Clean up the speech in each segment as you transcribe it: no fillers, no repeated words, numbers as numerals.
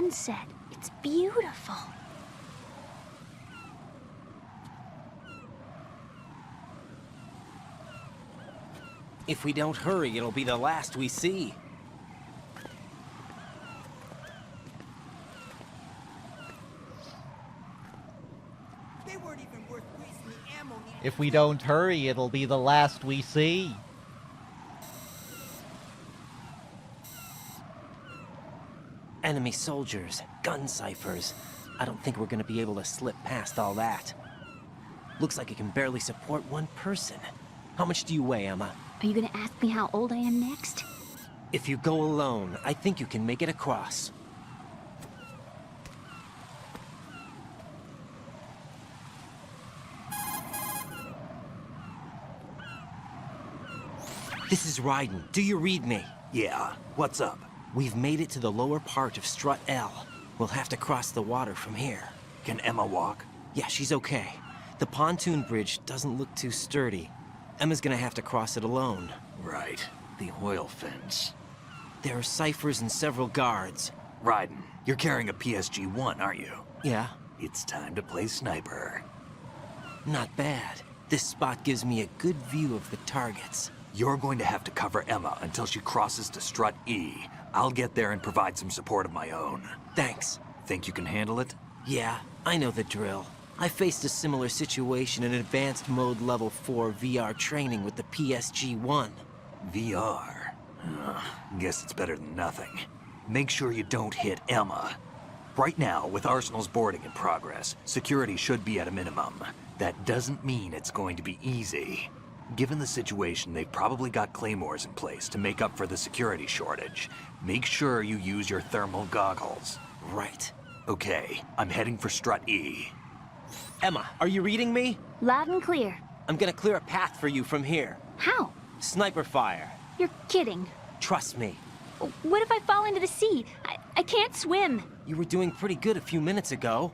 sunset. It's beautiful. If we don't hurry, it'll be the last we see. They weren't even worth wasting the ammo needed. If we don't hurry, it'll be the last we see. Enemy soldiers, gun ciphers. I don't think we're gonna be able to slip past all that. Looks like it can barely support one person. How much do you weigh, Emma? Are you gonna ask me how old I am next? If you go alone, I think you can make it across. This is Raiden. Do you read me? Yeah, what's up? We've made it to the lower part of Strut L. We'll have to cross the water from here. Can Emma walk? Yeah, she's okay. The pontoon bridge doesn't look too sturdy. Emma's gonna have to cross it alone. Right, the oil fence. There are ciphers and several guards. Raiden, you're carrying a PSG-1, aren't you? Yeah, It's time to play sniper. not bad. This spot gives me a good view of the targets. You're going to have to cover Emma until she crosses to Strut E. I'll get there and provide some support of my own. Thanks. Think you can handle it? Yeah, I know the drill. I faced a similar situation in Advanced Mode Level 4 VR training with the PSG-1. VR. Guess it's better than nothing. Make sure you don't hit Emma. Right now, with Arsenal's boarding in progress, security should be at a minimum. That doesn't mean it's going to be easy. Given the situation, they've probably got claymores in place to make up for the security shortage. Make sure you use your thermal goggles. Right. Okay, I'm heading for Strut E. Emma, are you reading me? Loud and clear. I'm gonna clear a path for you from here. How? Sniper fire. You're kidding. Trust me. What if I fall into the sea? I can't swim. You were doing pretty good a few minutes ago.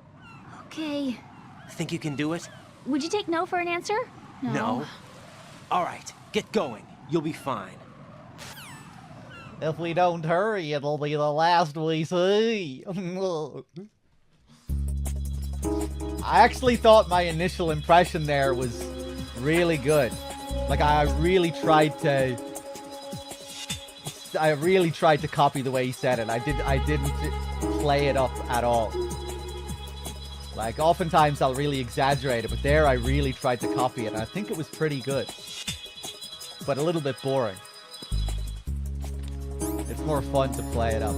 Okay. Think you can do it? Would you take no for an answer? No. All right, get going. You'll be fine. If we don't hurry, it'll be the last we see. I actually thought my initial impression there was really good. Like, I really tried to copy the way he said it. I didn't play it up at all. Like, oftentimes I'll really exaggerate it, but there I really tried to copy it, and I think it was pretty good. But a little bit boring. It's more fun to play it up.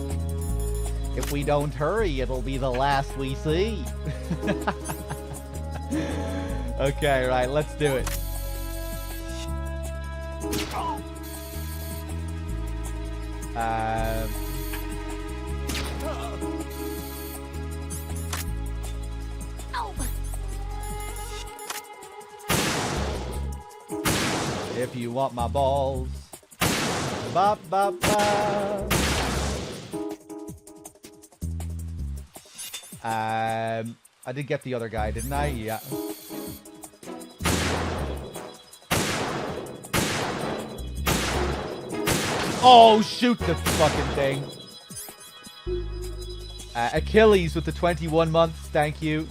If we don't hurry, it'll be the last we see. Okay, right, let's do it. If you want my balls. Ba ba ba. I did get the other guy, didn't I? Yeah. Oh, shoot the fucking thing. Achilles with the 21 months, thank you.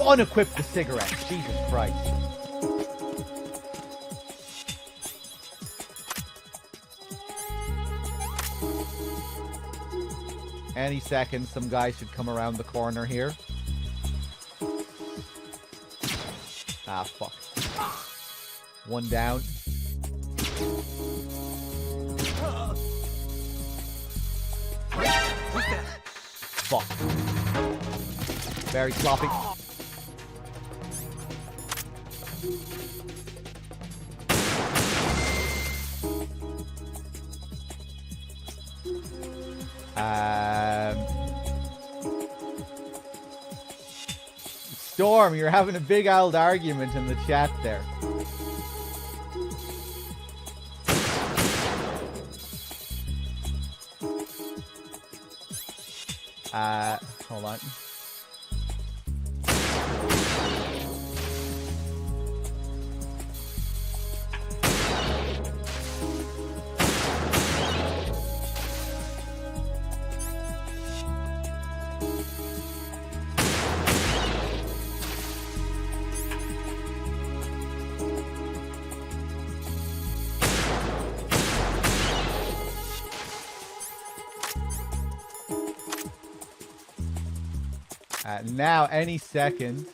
Unequip the cigarette, Jesus Christ. Any second, some guy should come around the corner here. Ah, fuck. One down. Fuck. Very sloppy. Storm, you're having a big old argument in the chat there. Hold on. Now, any second,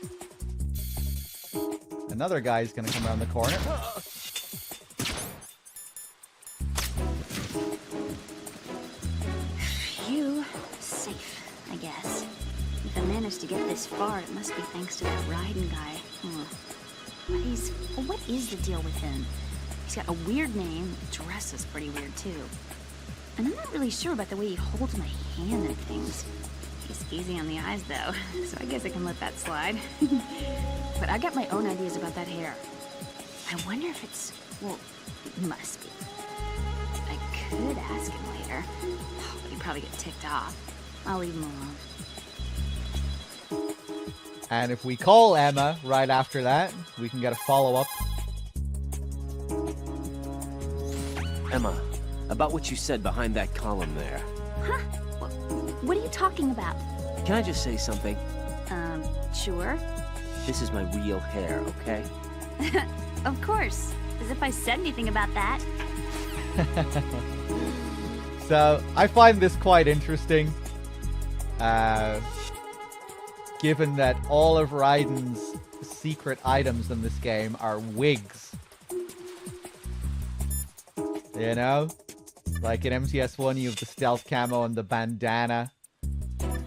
another guy's gonna come around the corner. Phew. Safe, I guess. If I managed to get this far, it must be thanks to that Raiden guy. But what is the deal with him? He's got a weird name, dress is pretty weird too. And I'm not really sure about the way he holds my hand and things. He's easy on the eyes though, so I guess I can let that slide. But I got my own ideas about that hair. I wonder if it's, well, it must be. I could ask him later, but he'd probably get ticked off. I'll leave him alone. And if we call Emma right after that, we can get a follow-up. Emma, about what you said behind that column there. Huh? What are you talking about? Can I just say something? Sure. This is my real hair, okay? Of course. As if I said anything about that. So, I find this quite interesting. Given that all of Raiden's secret items in this game are wigs. You know? Like in MGS1 you have the stealth camo and the bandana.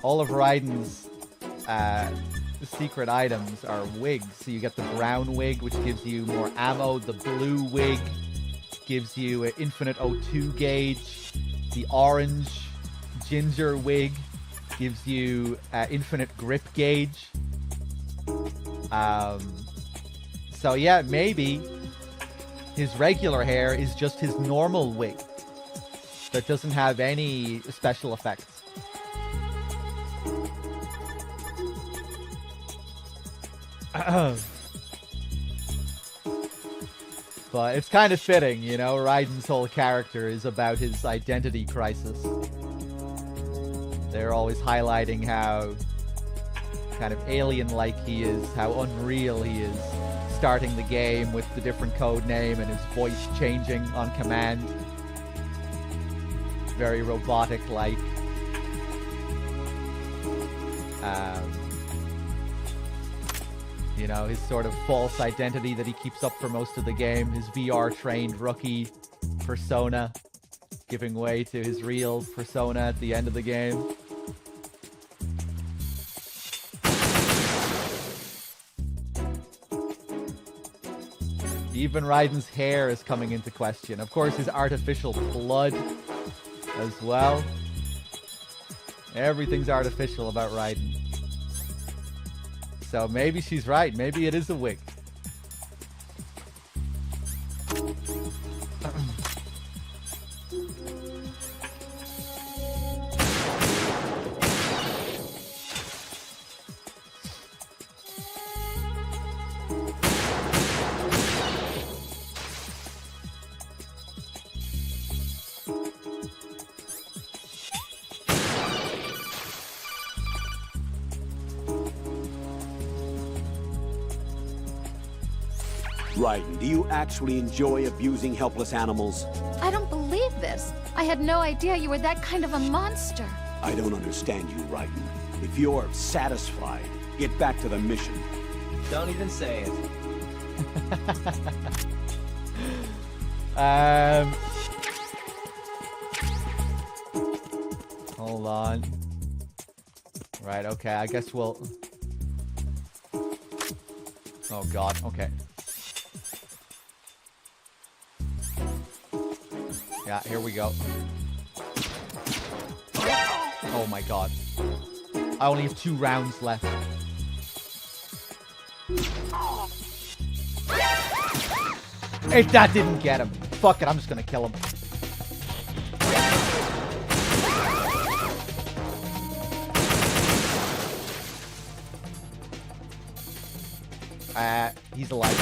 All of Raiden's secret items are wigs. So you get the brown wig, which gives you more ammo. The blue wig gives you an infinite O2 gauge. The orange ginger wig gives you infinite grip gauge. So yeah, maybe his regular hair is just his normal wig that doesn't have any special effects. But it's kind of fitting, you know, Raiden's whole character is about his identity crisis. They're always highlighting how kind of alien-like he is, how unreal he is, starting the game with the different code name and his voice changing on command. Very robotic-like. You know, his sort of false identity that he keeps up for most of the game, his VR-trained rookie persona, giving way to his real persona at the end of the game. Even Raiden's hair is coming into question. Of course, his artificial blood as well. Everything's artificial about Raiden. So maybe she's right. Maybe it is a wig. Raiden, do you actually enjoy abusing helpless animals? I don't believe this. I had no idea you were that kind of a monster. I don't understand you, Raiden. If you're satisfied, get back to the mission. Don't even say it. Hold on. Right, okay, I guess we'll... Oh god, okay. Yeah, here we go. Oh my god. I only have 2 rounds left. If that didn't get him. Fuck it, I'm just gonna kill him. He's alive.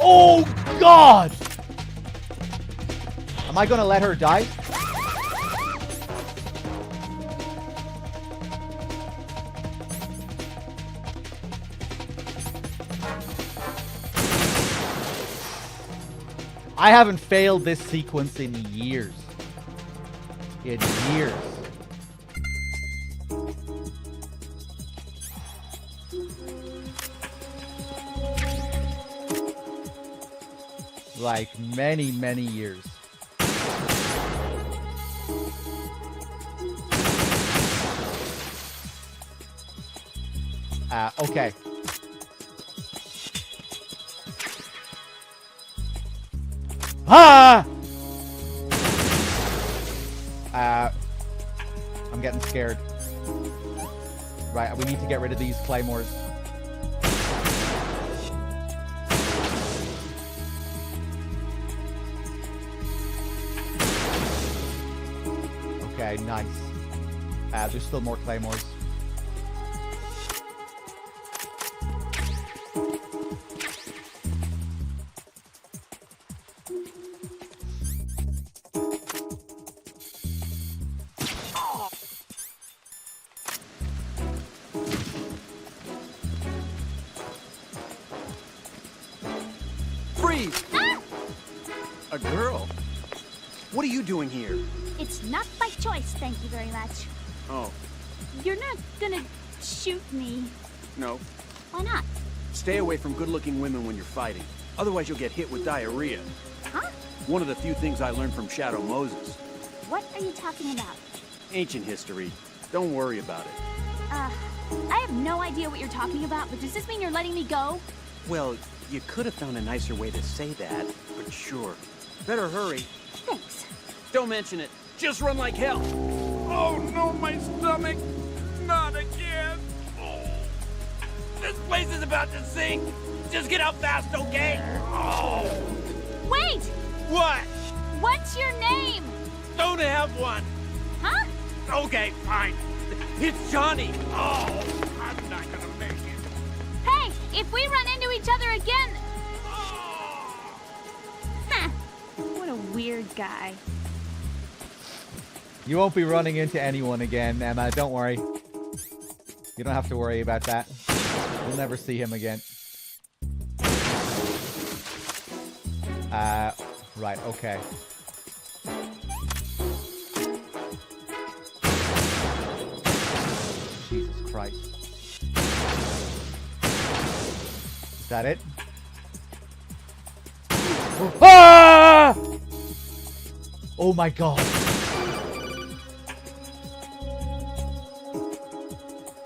Oh, God! Am I gonna let her die? I haven't failed this sequence in years. In years. Like, many, many years. Okay. Ah! I'm getting scared. Right, we need to get rid of these claymores. Okay, nice. There's still more claymores. Freeze! A girl? What are you doing here? It's not by choice, thank you very much. Oh, You're not gonna shoot me. no. Why not? Stay away from good-looking women when you're fighting. Otherwise you'll get hit with diarrhea. Huh? One of the few things I learned from Shadow Moses. What are you talking about? Ancient history. Don't worry about it. I have no idea what you're talking about, but does this mean you're letting me go? Well, you could have found a nicer way to say that, but sure. Better hurry. Thanks. Don't mention it. Just run like hell. Oh no, my stomach. Not again. Oh. This place is about to sink. Just get out fast, okay? Oh. Wait! What? What's your name? Don't have one. Huh? Okay, fine. It's Johnny. Oh, I'm not gonna make it. Hey, if we run into each other again... Huh. What a weird guy. You won't be running into anyone again, Emma. Don't worry. You don't have to worry about that. You'll never see him again. Right, okay. Jesus Christ. Is that it? Ah! Oh my god.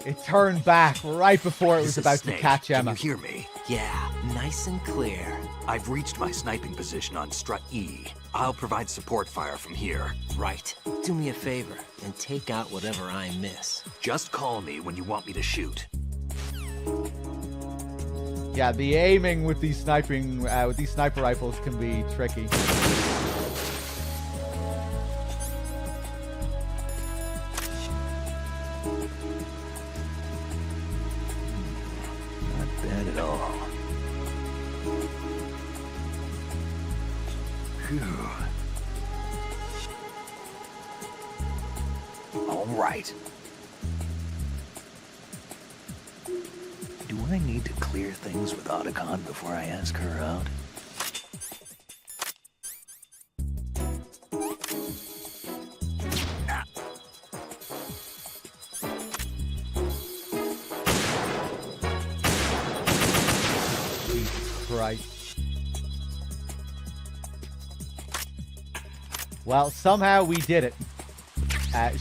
It turned back right before it was This is about to Snake. catch Emma. Can you hear me? Yeah, nice and clear. I've reached my sniping position on Strut E. I'll provide support fire from here. Right. Do me a favor and take out whatever I miss. Just call me when you want me to shoot. Yeah, the aiming with these with these sniper rifles can be tricky. Not bad at all. Phew. All right. Do I need to clear things with Otacon before I ask her out? Ah. Jesus Christ. Well, somehow we did it.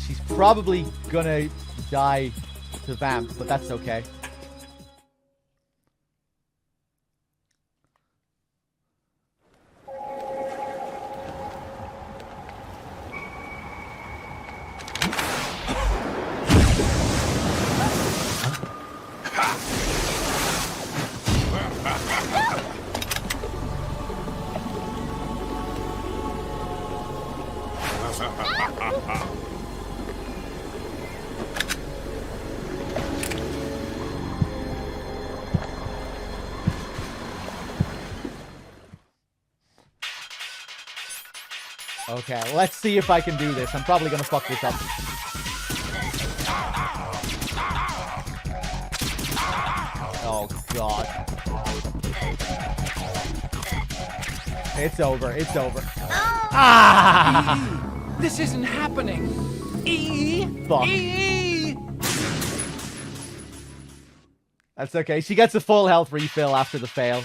She's probably gonna die to Vamp, but that's okay. Okay, let's see if I can do this. I'm probably gonna fuck this up. Oh, God. It's over. It's over. This isn't happening. Fuck. That's okay. She gets a full health refill after the fail.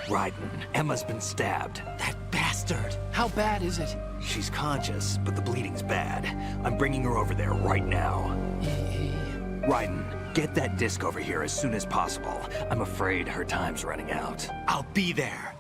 Raiden, Emma's been stabbed. That bastard. How bad is it? She's conscious, but the bleeding's bad. I'm bringing her over there right now. Raiden, get that disc over here as soon as possible. I'm afraid her time's running out. I'll be there.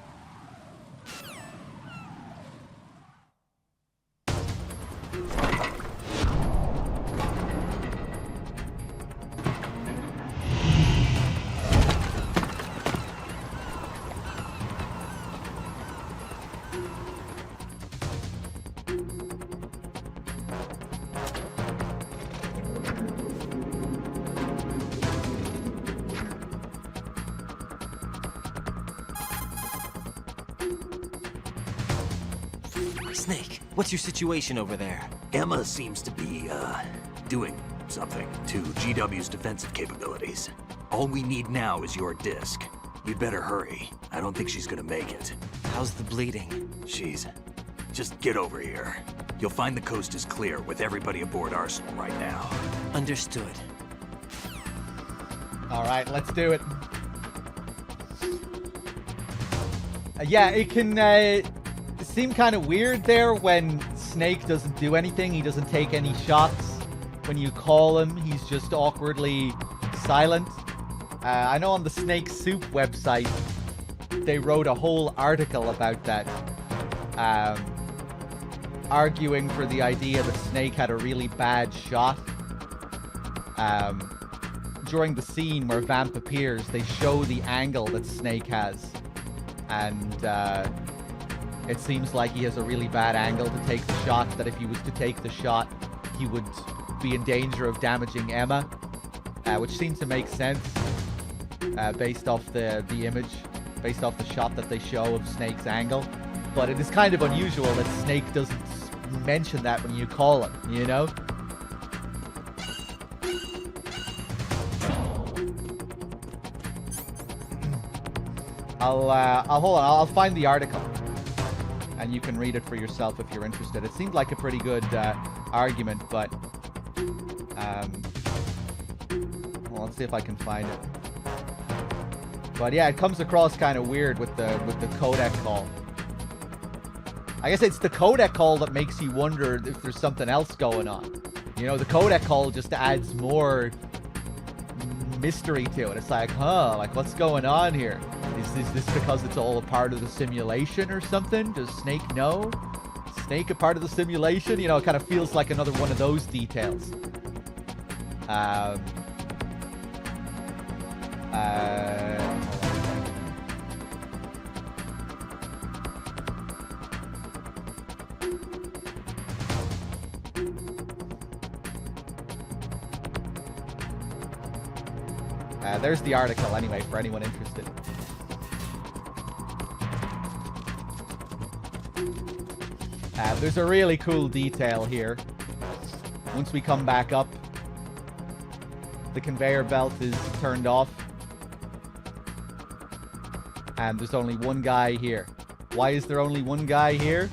Snake, what's your situation over there? Emma seems to be, doing something to GW's defensive capabilities. All we need now is your disc. You'd better hurry. I don't think she's gonna make it. How's the bleeding? Just get over here. You'll find the coast is clear with everybody aboard Arsenal right now. Understood. All right, let's do it. Yeah, it can seem kind of weird there when Snake doesn't do anything. He doesn't take any shots. When you call him, he's just awkwardly silent. I know on the Snake Soup website, they wrote a whole article about that. Arguing for the idea that Snake had a really bad shot. During the scene where Vamp appears, they show the angle that Snake has. And it seems like he has a really bad angle to take the shot, that if he was to take the shot, he would be in danger of damaging Emma. Which seems to make sense based off the image, based off the shot that they show of Snake's angle. But it is kind of unusual that Snake doesn't mention that when you call him, you know? I'll hold on. I'll find the article, and you can read it for yourself if you're interested. It seemed like a pretty good argument, but well, let's see if I can find it. But yeah, it comes across kind of weird with the codec call. I guess it's the codec call that makes you wonder if there's something else going on. You know, the codec call just adds more mystery to it. It's like, huh, like what's going on here? Is this because it's all a part of the simulation or something? Does Snake know? Snake a part of the simulation? You know, it kind of feels like another one of those details. Hold on a second. There's the article anyway, for anyone interested. There's a really cool detail here. Once we come back up, the conveyor belt is turned off. And there's only one guy here. Why is there only one guy here?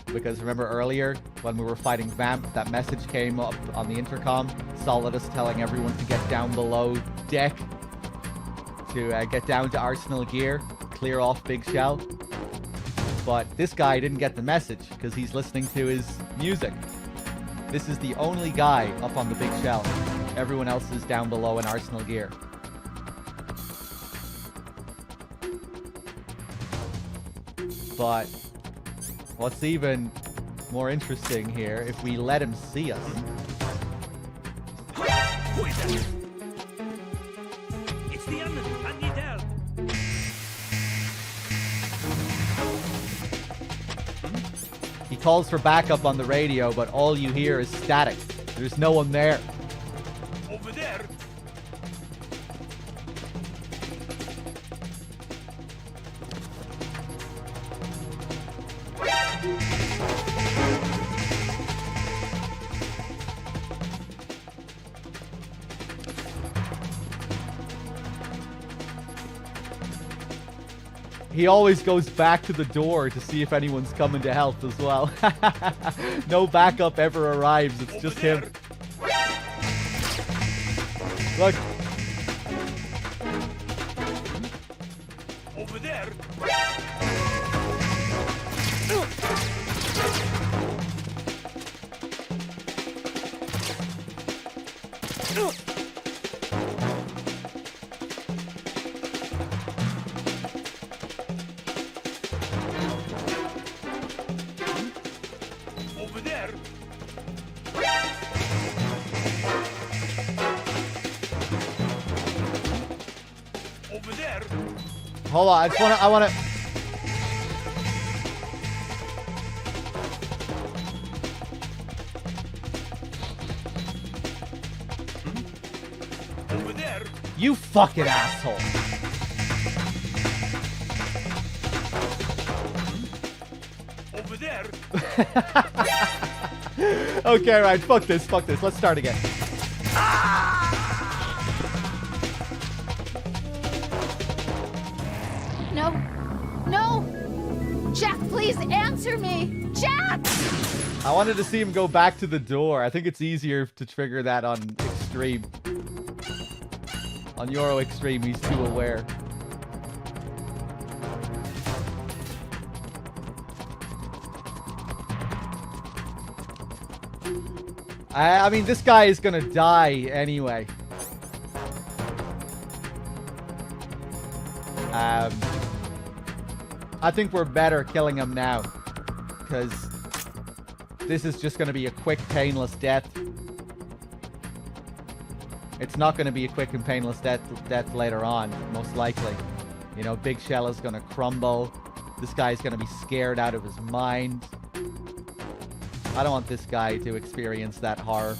Because remember earlier, when we were fighting Vamp, that message came up on the intercom. Solidus telling everyone to get down below deck. To get down to Arsenal Gear. Clear off Big Shell. But this guy didn't get the message because he's listening to his music. This is the only guy up on the Big Shell. Everyone else is down below in Arsenal Gear. But what's even more interesting here, if we let him see us. It's the enemy. I need help. He calls for backup on the radio, but all you hear is static. There's no one there. Over there. He always goes back to the door to see if anyone's coming to help as well. No backup ever arrives. It's just him. Look. Over there. Over there. Over there. Hold on, I wanna Over there. You fucking asshole. Over there. Okay, right, fuck this. Let's start again. No. No! Jack, please answer me! Jack! I wanted to see him go back to the door. I think it's easier to trigger that on Extreme. On Euro Extreme, he's too aware. I mean, this guy is gonna die anyway. I think we're better killing him now. Because this is just gonna be a quick, painless death. It's not gonna be a quick and painless death later on, most likely. You know, Big Shell is gonna crumble. This guy's gonna be scared out of his mind. I don't want this guy to experience that horror.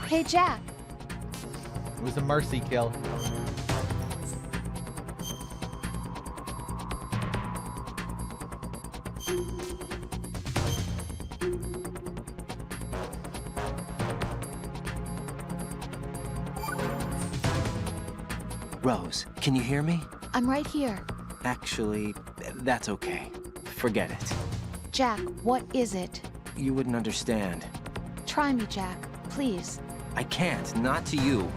Hey, Jack. It was a mercy kill. Rose, can you hear me? I'm right here. Actually, that's okay. Forget it. Jack, what is it? You wouldn't understand. Try me, Jack. Please. I can't, not to you.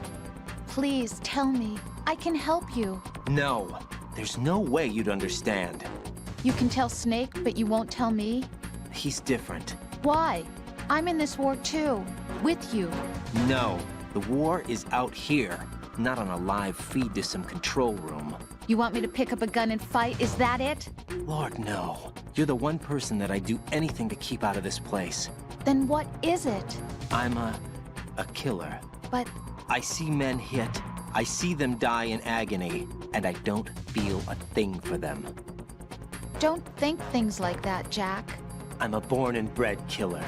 Please, tell me. I can help you. No, there's no way you'd understand. You can tell Snake, but you won't tell me? He's different. Why? I'm in this war too. With you. No, The war is out here, not on a live feed to some control room. You want me to pick up a gun and fight? Is that it? Lord, no. You're the one person that I'd do anything to keep out of this place. Then what is it? I'm a killer. But I see men hit, I see them die in agony, and I don't feel a thing for them. don't think things like that, Jack. I'm a born and bred killer.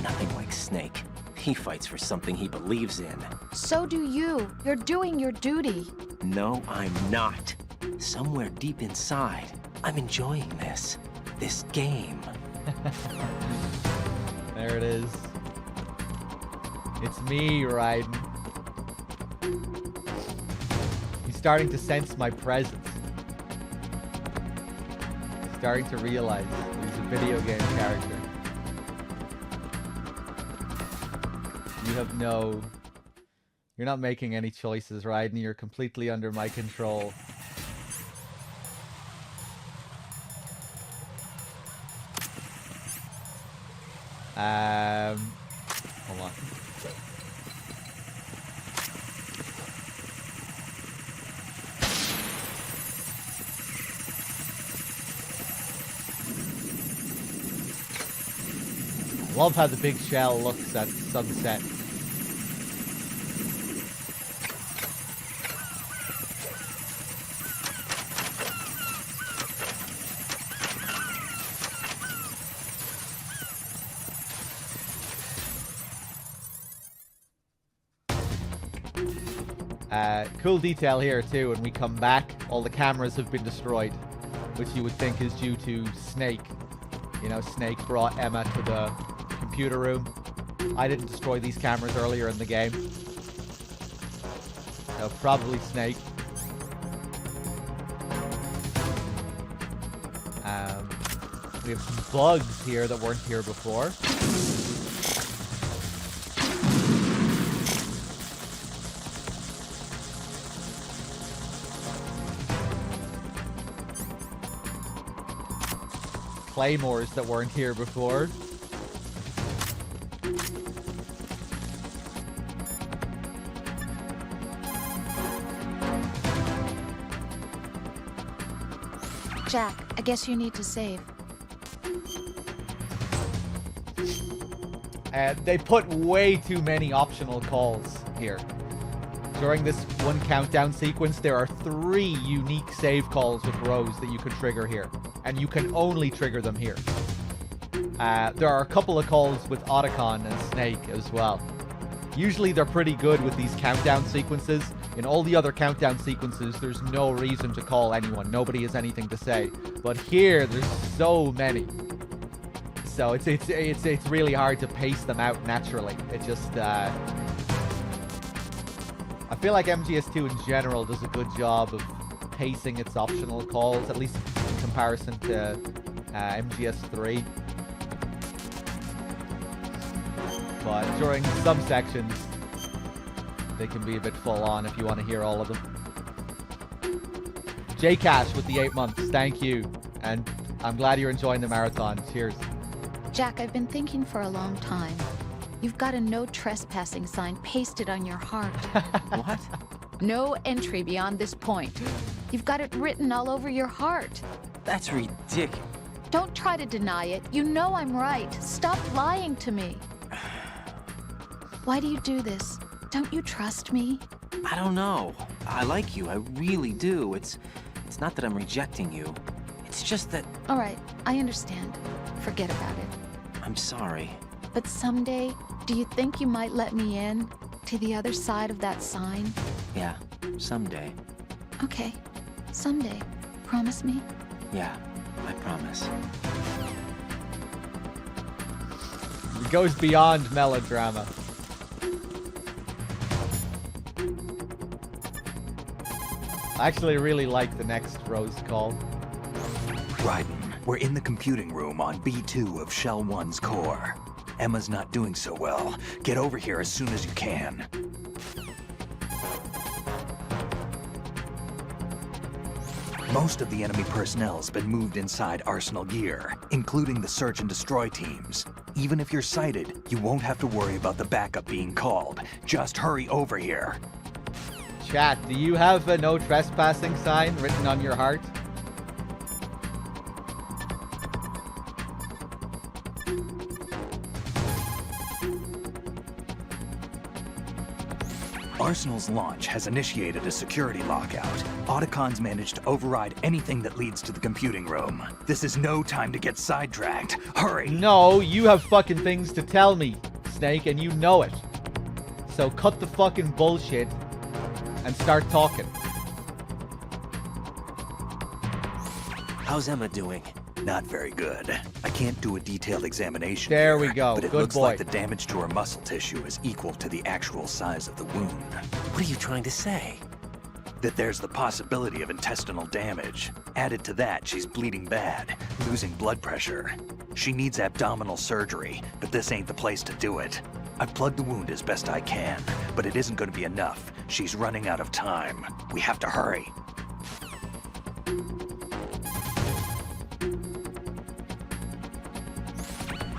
Nothing like Snake. He fights for something he believes in. So do you. You're doing your duty. No, I'm not. Somewhere deep inside, I'm enjoying this. This game. There it is. It's me, Raiden. He's starting to sense my presence. He's starting to realize he's a video game character. You have no... You're not making any choices, Raiden. You're completely under my control. Hold on. Love how the big shell looks at sunset. Cool detail here too, when we come back, all the cameras have been destroyed, which you would think is due to Snake. You know, Snake brought Emma to the computer room. I didn't destroy these cameras earlier in the game. So probably Snake. We have some bugs here that weren't here before. Claymores that weren't here before. Jack, I guess you need to save. They put way too many optional calls here. During this one countdown sequence, there are 3 unique save calls with Rose that you can trigger here. And you can only trigger them here. There are a couple of calls with Otacon and Snake as well. Usually they're pretty good with these countdown sequences. In all the other countdown sequences, there's no reason to call anyone. Nobody has anything to say. But here, there's so many. So it's really hard to pace them out naturally. It just... I feel like MGS2 in general does a good job of pacing its optional calls, at least in comparison to MGS3. But during some sections, they can be a bit full on if you want to hear all of them. J-Cash with the 8 months, thank you. And I'm glad you're enjoying the marathon. Cheers. Jack, I've been thinking for a long time. You've got a no trespassing sign pasted on your heart. What? No entry beyond this point. You've got it written all over your heart. That's ridiculous. Don't try to deny it. You know I'm right. Stop lying to me. Why do you do this? Don't you trust me? I don't know. I like you. I really do. It's not that I'm rejecting you. It's just that... All right, I understand. Forget about it. I'm sorry. But someday, do you think you might let me in to the other side of that sign? Yeah, someday. Okay, someday. Promise me? Yeah, I promise. It goes beyond melodrama. I actually really like the next Rose call. Raiden, we're in the computing room on B2 of Shell 1's core. Emma's not doing so well. Get over here as soon as you can. Most of the enemy personnel's been moved inside Arsenal gear, including the search and destroy teams. Even if you're sighted, you won't have to worry about the backup being called. Just hurry over here. Chat, do you have a no trespassing sign written on your heart? Arsenal's launch has initiated a security lockout. Otacons managed to override anything that leads to the computing room. This is no time to get sidetracked. Hurry! No, you have fucking things to tell me, Snake, and you know it. So cut the fucking bullshit and start talking. How's Emma doing? Not very good. I can't do a detailed examination There here, we go. But it Good looks boy. like the damage to her muscle tissue is equal to the actual size of the wound. What are you trying to say? That there's the possibility of intestinal damage. Added to that, she's bleeding bad, losing blood pressure. She needs abdominal surgery, but this ain't the place to do it. I've plugged the wound as best I can, but it isn't going to be enough. She's running out of time. We have to hurry.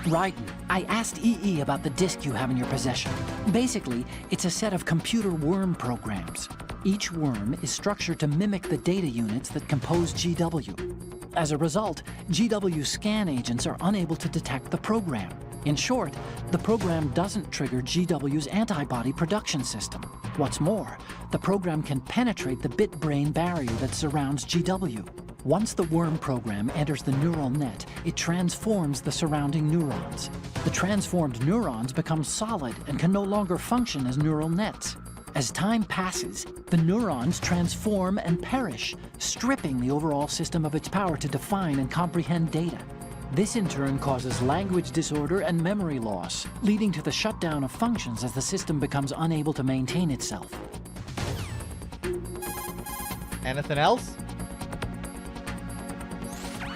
Raiden, I asked EE about the disk you have in your possession. Basically, it's a set of computer worm programs. Each worm is structured to mimic the data units that compose GW. As a result, GW scan agents are unable to detect the program. In short, the program doesn't trigger GW's antibody production system. What's more, the program can penetrate the bit-brain barrier that surrounds GW. Once the worm program enters the neural net, it transforms the surrounding neurons. The transformed neurons become solid and can no longer function as neural nets. As time passes, the neurons transform and perish, stripping the overall system of its power to define and comprehend data. This in turn causes language disorder and memory loss, leading to the shutdown of functions as the system becomes unable to maintain itself. Anything else?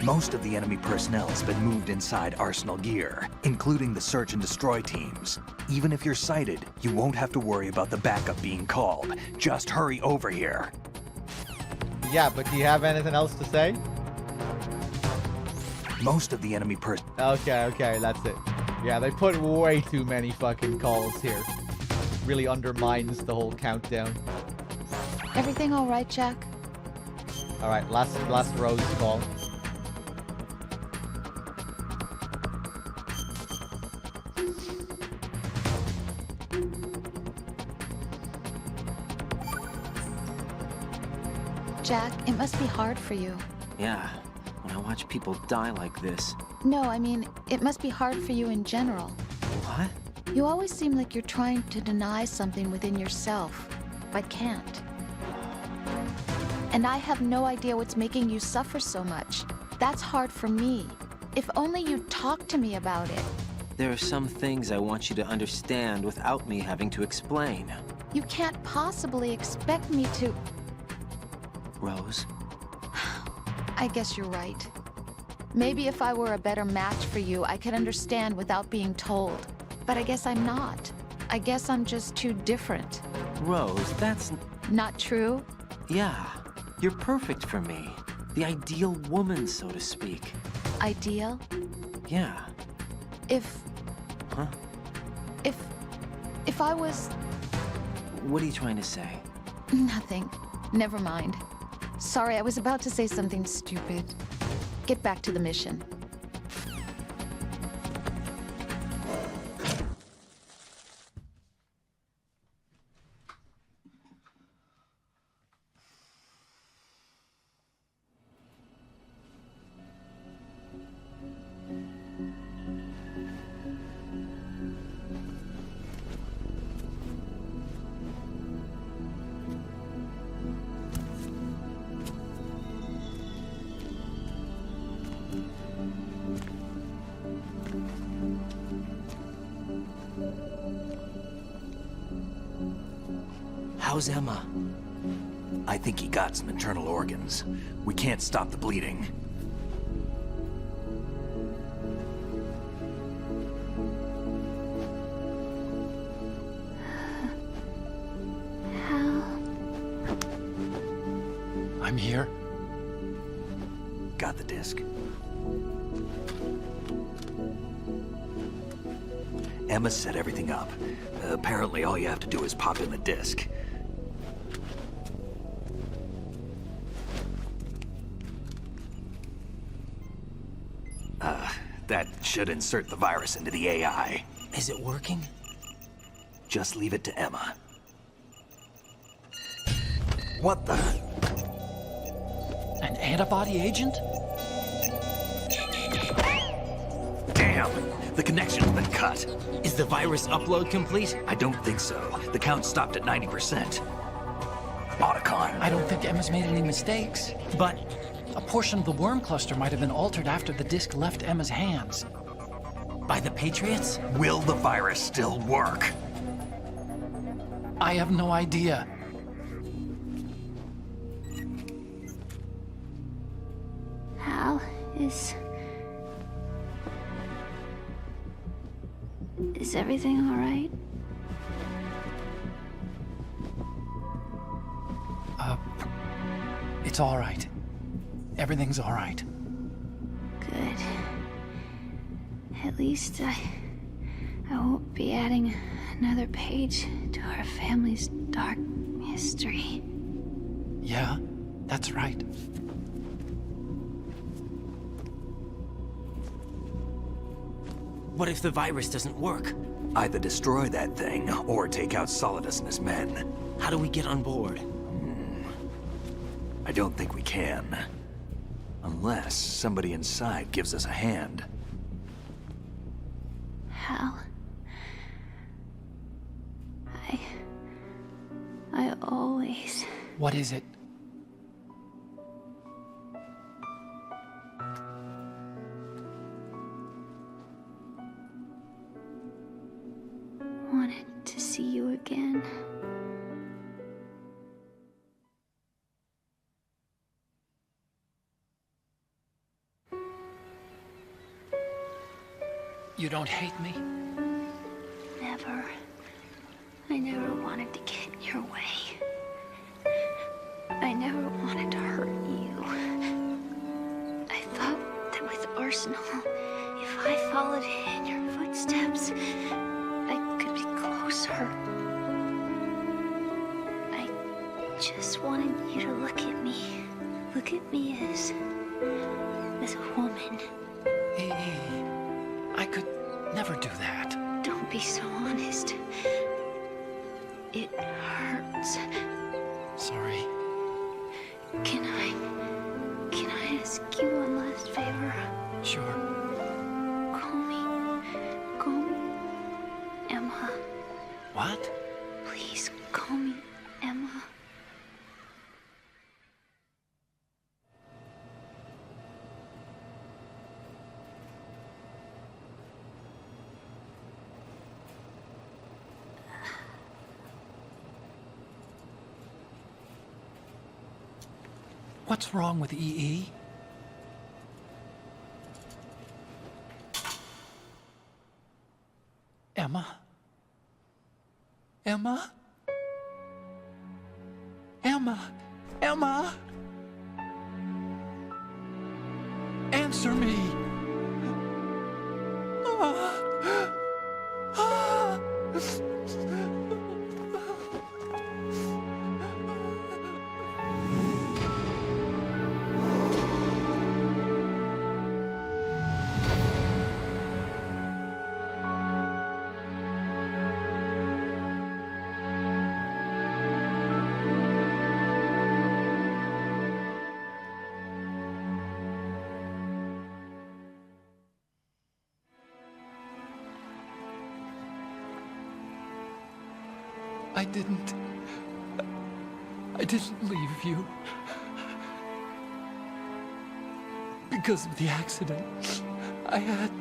Most of the enemy personnel has been moved inside Arsenal gear, including the search and destroy teams. Even if you're sighted, you won't have to worry about the backup being called. Just hurry over here. Yeah, but do you have anything else to say? Most of the enemy Okay, that's it. Yeah, they put way too many fucking calls here. Really undermines the whole countdown. Everything all right, Jack? Alright, last Rose call. Jack, it must be hard for you. Yeah, when I watch people die like this. No, I mean, it must be hard for you in general. What? You always seem like you're trying to deny something within yourself, but can't. And I have no idea what's making you suffer so much. That's hard for me. If only you'd talk to me about it. There are some things I want you to understand without me having to explain. You can't possibly expect me to... Rose? I guess you're right. Maybe if I were a better match for you, I could understand without being told. But I guess I'm not. I guess I'm just too different. Rose, that's... Not true? Yeah, you're perfect for me. The ideal woman, so to speak. Ideal? Yeah. If... Huh? If I was... What are you trying to say? Nothing. Never mind. Sorry, I was about to say something stupid. Get back to the mission. How's Emma? I think he got some internal organs. We can't stop the bleeding. I'm here. Got the disc. Emma set everything up. Apparently, all you have to do is pop in the disk. That should insert the virus into the AI. Is it working? Just leave it to Emma. What the? An antibody agent? Damn! The connection's been cut. Is the virus upload complete? I don't think so. The count stopped at 90%. Otacon. I don't think Emma's made any mistakes. But A portion of the worm cluster might have been altered after the disk left Emma's hands. by the Patriots? Will the virus still work? I have no idea. Hal, is everything all right? It's all right. Everything's all right. Good. At least I won't be adding another page to our family's dark history. Yeah, that's right. What if the virus doesn't work? Either destroy that thing, or take out Solidus and his men. How do we get on board? I don't think we can. Unless somebody inside gives us a hand. Hal, I always... What is it? wanted to see you again. You don't hate me? Never. I never wanted to get in your way. I never wanted to hurt you. I thought that with Arsenal, if I followed in your footsteps, I could be closer. I just wanted you to look at me. Look at me as a woman. I could never do that. Don't be so honest. It hurts. Sorry. Can I ask you one last favor? Sure. Call me Emma. What? Please call me Emma. What's wrong with EE? Emma? Emma? Emma? Emma? Answer me! I didn't leave you. Because of the accident, I had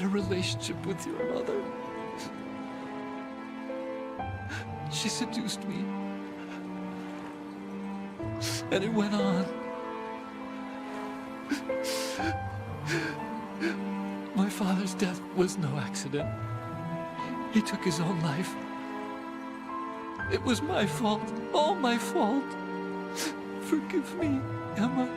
a relationship with your mother. She seduced me. And it went on. My father's death was no accident. He took his own life. It was my fault, all my fault. Forgive me, Emma.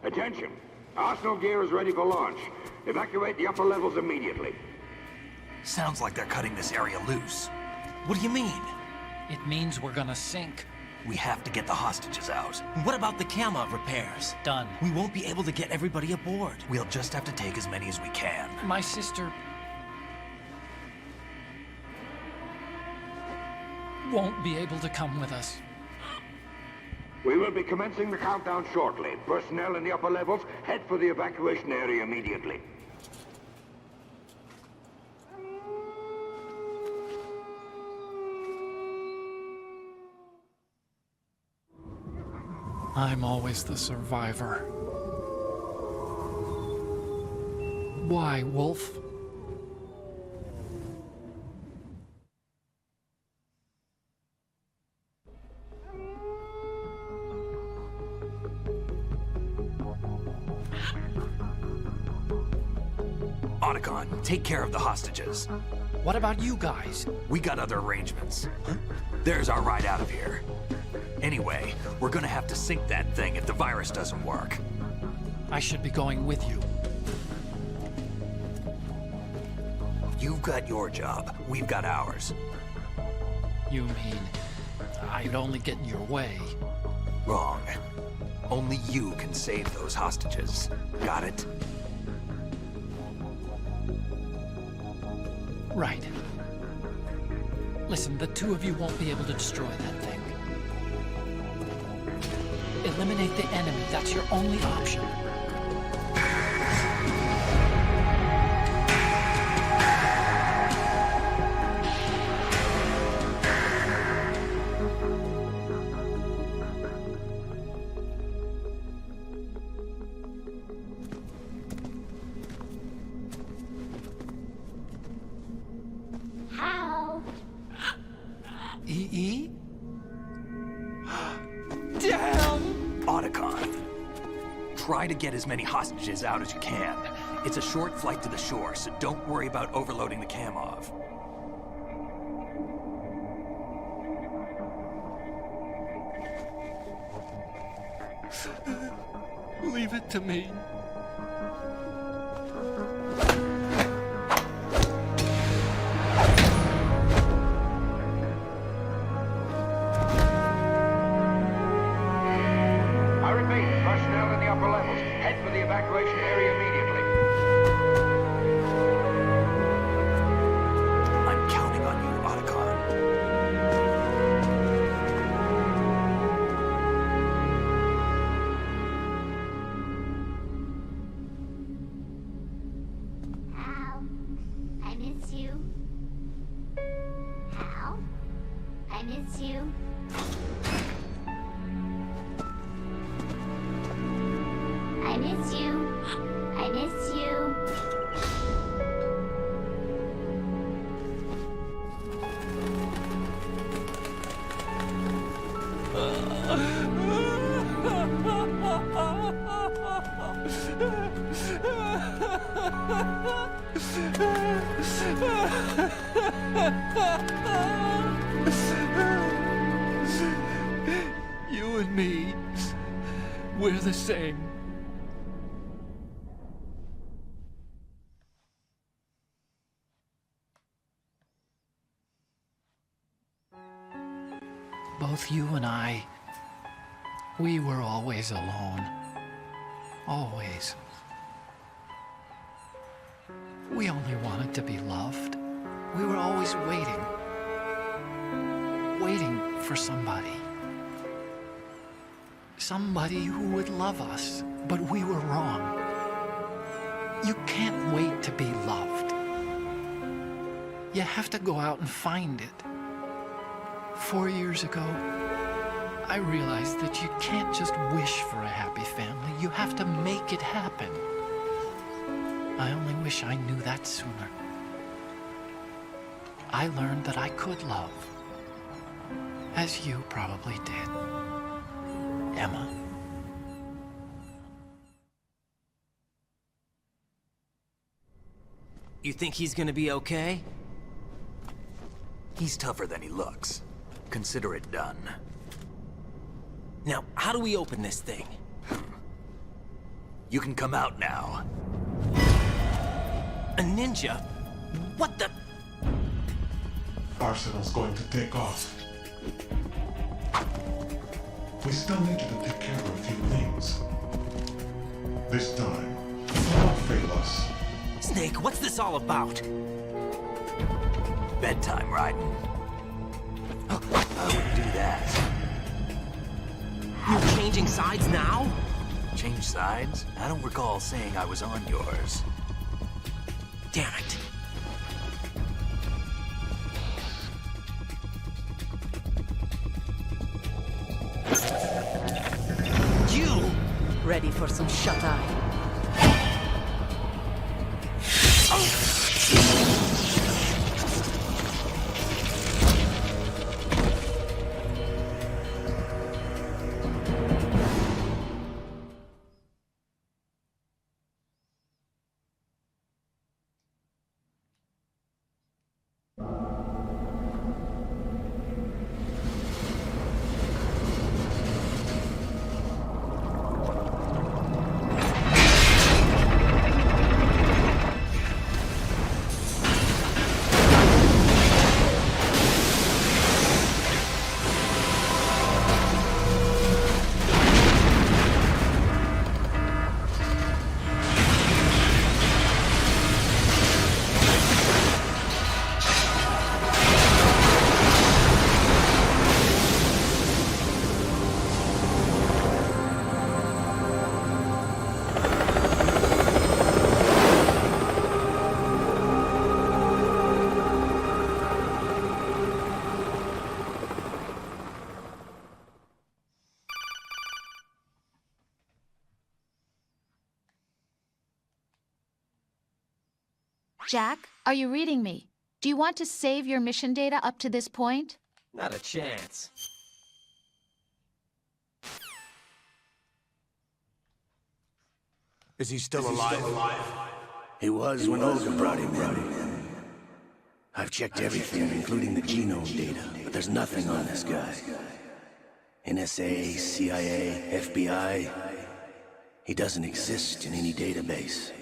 Attention. Arsenal gear is ready for launch. Evacuate the upper levels immediately. Sounds like they're cutting this area loose. What do you mean? It means we're gonna sink. We have to get the hostages out. What about the camo repairs? Done. We won't be able to get everybody aboard. We'll just have to take as many as we can. My sister won't be able to come with us. We will be commencing the countdown shortly. Personnel in the upper levels, head for the evacuation area immediately. I'm always the survivor. Why, Wolf? Otacon, take care of the hostages. What about you guys? We got other arrangements. There's our ride out of here. Anyway, we're gonna have to sink that thing if the virus doesn't work. I should be going with you. You've got your job, we've got ours. You mean I'd only get in your way? Wrong. Only you can save those hostages. Got it? Right. Listen, the two of you won't be able to destroy that thing. Eliminate the enemy. That's your only option. How? EE? Damn! Otacon. Try to get as many hostages out as you can. It's a short flight to the shore, so don't worry about overloading the Kamov. Leave it to me. I repeat, personnel in the upper levels, head for the evacuation area immediately. I'm counting on you, Otacon. Hal, I miss you. Hal, I miss you. I miss you. I miss you. You and me, we're the same. Both you and I, we were always alone. Always. We only wanted to be loved. We were always waiting. Waiting for somebody. Somebody who would love us, but we were wrong. You can't wait to be loved. You have to go out and find it. 4 years ago, I realized that you can't just wish for a happy family. You have to make it happen. I only wish I knew that sooner. I learned that I could love, as you probably did, Emma. You think he's gonna be okay? He's tougher than he looks. Consider it done. Now, how do we open this thing? You can come out now. A ninja? What the? Arsenal's going to take off. We still need you to take care of a few things. This time, don't fail us. Snake, what's this all about? Bedtime, Raiden. I would do that. You're changing sides now? Change sides? I don't recall saying I was on yours. Damn it. You! Ready for some shut-eye? Jack, are you reading me? Do you want to save your mission data up to this point? Not a chance. Is he still alive? He was when Olga brought him in. I've checked everything, including the genome data, but there's nothing on this guy. NSA, CIA, FBI. He doesn't exist in any database.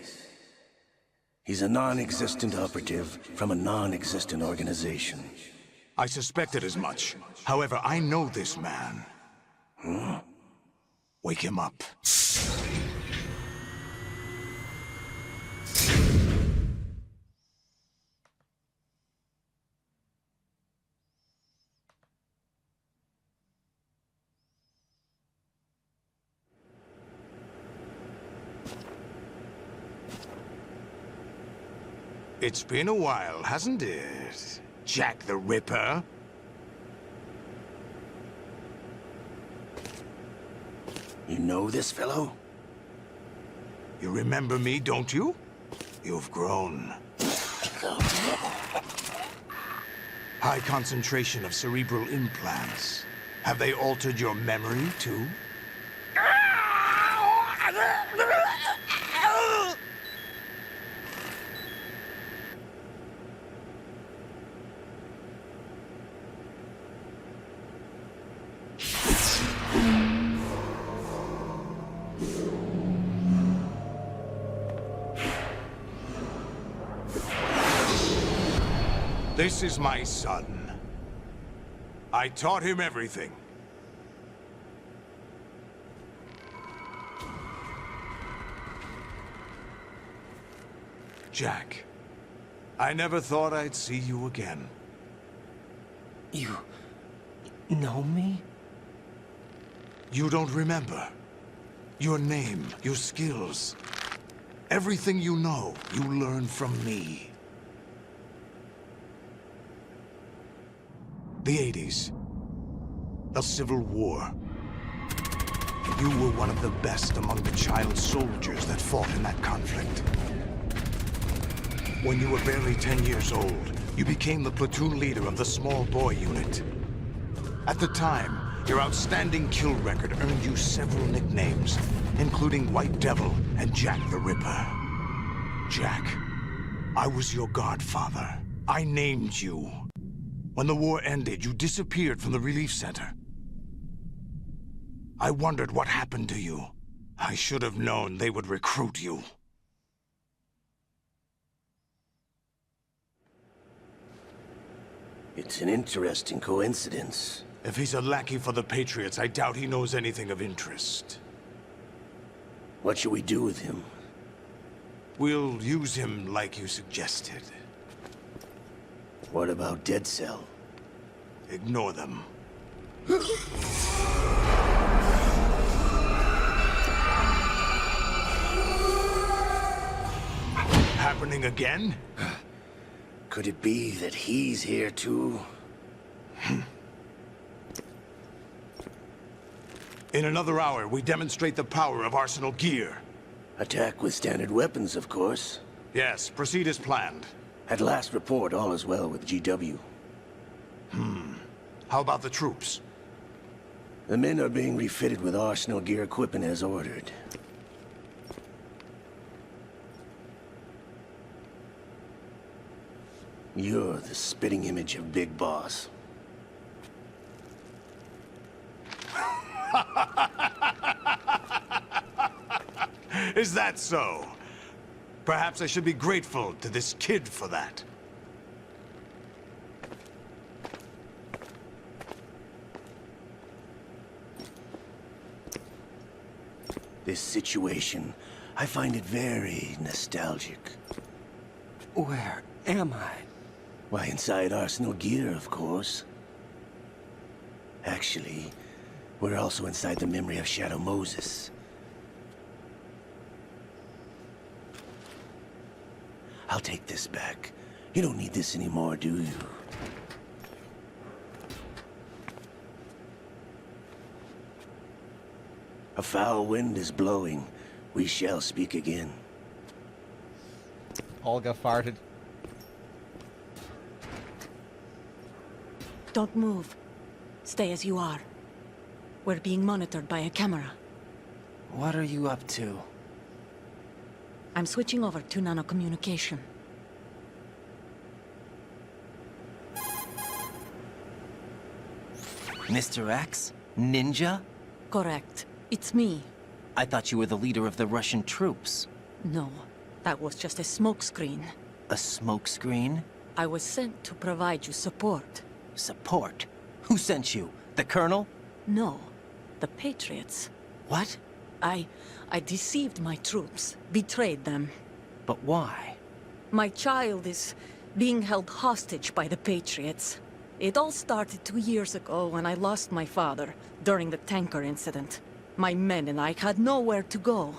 He's a non-existent operative from a non-existent organization. I suspected as much. However, I know this man. Huh? Wake him up. It's been a while, hasn't it? Jack the Ripper? You know this fellow? You remember me, don't you? You've grown. High concentration of cerebral implants. Have they altered your memory, too? This is my son. I taught him everything. Jack, I never thought I'd see you again. You know me? You don't remember. Your name, your skills. Everything you know, you learned from me. The 80s. The Civil War. You were one of the best among the child soldiers that fought in that conflict. When you were barely 10 years old, you became the platoon leader of the Small Boy Unit. At the time, your outstanding kill record earned you several nicknames, including White Devil and Jack the Ripper. Jack, I was your godfather. I named you. When the war ended, you disappeared from the relief center. I wondered what happened to you, I should have known they would recruit you. It's an interesting coincidence. If he's a lackey for the Patriots, I doubt he knows anything of interest. What should we do with him? We'll use him like you suggested. What about Dead Cell? Ignore them. Happening again? Could it be that he's here too? In another hour, we demonstrate the power of Arsenal gear. Attack with standard weapons, of course. Yes, proceed as planned. At last report, all is well with GW. How about the troops? The men are being refitted with Arsenal gear equipment as ordered. You're the spitting image of Big Boss. Is that so? Perhaps I should be grateful to this kid for that. This situation, I find it very nostalgic. Where am I? Why, inside Arsenal gear, of course. Actually, we're also inside the memory of Shadow Moses. I'll take this back. You don't need this anymore, do you? A foul wind is blowing. We shall speak again. Olga farted. Don't move. Stay as you are. We're being monitored by a camera. What are you up to? I'm switching over to nanocommunication. Mr. X? Ninja? Correct. It's me. I thought you were the leader of the Russian troops. No, that was just a smokescreen. A smokescreen? I was sent to provide you support. Support? Who sent you? The Colonel? No, the Patriots. What? I deceived my troops, betrayed them. But why? My child is being held hostage by the Patriots. It all started 2 years ago when I lost my father during the tanker incident. My men and I had nowhere to go,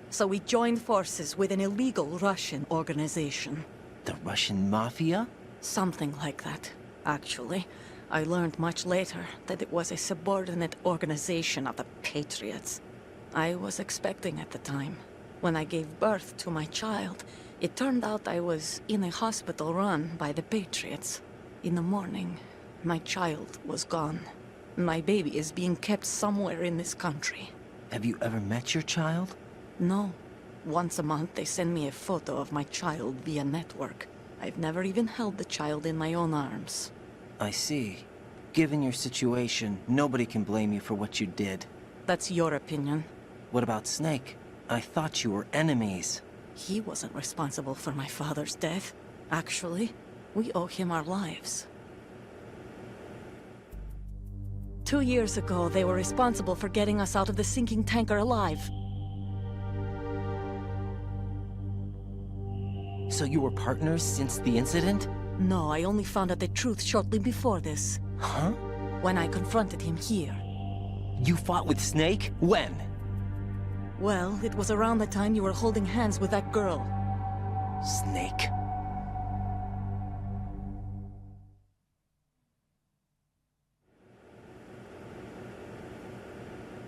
so we joined forces with an illegal Russian organization. The Russian Mafia? Something like that, actually. I learned much later that it was a subordinate organization of the Patriots. I was expecting at the time. When I gave birth to my child, it turned out I was in a hospital run by the Patriots. In the morning, my child was gone. My baby is being kept somewhere in this country. Have you ever met your child? No. Once a month, they send me a photo of my child via network. I've never even held the child in my own arms. I see. Given your situation, nobody can blame you for what you did. That's your opinion. What about Snake? I thought you were enemies. He wasn't responsible for my father's death. Actually, we owe him our lives. 2 years ago, they were responsible for getting us out of the sinking tanker alive. So you were partners since the incident? No, I only found out the truth shortly before this. Huh? When I confronted him here. You fought with Snake? When? Well, it was around the time you were holding hands with that girl. Snake.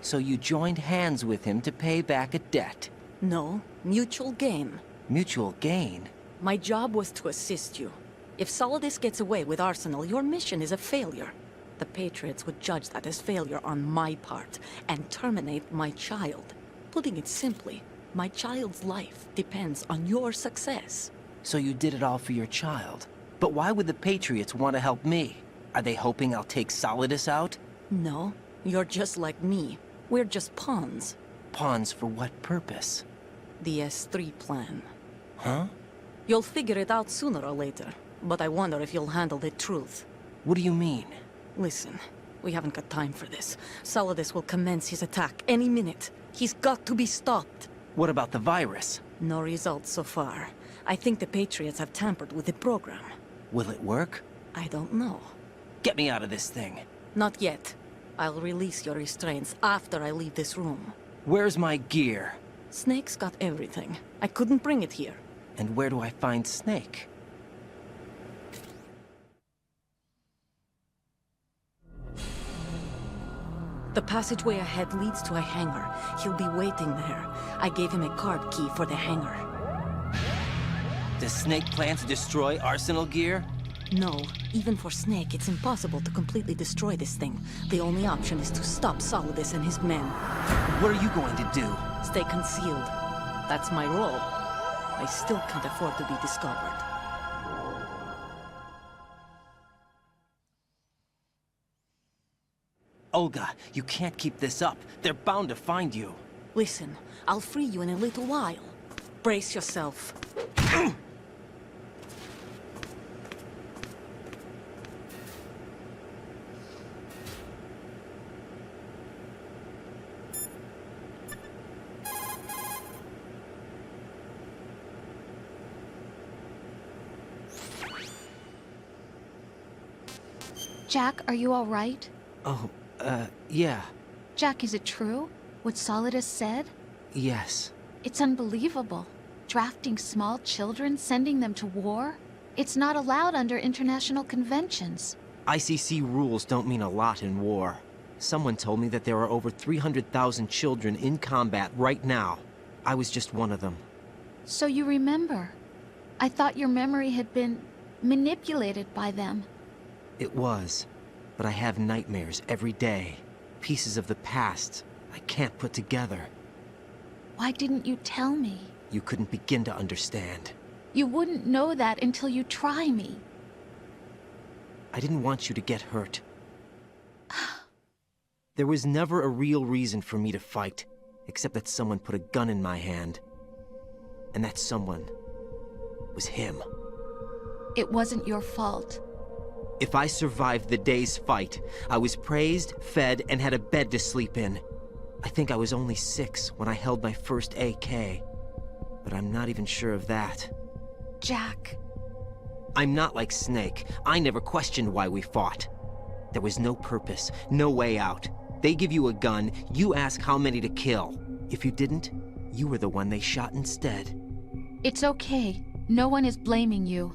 So you joined hands with him to pay back a debt? No, mutual gain. Mutual gain? My job was to assist you. If Solidus gets away with Arsenal, your mission is a failure. The Patriots would judge that as failure on my part, and terminate my child. Putting it simply, my child's life depends on your success. So you did it all for your child. But why would the Patriots want to help me? Are they hoping I'll take Solidus out? No, you're just like me. We're just pawns. Pawns for what purpose? The S3 plan. Huh? You'll figure it out sooner or later, but I wonder if you'll handle the truth. What do you mean? Listen, we haven't got time for this. Solidus will commence his attack any minute. He's got to be stopped. What about the virus? No results so far. I think the Patriots have tampered with the program. Will it work? I don't know. Get me out of this thing. Not yet. I'll release your restraints after I leave this room. Where's my gear? Snake's got everything. I couldn't bring it here. And where do I find Snake? The passageway ahead leads to a hangar. He'll be waiting there. I gave him a card key for the hangar. Does Snake plan to destroy Arsenal gear? No. Even for Snake, it's impossible to completely destroy this thing. The only option is to stop Solidus and his men. What are you going to do? Stay concealed. That's my role. I still can't afford to be discovered. Olga, you can't keep this up. They're bound to find you. Listen, I'll free you in a little while. Brace yourself. Jack, are you all right? Oh, yeah. Jack, is it true? What Solidus said? Yes. It's unbelievable. Drafting small children, sending them to war? It's not allowed under international conventions. ICC rules don't mean a lot in war. Someone told me that there are over 300,000 children in combat right now. I was just one of them. So you remember. I thought your memory had been manipulated by them. It was. But I have nightmares every day. Pieces of the past I can't put together. Why didn't you tell me? You couldn't begin to understand. You wouldn't know that until you try me. I didn't want you to get hurt. There was never a real reason for me to fight, except that someone put a gun in my hand. And that someone was him. It wasn't your fault. If I survived the day's fight, I was praised, fed, and had a bed to sleep in. I think I was only 6 when I held my first AK. But I'm not even sure of that. Jack. I'm not like Snake. I never questioned why we fought. There was no purpose, no way out. They give you a gun, you ask how many to kill. If you didn't, you were the one they shot instead. It's okay. No one is blaming you.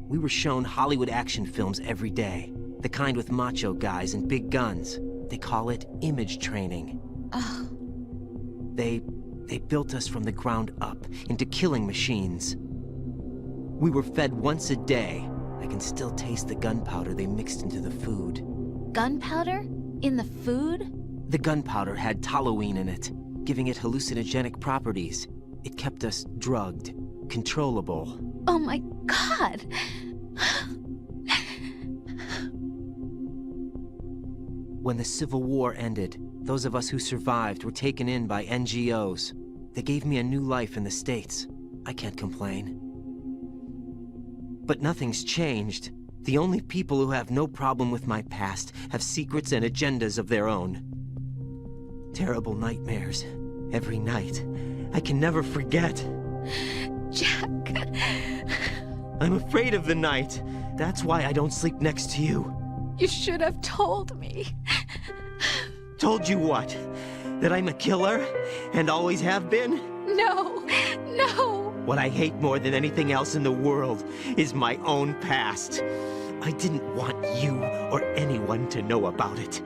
We were shown Hollywood action films every day. The kind with macho guys and big guns. They call it image training. Ugh. They built us from the ground up into killing machines. We were fed once a day. I can still taste the gunpowder they mixed into the food. Gunpowder? In the food? The gunpowder had toluene in it, giving it hallucinogenic properties. It kept us drugged, controllable. Oh my God! When the Civil War ended, those of us who survived were taken in by NGOs. They gave me a new life in the States. I can't complain. But nothing's changed. The only people who have no problem with my past have secrets and agendas of their own. Terrible nightmares. Every night. I can never forget. Jack. I'm afraid of the night. That's why I don't sleep next to you. You should have told me. Told you what? That I'm a killer? And always have been? No, no. What I hate more than anything else in the world is my own past. I didn't want you or anyone to know about it.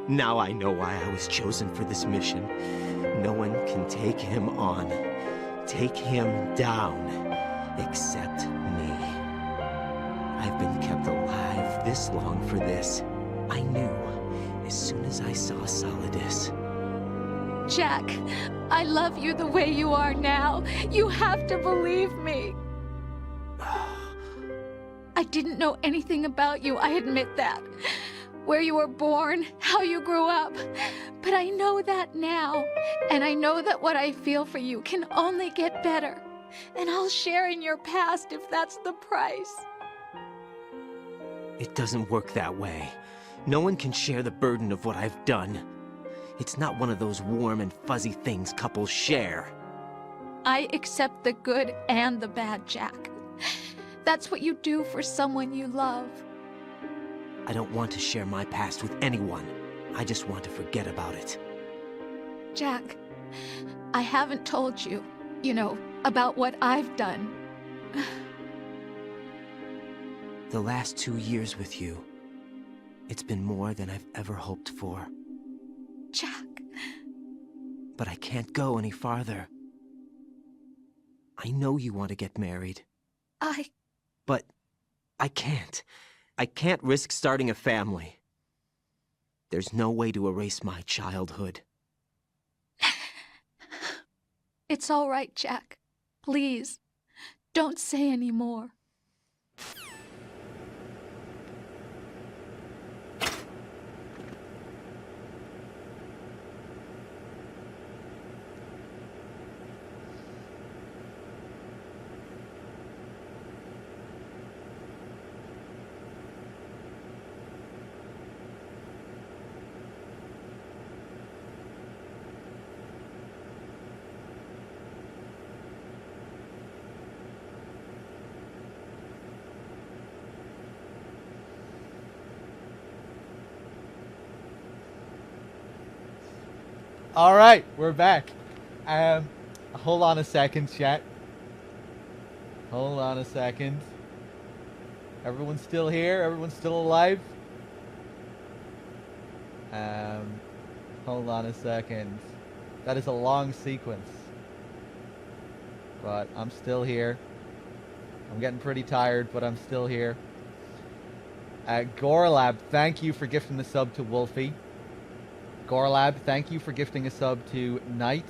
Now I know why I was chosen for this mission. No one can take him on, take him down, except me. I've been kept alive this long for this. I knew as soon as I saw Solidus. Jack, I love you the way you are now. You have to believe me. I didn't know anything about you, I admit that. where you were born, how you grew up. But I know that now, and I know that what I feel for you can only get better. And I'll share in your past if that's the price. It doesn't work that way. No one can share the burden of what I've done. It's not one of those warm and fuzzy things couples share. I accept the good and the bad, Jack. That's what you do for someone you love. I don't want to share my past with anyone. I just want to forget about it. Jack, I haven't told you, about what I've done. The last 2 years with you, it's been more than I've ever hoped for. Jack. But I can't go any farther. I know you want to get married. But I can't. I can't risk starting a family. There's no way to erase my childhood. It's all right, Jack. Please, don't say any more. All right, we're back. Hold on a second, chat. Hold on a second. Everyone's still here? Everyone's still alive? Hold on a second. That is a long sequence. But I'm still here. I'm getting pretty tired, but I'm still here. Gorlab, thank you for gifting the sub to Wolfie. Gorlab, thank you for gifting a sub to Knight.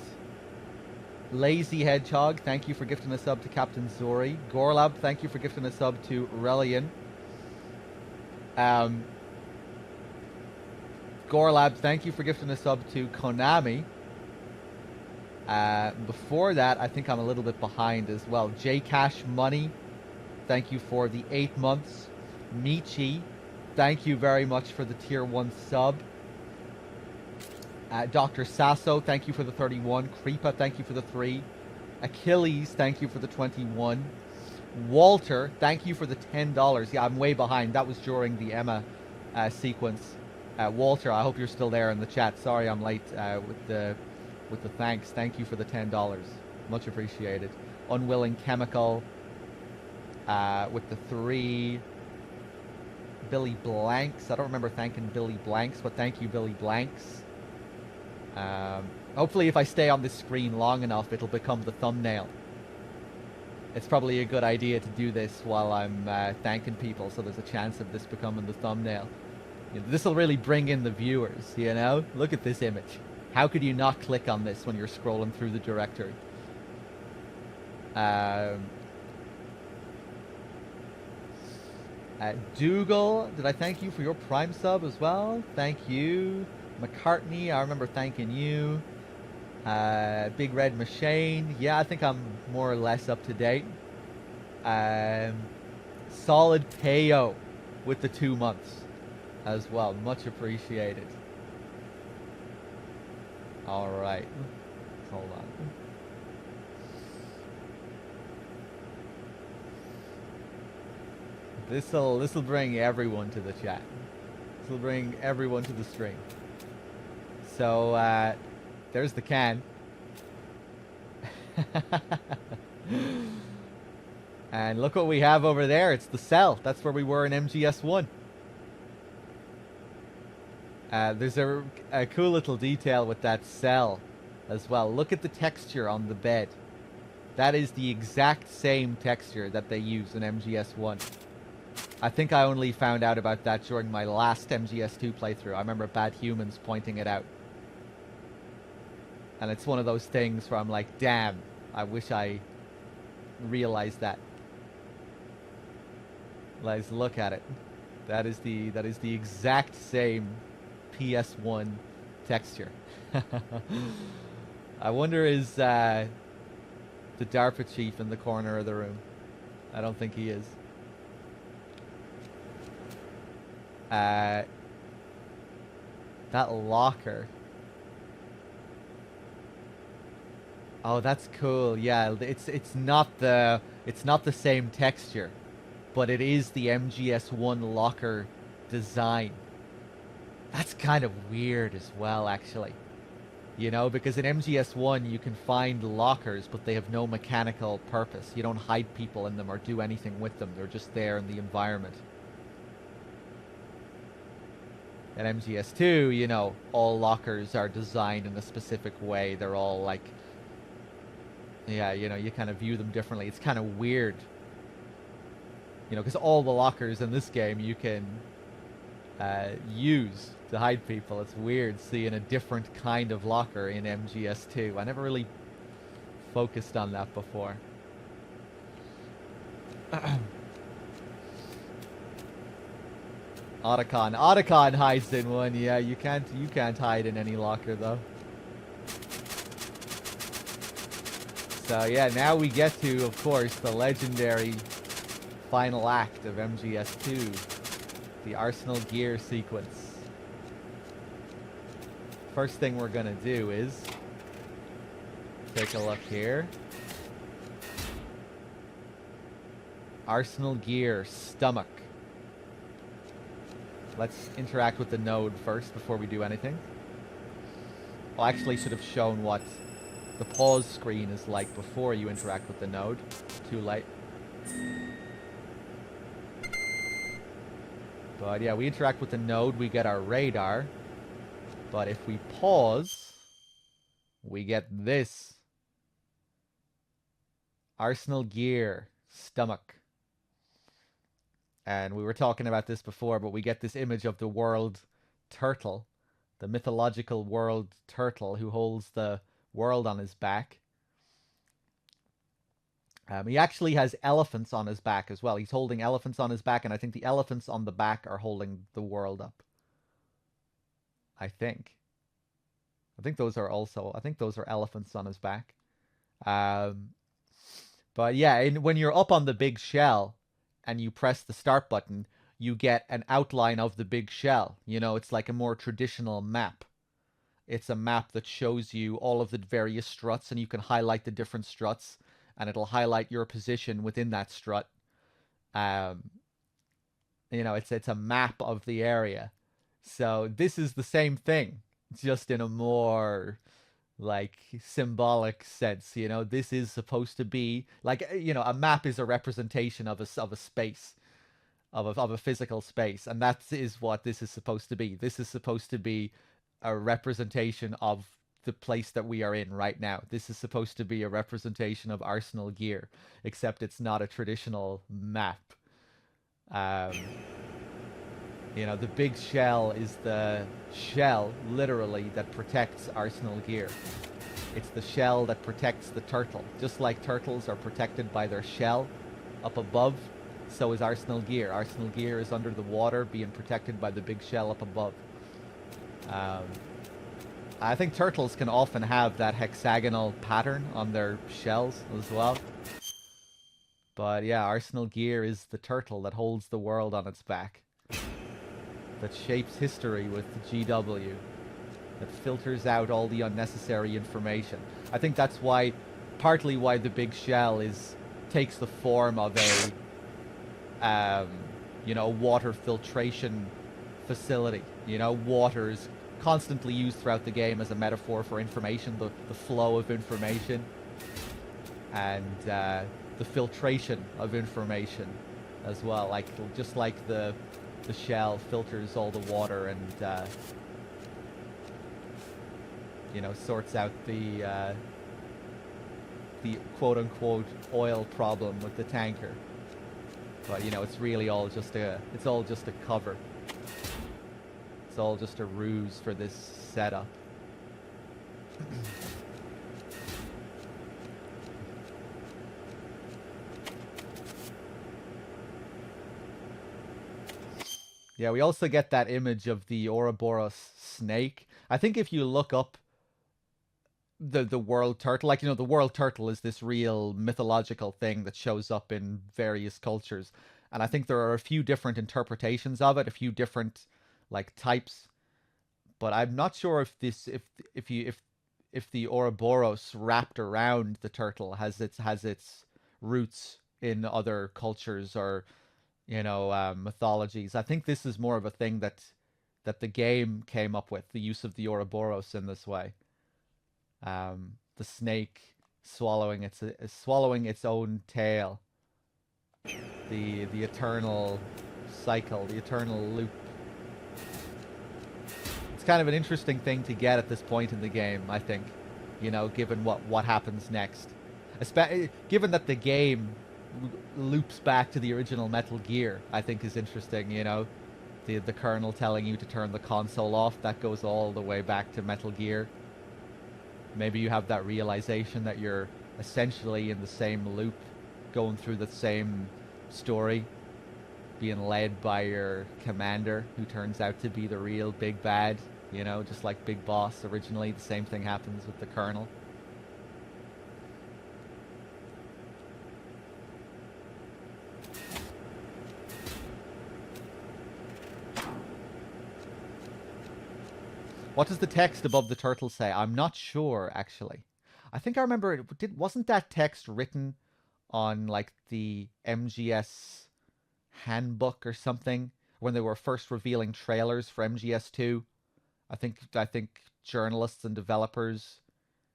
Lazy Hedgehog, thank you for gifting a sub to Captain Zori. Gorlab, thank you for gifting a sub to Relian. Gorlab, thank you for gifting a sub to Konami. Before that, I think I'm a little bit behind as well. Cash Money, thank you for the 8 months. Michi, thank you very much for the tier 1 sub. Dr. Sasso, thank you for the 31. Creepa, thank you for the 3. Achilles, thank you for the 21. Walter, thank you for the $10. Yeah, I'm way behind. That was during the Emma sequence. Walter, I hope you're still there in the chat. Sorry I'm late with the thanks. Thank you for the $10. Much appreciated. Unwilling Chemical with the 3. Billy Blanks. I don't remember thanking Billy Blanks, but thank you, Billy Blanks. Hopefully if I stay on this screen long enough, it'll become the thumbnail. It's probably a good idea to do this while I'm thanking people, so there's a chance of this becoming the thumbnail. This will really bring in the viewers, Look at this image. How could you not click on this when you're scrolling through the directory? Dougal, did I thank you for your Prime sub as well? Thank you. McCartney, I remember thanking you. Big Red Machine, yeah, I think I'm more or less up to date. Solid Payo with the 2 months as well, much appreciated. All right, hold on. This'll bring everyone to the chat. This'll bring everyone to the stream. So, there's the can. And look what we have over there. It's the cell. That's where we were in MGS1. There's a cool little detail with that cell as well. Look at the texture on the bed. That is the exact same texture that they use in MGS1. I think I only found out about that during my last MGS2 playthrough. I remember Bad Humans pointing it out. And it's one of those things where I'm like, damn, I wish I realized that. Let's look at it. That is the exact same PS1 texture. I wonder is the DARPA chief in the corner of the room. I don't think he is. That locker. Oh, that's cool. Yeah, it's not the same texture, but it is the MGS1 locker design. That's kind of weird as well, actually. You know, because in MGS1 you can find lockers, but they have no mechanical purpose. You don't hide people in them or do anything with them. They're just there in the environment. At MGS2, you know, all lockers are designed in a specific way. They're all like, yeah, you know, you kind of view them differently. It's kind of weird. You know, because all the lockers in this game you can use to hide people. It's weird seeing a different kind of locker in MGS2. I never really focused on that before. Otacon hides in one. Yeah, you can't hide in any locker though. So yeah, now we get to, of course, the legendary final act of MGS2, the Arsenal Gear sequence. First thing we're gonna do is take a look here. Arsenal Gear stomach. Let's interact with the node first before we do anything. Well, actually should have shown what the pause screen is like before you interact with the node. Too late. But yeah, we interact with the node, we get our radar. But if we pause, we get this. Arsenal Gear stomach. And we were talking about this before, but we get this image of the world turtle, the mythological world turtle who holds the world on his back. He actually has elephants on his back as well. He's holding elephants on his back, and I think the elephants on the back are holding the world up. I think those are elephants on his back. But yeah, when you're up on the big shell, and you press the start button, you get an outline of the big shell. You know, it's like a more traditional map. It's a map that shows you all of the various struts, and you can highlight the different struts, and it'll highlight your position within that strut. You know, it's a map of the area. So this is the same thing, just in a more like symbolic sense. You know, this is supposed to be like, you know, a map is a representation of a space, of a physical space, and that is what this is supposed to be. This is supposed to be a representation of the place that we are in right now. This is supposed to be a representation of Arsenal Gear, except it's not a traditional map. You know, the big shell is the shell, literally, that protects Arsenal Gear. It's the shell that protects the turtle. Just like turtles are protected by their shell up above, so is Arsenal Gear. Arsenal Gear is under the water, being protected by the big shell up above. I think turtles can often have that hexagonal pattern on their shells as well. But yeah, Arsenal Gear is the turtle that holds the world on its back, that shapes history with the GW, that filters out all the unnecessary information. I think that's why, partly why the big shell takes the form of a, you know, water filtration facility. You know, water is constantly used throughout the game as a metaphor for information, the flow of information, and the filtration of information as well. Like, just like the shell filters all the water and you know, sorts out the quote-unquote oil problem with the tanker. But you know, it's really all just a cover. It's all just a ruse for this setup. Yeah, we also get that image of the Ouroboros snake. I think if you look up the world turtle, like, you know, the world turtle is this real mythological thing that shows up in various cultures. And I think there are a few different interpretations of it, a few different like types. But I'm not sure if this if the Ouroboros wrapped around the turtle has its roots in other cultures or, you know, mythologies. I think this is more of a thing that the game came up with, the use of the Ouroboros in this way. The snake swallowing its own tail. The eternal cycle, the eternal loop. It's kind of an interesting thing to get at this point in the game, I think. You know, given what happens next. Given that the game loops back to the original Metal Gear, I think is interesting, you know. The Colonel telling you to turn the console off, that goes all the way back to Metal Gear. Maybe you have that realization that you're essentially in the same loop, going through the same story, being led by your commander, who turns out to be the real big bad, you know, just like Big Boss originally. The same thing happens with the Colonel. What does the text above the turtle say? I'm not sure, actually. I think I remember wasn't that text written on like the MGS handbook or something when they were first revealing trailers for MGS2? I think journalists and developers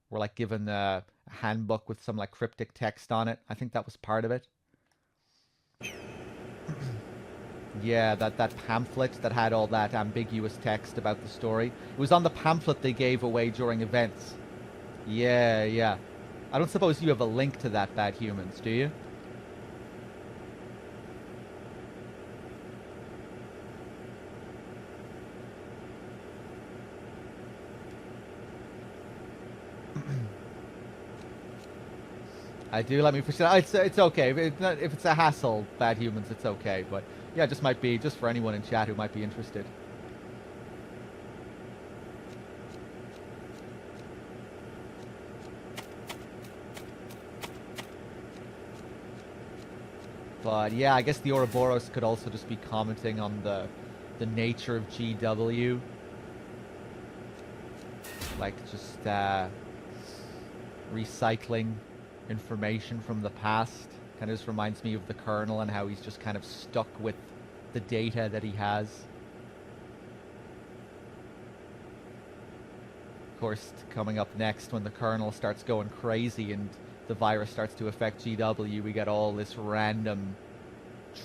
were like given a handbook with some like cryptic text on it. I think that was part of it. Yeah, that pamphlet that had all that ambiguous text about the story. It was on the pamphlet they gave away during events. Yeah. I don't suppose you have a link to that, Bad Humans, do you? I do. Let me push it. It's okay. If it's a hassle, Bad Humans, it's okay. But yeah, just might be just for anyone in chat who might be interested. But yeah, I guess the Ouroboros could also just be commenting on the nature of GW. Like just recycling information from the past. Kind of just reminds me of the Colonel and how he's just kind of stuck with the data that he has. Of course, coming up next, when the Colonel starts going crazy and the virus starts to affect GW, we get all this random,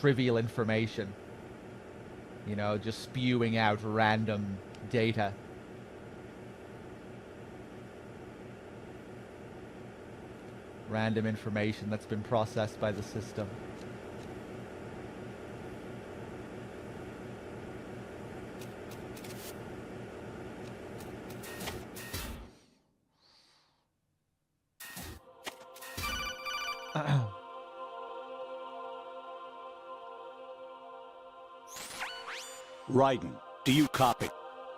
trivial information. You know, just spewing out random data. Random information that's been processed by the system. Raiden, do you copy?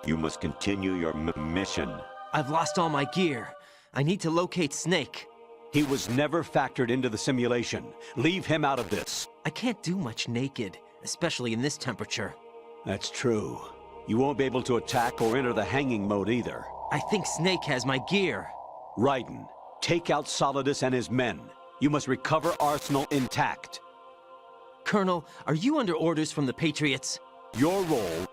You must continue your mission. I've lost all my gear. I need to locate Snake. He was never factored into the simulation. Leave him out of this. I can't do much naked, especially in this temperature. That's true. You won't be able to attack or enter the hanging mode either. I think Snake has my gear. Raiden, take out Solidus and his men. You must recover Arsenal intact. Colonel, are you under orders from the Patriots? Your role,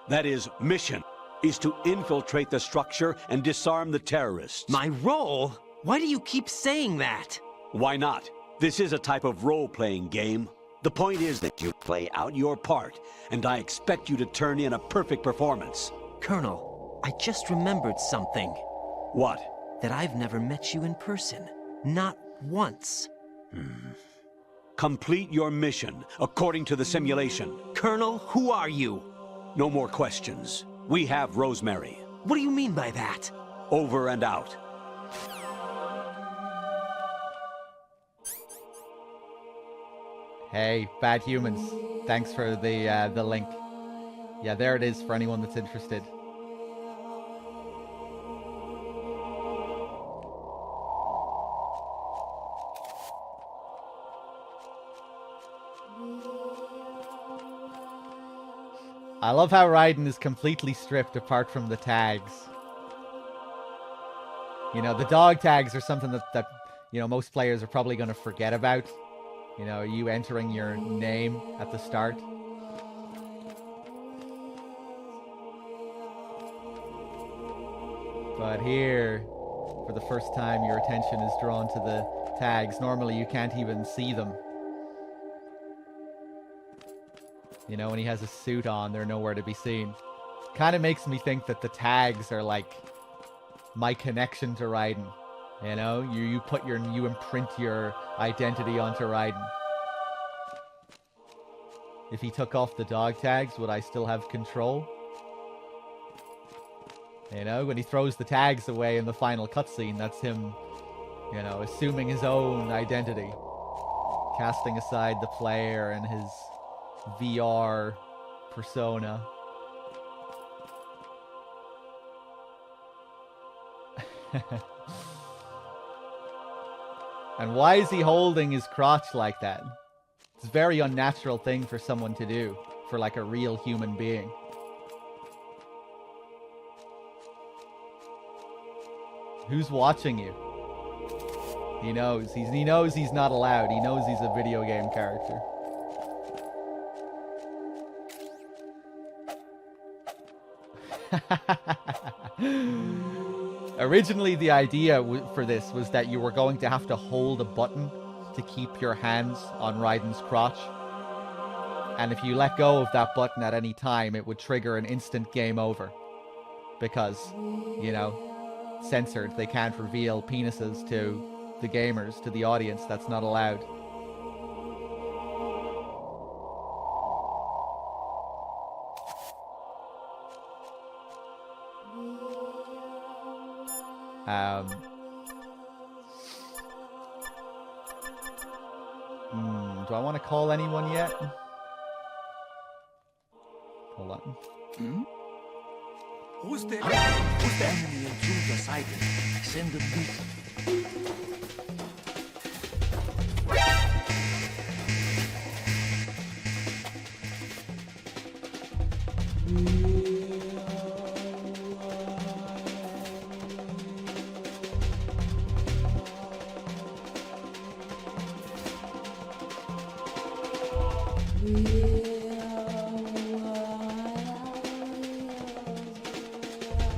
that is, mission, is to infiltrate the structure and disarm the terrorists. My role? Why do you keep saying that? Why not? This is a type of role-playing game. The point is that you play out your part, and I expect you to turn in a perfect performance. Colonel, I just remembered something. What? That I've never met you in person. Not once. Complete your mission, according to the simulation. Colonel, who are you? No more questions. We have Rosemary. What do you mean by that? Over and out. Hey, Bad Humans. Thanks for the link. Yeah, there it is for anyone that's interested. I love how Raiden is completely stripped apart from the tags. You know, the dog tags are something that you know, most players are probably going to forget about. You know, you entering your name at the start. But here, for the first time, your attention is drawn to the tags. Normally, you can't even see them. You know, when he has a suit on, they're nowhere to be seen. Kind of makes me think that the tags are like my connection to Raiden. You know, you imprint your identity onto Raiden. If he took off the dog tags, would I still have control? You know, when he throws the tags away in the final cutscene, that's him, you know, assuming his own identity. Casting aside the player and his VR persona. And why is he holding his crotch like that? It's a very unnatural thing for someone to do, for like a real human being. Who's watching you? He knows. He knows he's not allowed. He knows he's a video game character. Originally, the idea for this was that you were going to have to hold a button to keep your hands on Raiden's crotch. And if you let go of that button at any time, it would trigger an instant game over. Because, you know, censored. They can't reveal penises to the gamers, to the audience. That's not allowed. Do I want to call anyone yet? Hold on. Who's there? Who's the enemy intruder sighted? Send them deep.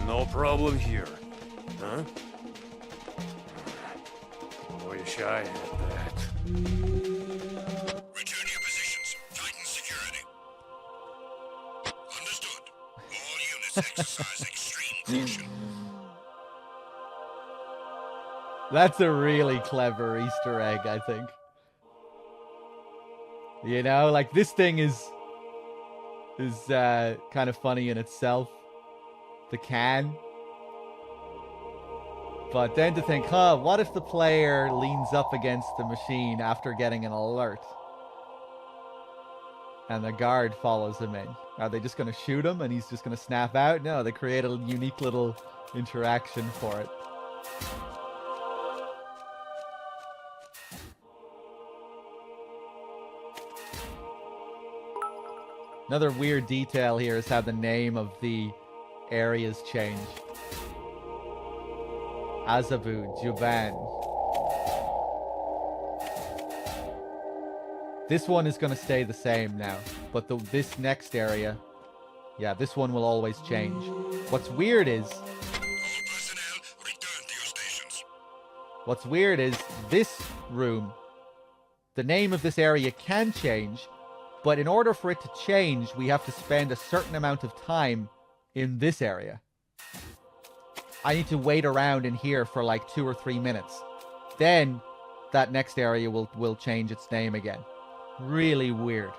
No problem here. Huh? Wish I had that. Return to your positions. Tighten security. Understood. All units exercise extreme caution. That's a really clever Easter egg, I think. You know, like this thing is kind of funny in itself. The can. But then to think, what if the player leans up against the machine after getting an alert? And the guard follows him in. Are they just going to shoot him and he's just going to snap out? No, they create a unique little interaction for it. Another weird detail here is how the name of the areas change. Azabu, Juban. This one is going to stay the same now, but this next area, yeah, this one will always change. What's weird is this room, the name of this area can change, but in order for it to change, we have to spend a certain amount of time in this area. I need to wait around in here for like 2 or 3 minutes. Then that next area will change its name again. Really weird.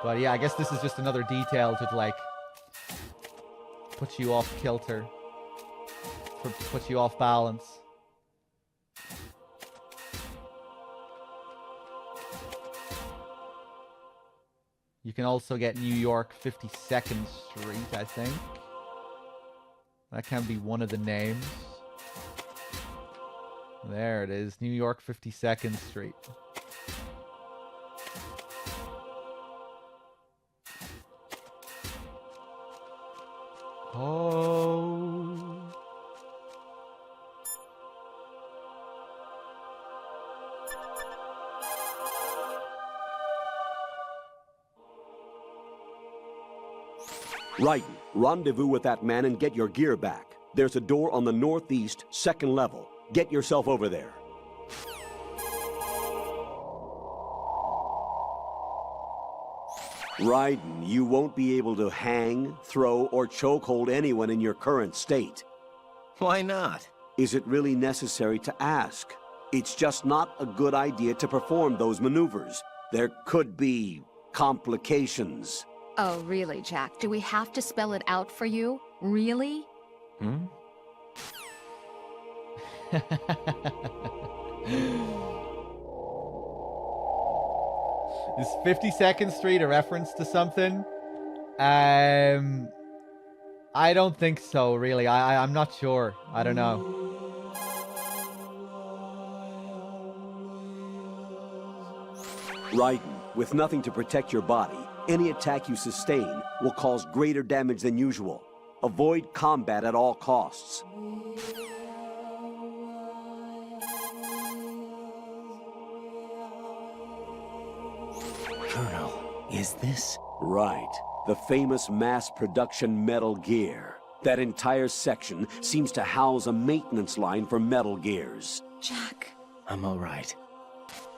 But yeah, I guess this is just another detail to like put you off kilter. Put you off balance. You can also get New York 52nd Street, I think. That can be one of the names. There it is, New York 52nd Street. Oh. Raiden, rendezvous with that man and get your gear back. There's a door on the northeast, second level. Get yourself over there. Raiden, you won't be able to hang, throw, or chokehold anyone in your current state. Why not? Is it really necessary to ask? It's just not a good idea to perform those maneuvers. There could be complications. Oh, really, Jack? Do we have to spell it out for you? Really? Hmm? Is 52nd Street a reference to something? I don't think so, really. I'm not sure. I don't know. Raiden, with nothing to protect your body, any attack you sustain will cause greater damage than usual. Avoid combat at all costs. Colonel, is this? Right. The famous mass production Metal Gear. That entire section seems to house a maintenance line for Metal Gears. Jack. I'm all right.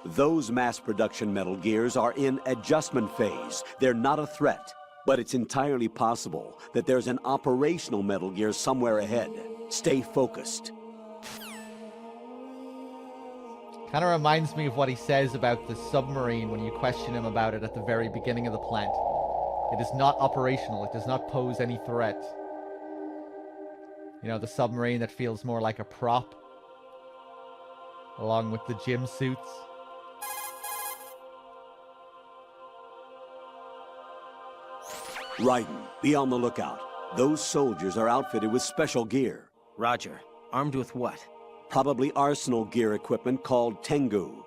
Those mass production Metal Gears are in adjustment phase. They're not a threat. But it's entirely possible that there's an operational Metal Gear somewhere ahead. Stay focused. Kind of reminds me of what he says about the submarine when you question him about it at the very beginning of the plant. It is not operational. It does not pose any threat. You know, the submarine that feels more like a prop. Along with the gym suits. Raiden, be on the lookout. Those soldiers are outfitted with special gear. Roger. Armed with what? Probably arsenal gear equipment called Tengu.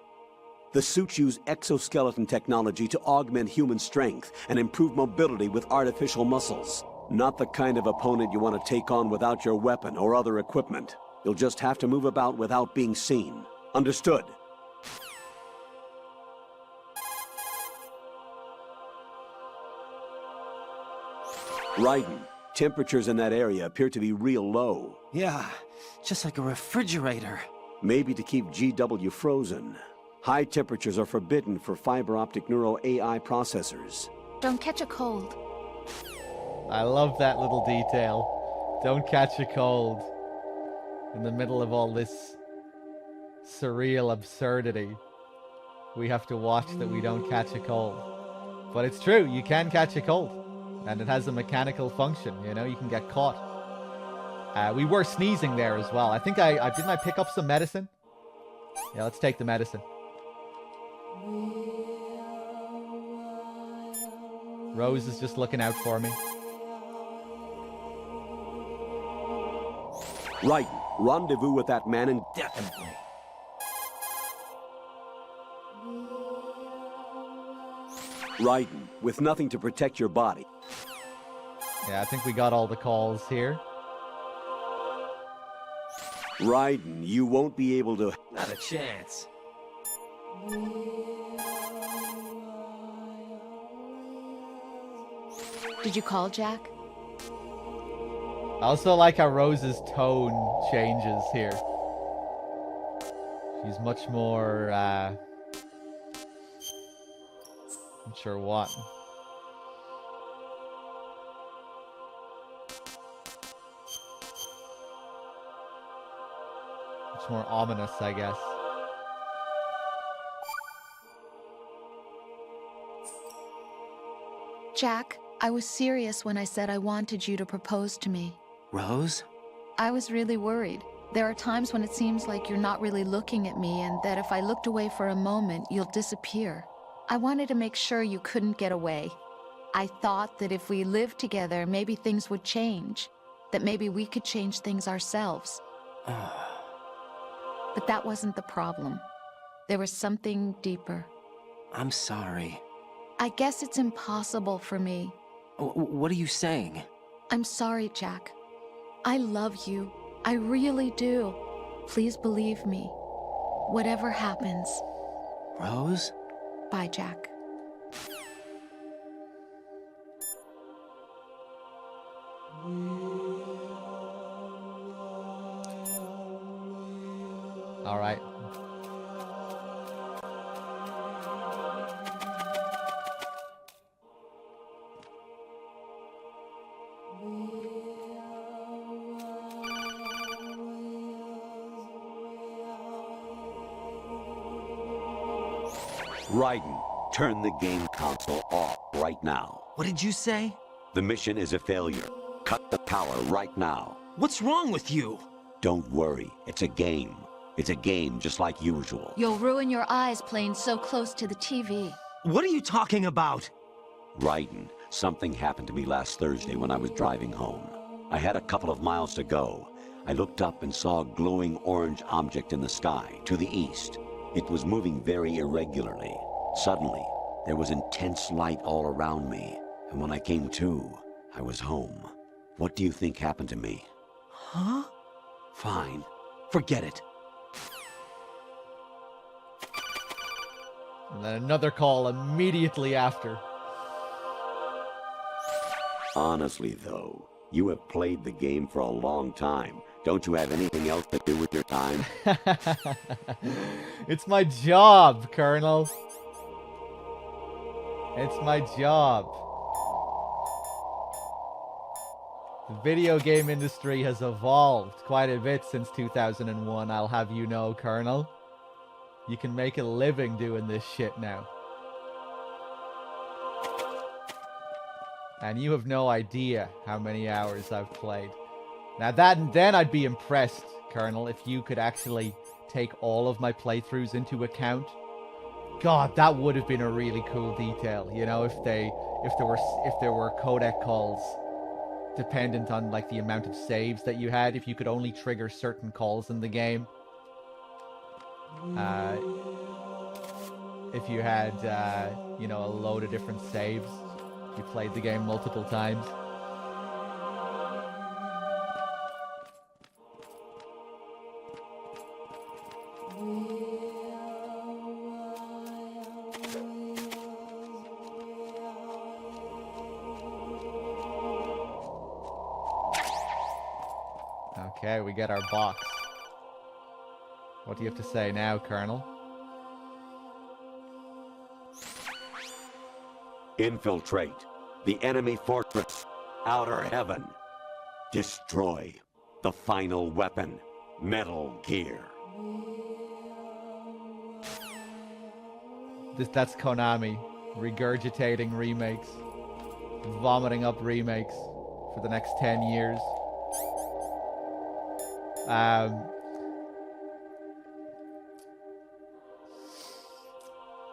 The suits use exoskeleton technology to augment human strength and improve mobility with artificial muscles. Not the kind of opponent you want to take on without your weapon or other equipment. You'll just have to move about without being seen. Understood? Raiden, temperatures in that area appear to be real low. Yeah, just like a refrigerator. Maybe to keep GW frozen. High temperatures are forbidden for fiber optic neuro AI processors. Don't catch a cold. I love that little detail. Don't catch a cold. In the middle of all this surreal absurdity, we have to watch that we don't catch a cold. But it's true, you can catch a cold. And it has a mechanical function, you know, you can get caught. We were sneezing there as well. I think didn't I pick up some medicine? Yeah, let's take the medicine. Rose is just looking out for me. Right, rendezvous with that man and... Definitely. Raiden, with nothing to protect your body. Yeah, I think we got all the calls here. Raiden, you won't be able to... Not a chance. Did you call Jack? I also like how Rose's tone changes here. She's much more, I'm not sure what. Much more ominous, I guess. Jack, I was serious when I said I wanted you to propose to me. Rose? I was really worried. There are times when it seems like you're not really looking at me and that if I looked away for a moment, you'll disappear. I wanted to make sure you couldn't get away. I thought that if we lived together, maybe things would change. That maybe we could change things ourselves. But that wasn't the problem. There was something deeper. I'm sorry. I guess it's impossible for me. What are you saying? I'm sorry, Jack. I love you. I really do. Please believe me. Whatever happens. Rose? Bye, Jack. All right. Raiden, turn the game console off right now. What did you say? The mission is a failure. Cut the power right now. What's wrong with you? Don't worry, it's a game. It's a game just like usual. You'll ruin your eyes playing so close to the TV. What are you talking about? Raiden, something happened to me last Thursday when I was driving home. I had a couple of miles to go. I looked up and saw a glowing orange object in the sky, to the east. It was moving very irregularly. Suddenly, there was intense light all around me, and when I came to, I was home. What do you think happened to me? Huh? Fine. Forget it. And then another call immediately after. Honestly, though, you have played the game for a long time. Don't you have anything else to do with your time? It's my job, Colonel. It's my job. The video game industry has evolved quite a bit since 2001, I'll have you know, Colonel. You can make a living doing this shit now. And you have no idea how many hours I've played. Now then I'd be impressed, Colonel, if you could actually take all of my playthroughs into account. God, that would have been a really cool detail, you know, if there were codec calls dependent on like the amount of saves that you had, if you could only trigger certain calls in the game. If you had you know, a load of different saves, if you played the game multiple times. Okay, we get our box. What do you have to say now, Colonel? Infiltrate the enemy fortress, Outer Heaven. Destroy the final weapon, Metal Gear. That's Konami, regurgitating remakes, vomiting up remakes for the next 10 years.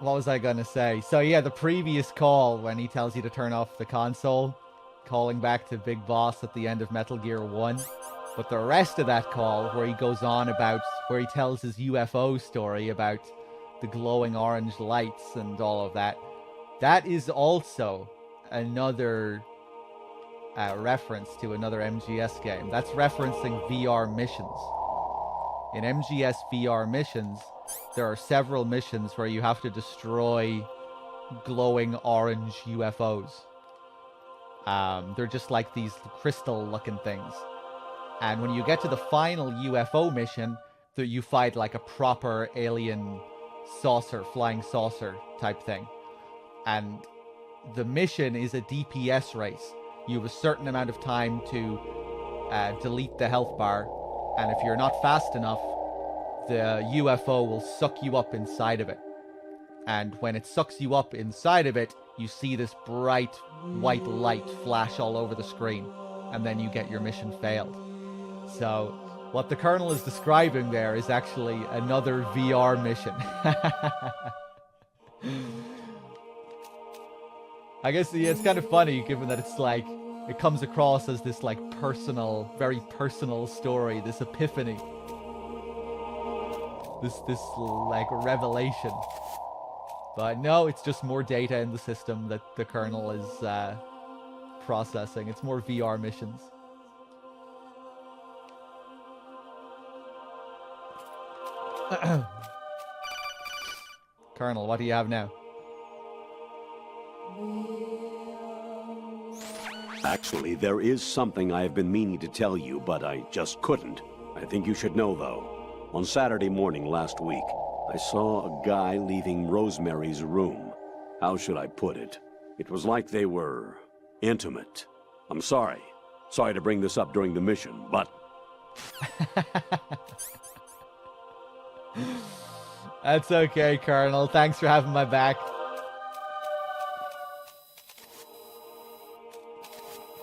What was I gonna say? So yeah, the previous call when he tells you to turn off the console, calling back to Big Boss at the end of Metal Gear 1. But the rest of that call, where he goes on about, where he tells his UFO story about the glowing orange lights and all of that, that is also another reference to another MGS game. That's referencing VR missions. In MGS VR missions, there are several missions where you have to destroy glowing orange UFOs. They're just like these crystal-looking things. And when you get to the final UFO mission, you fight like a proper alien saucer, flying saucer type thing. And the mission is a DPS race. You have a certain amount of time to delete the health bar, and if you're not fast enough, the UFO will suck you up inside of it. And when it sucks you up inside of it, you see this bright white light flash all over the screen, and then you get your mission failed. So what the Colonel is describing there is actually another VR mission. I guess yeah, it's kind of funny given that it's like it comes across as this like personal, very personal story, this epiphany, this like revelation. But no, it's just more data in the system that the kernel is processing. It's more VR missions. Colonel, what do you have now? Actually, there is something I have been meaning to tell you, but I just couldn't. I think you should know, though. On Saturday morning last week, I saw a guy leaving Rosemary's room. How should I put it? It was like they were intimate. I'm sorry. Sorry to bring this up during the mission, but... That's okay, Colonel. Thanks for having my back.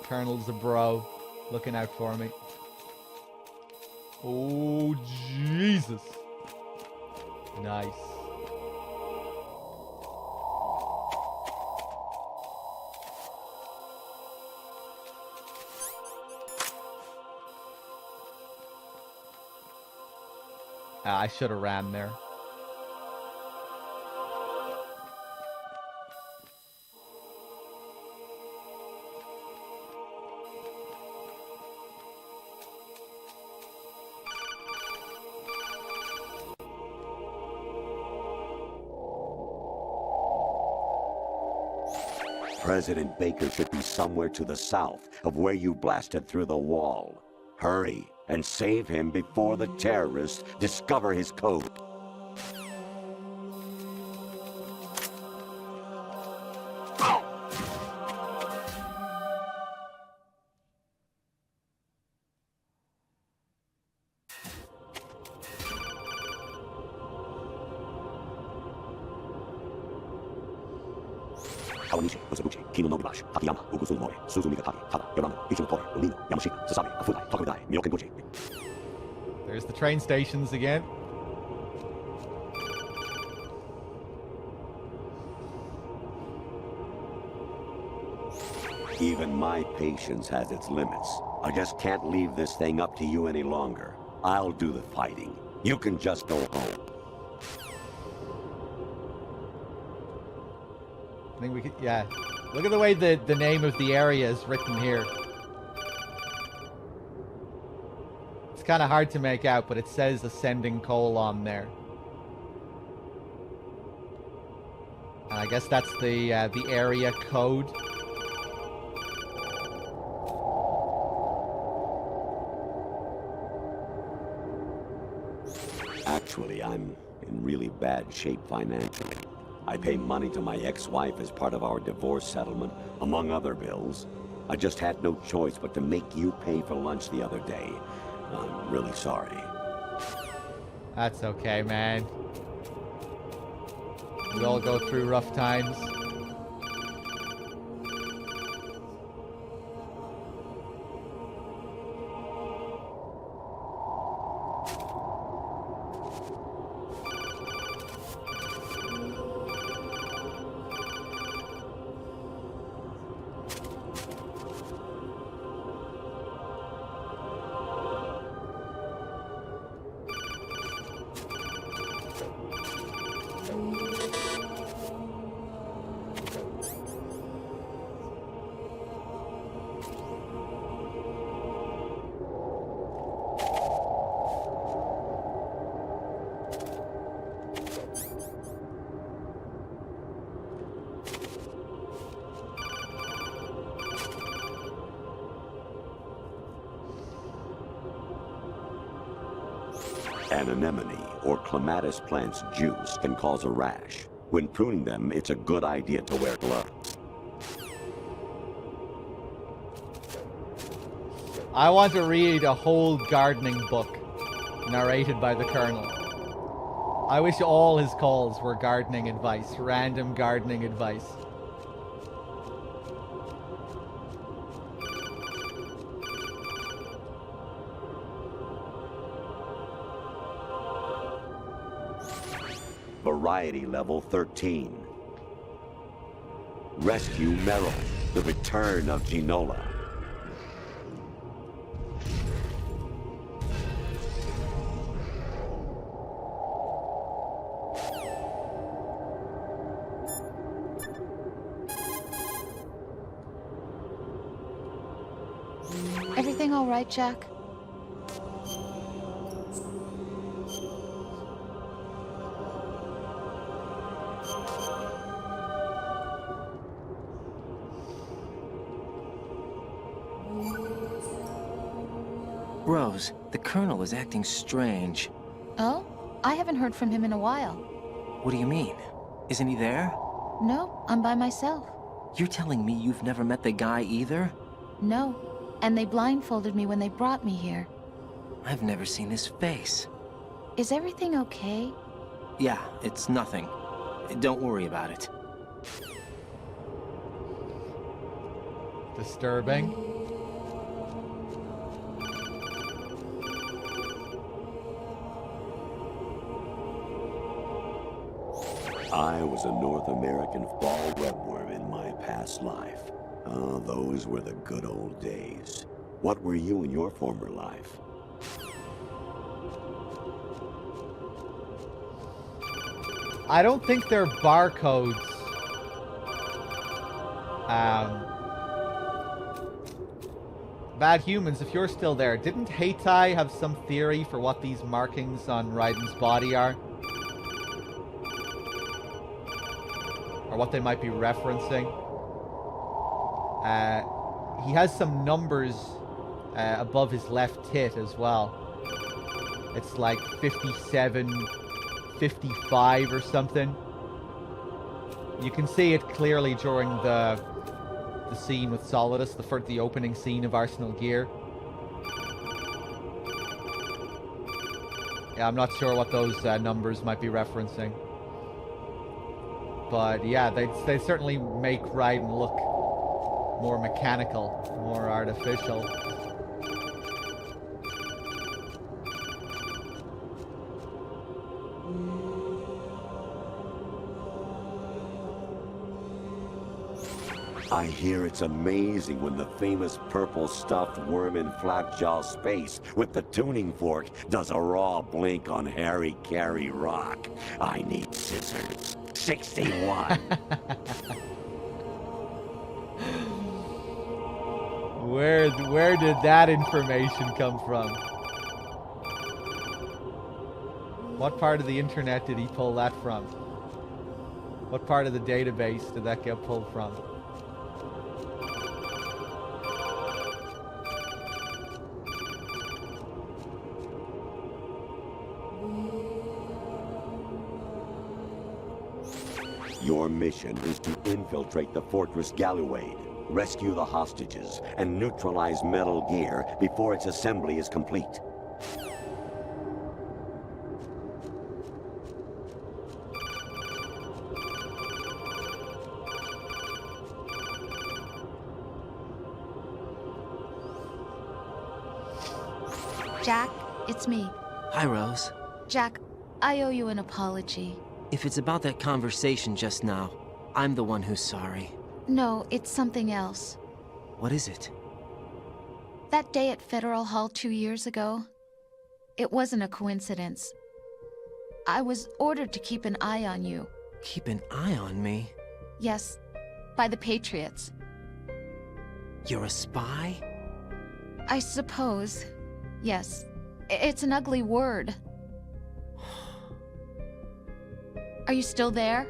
Colonel's a bro. Looking out for me. Oh, Jesus. Nice. I should have ran there. President Baker should be somewhere to the south of where you blasted through the wall. Hurry and save him before the terrorists discover his code. Kawanishi, Osabuchi, Kino Nobunashi, Takayama, Ugusunmori, Suzumiga Taki, Tada, Yorano, Ichinotori, Umino, Yamashita, Sasabe, Afunai, Tokumidai, Myokenguchi. There's the train stations again. Even my patience has its limits. I just can't leave this thing up to you any longer. I'll do the fighting. You can just go home. I think we could, yeah. Look at the way the name of the area is written here. It's kind of hard to make out, but it says Ascending Colon there. And I guess that's the area code. Actually, I'm in really bad shape financially. I pay money to my ex-wife as part of our divorce settlement, among other bills. I just had no choice but to make you pay for lunch the other day. I'm really sorry. That's okay, man. We all go through rough times. An anemone or clematis plant's juice can cause a rash. When pruning them, it's a good idea to wear gloves. I want to read a whole gardening book narrated by the Colonel. I wish all his calls were gardening advice, random gardening advice. Variety level 13. rescue Meryl, the return of Ginola. Everything all right, Jack? Rose, the Colonel is acting strange. Oh? I haven't heard from him in a while. What do you mean? Isn't he there? No, I'm by myself. You're telling me you've never met the guy either? No. And they blindfolded me when they brought me here. I've never seen his face. Is everything okay? Yeah, it's nothing. Don't worry about it. Disturbing. I was a North American fall webworm in my past life. Oh, those were the good old days. What were you in your former life? I don't think they're barcodes. Bad Humans, if you're still there, didn't Heitai have some theory for what these markings on Raiden's body are? Or what they might be referencing? He has some numbers above his left tit as well. It's like 57, 55 or something. You can see it clearly during the scene with Solidus, the opening scene of Arsenal Gear. Yeah, I'm not sure what those numbers might be referencing. But yeah, they certainly make Raiden look more mechanical, more artificial. I hear it's amazing when the famous purple stuffed worm in Flapjaw Space with the tuning fork does a raw blink on Harry Carey Rock. I need scissors. 61. Where did that information come from? What part of the internet did he pull that from? What part of the database did that get pulled from? Your mission is to infiltrate the Fortress Galluade, rescue the hostages, and neutralize Metal Gear before its assembly is complete. Jack, it's me. Hi, Rose. Jack, I owe you an apology. If it's about that conversation just now, I'm the one who's sorry. No, it's something else. What is it? That day at Federal Hall 2 years ago, it wasn't a coincidence. I was ordered to keep an eye on you. Keep an eye on me? Yes, by the Patriots. You're a spy? I suppose. Yes. It's an ugly word. Are you still there?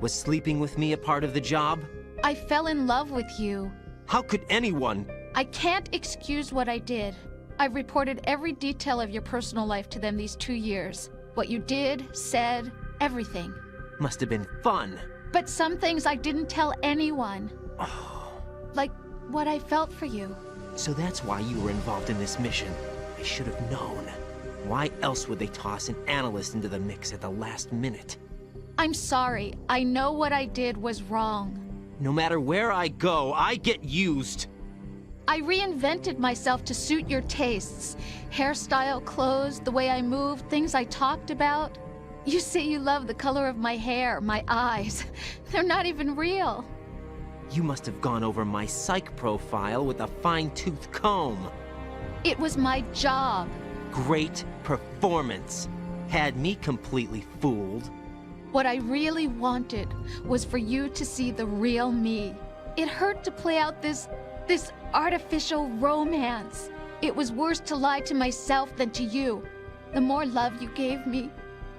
Was sleeping with me a part of the job? I fell in love with you. How could anyone? I can't excuse what I did. I've reported every detail of your personal life to them these 2 years. What you did, said, everything. Must have been fun. But some things I didn't tell anyone. Like what I felt for you. So that's why you were involved in this mission. I should have known. Why else would they toss an analyst into the mix at the last minute? I'm sorry. I know what I did was wrong. No matter where I go, I get used. I reinvented myself to suit your tastes. Hairstyle, clothes, the way I moved, things I talked about. You say you love the color of my hair, my eyes. They're not even real. You must have gone over my psych profile with a fine-tooth comb. It was my job. Great performance. Had me completely fooled. What I really wanted was for you to see the real me. It hurt to play out this artificial romance. It was worse to lie to myself than to you. The more love you gave me,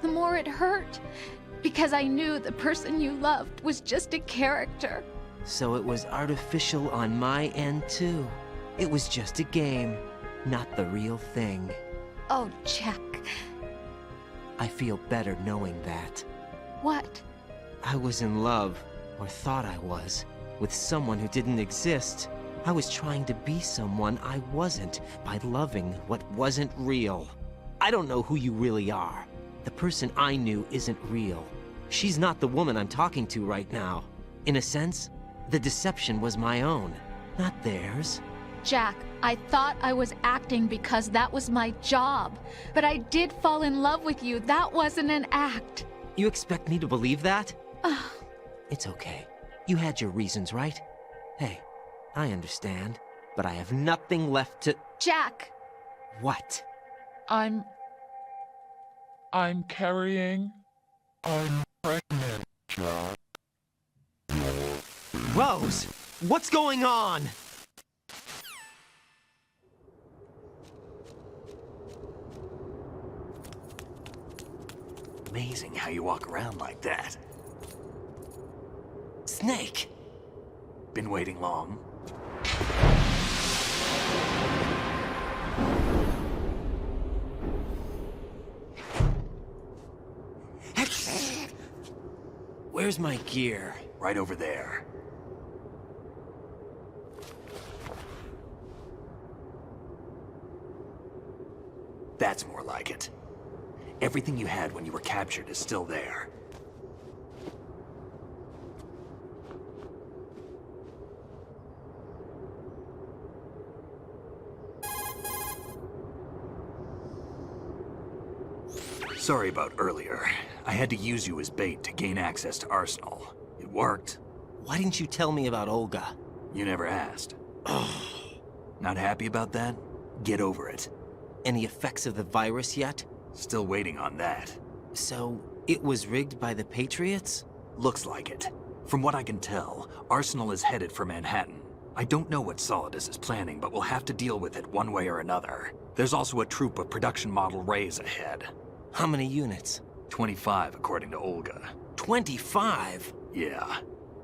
the more it hurt. Because I knew the person you loved was just a character. So it was artificial on my end, too. It was just a game, not the real thing. Oh, Jack. I feel better knowing that. What? I was in love, or thought I was, with someone who didn't exist. I was trying to be someone I wasn't by loving what wasn't real. I don't know who you really are. The person I knew isn't real. She's not the woman I'm talking to right now. In a sense, the deception was my own, not theirs. Jack, I thought I was acting because that was my job. But I did fall in love with you. That wasn't an act. You expect me to believe that? It's okay. You had your reasons, right? Hey, I understand, but I have nothing left to... Jack! What? I'm carrying... I'm pregnant, Jack. Rose! What's going on? Amazing how you walk around like that. Snake! Been waiting long? Where's my gear? Right over there. That's more like it. Everything you had when you were captured is still there. Sorry about earlier. I had to use you as bait to gain access to Arsenal. It worked. Why didn't you tell me about Olga? You never asked. Not happy about that? Get over it. Any effects of the virus yet? Still waiting on that. So, it was rigged by the Patriots? Looks like it. From what I can tell, Arsenal is headed for Manhattan. I don't know what Solidus is planning, but we'll have to deal with it one way or another. There's also a troop of production model Rays ahead. How many units? 25, according to Olga. 25? Yeah.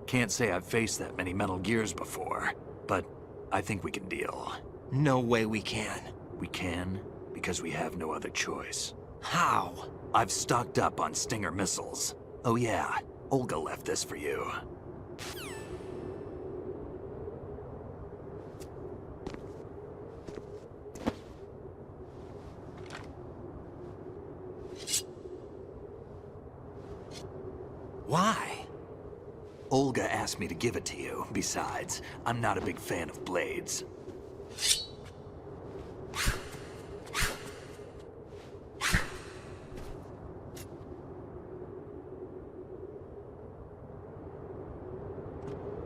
Can't say I've faced that many Metal Gears before, but I think we can deal. No way we can. We can, because we have no other choice. How? I've stocked up on Stinger missiles. Oh yeah, Olga left this for you. Why? Olga asked me to give it to you. Besides, I'm not a big fan of blades.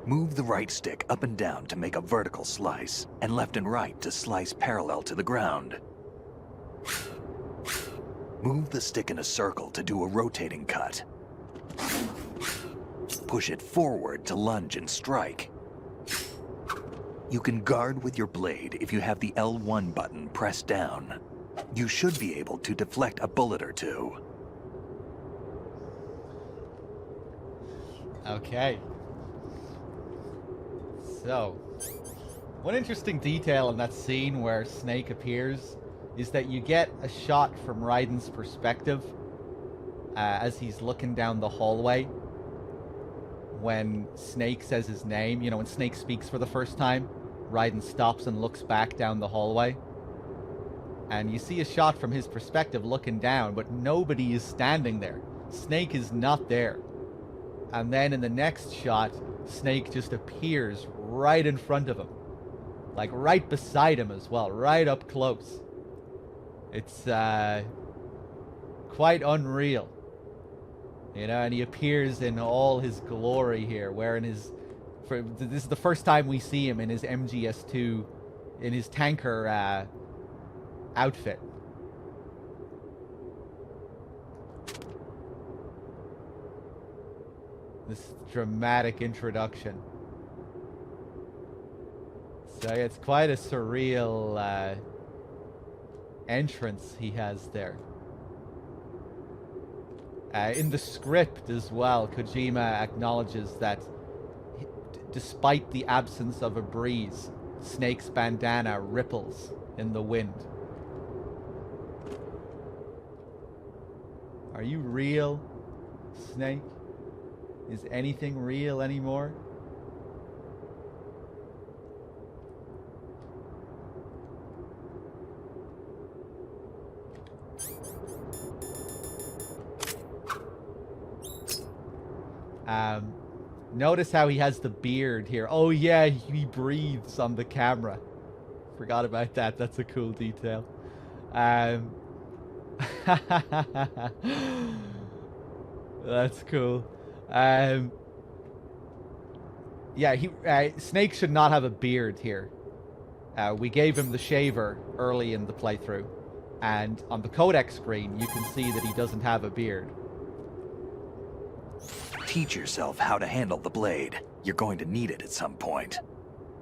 Move the right stick up and down to make a vertical slice, and left and right to slice parallel to the ground. Move the stick in a circle to do a rotating cut. Push it forward to lunge and strike. You can guard with your blade if you have the L1 button pressed down. You should be able to deflect a bullet or two. Okay. So, one interesting detail in that scene where Snake appears is that you get a shot from Raiden's perspective as he's looking down the hallway. When Snake says his name, you know, when Snake speaks for the first time, Raiden stops and looks back down the hallway. And you see a shot from his perspective looking down, but nobody is standing there. Snake is not there. And then in the next shot, Snake just appears right in front of him. Like right beside him as well, right up close. It's quite unreal. You know, and he appears in all his glory here, wearing his This is the first time we see him in his MGS2, in his tanker outfit. This dramatic introduction. So it's quite a surreal entrance he has there. In the script as well, Kojima acknowledges that despite the absence of a breeze, Snake's bandana ripples in the wind. Are you real, Snake? Is anything real anymore? Notice how he has the beard here. Oh yeah, he breathes on the camera. Forgot about that. That's a cool detail. That's cool. Yeah, Snake should not have a beard here. We gave him the shaver early in the playthrough, and on the codec screen you can see that he doesn't have a beard. Teach yourself how to handle the blade. You're going to need it at some point.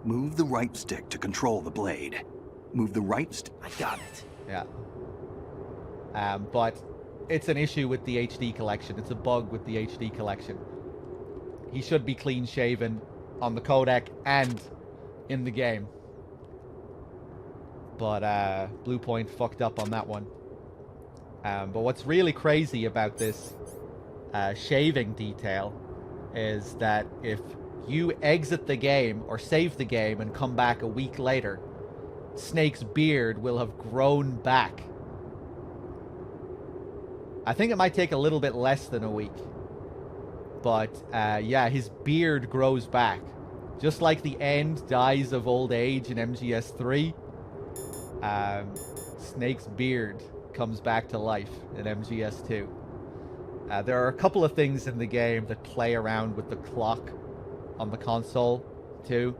Move the right stick to control the blade. Move the right stick. I got it. Yeah. But it's an issue with the HD collection. It's a bug with the HD collection. He should be clean shaven on the codec and in the game. But Bluepoint fucked up on that one. But what's really crazy about this shaving detail is that if you exit the game or save the game and come back a week later, Snake's beard will have grown back. I think it might take a little bit less than a week. But yeah, his beard grows back. Just like the end dies of old age in MGS3, Snake's beard comes back to life in MGS2. There are a couple of things in the game that play around with the clock on the console too.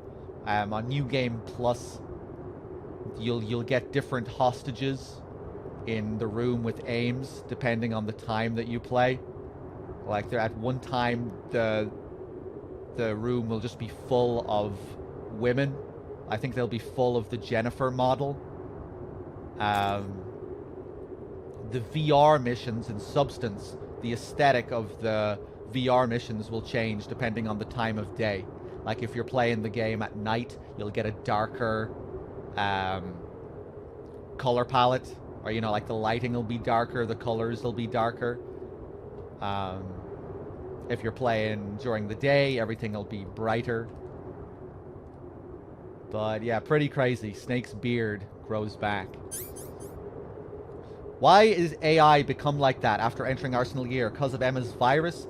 On New Game Plus, you'll get different hostages in the room with aims depending on the time that you play. Like there at one time the room will just be full of women. I think they'll be full of the Jennifer model. The VR missions in Substance, the aesthetic of the VR missions will change depending on the time of day. Like if you're playing the game at night, you'll get a darker color palette, or you know, like the lighting will be darker, the colors will be darker. If you're playing during the day, everything will be brighter. But yeah, pretty crazy. Snake's beard grows back. Why is AI become like that after entering Arsenal Gear? Because of Emma's virus?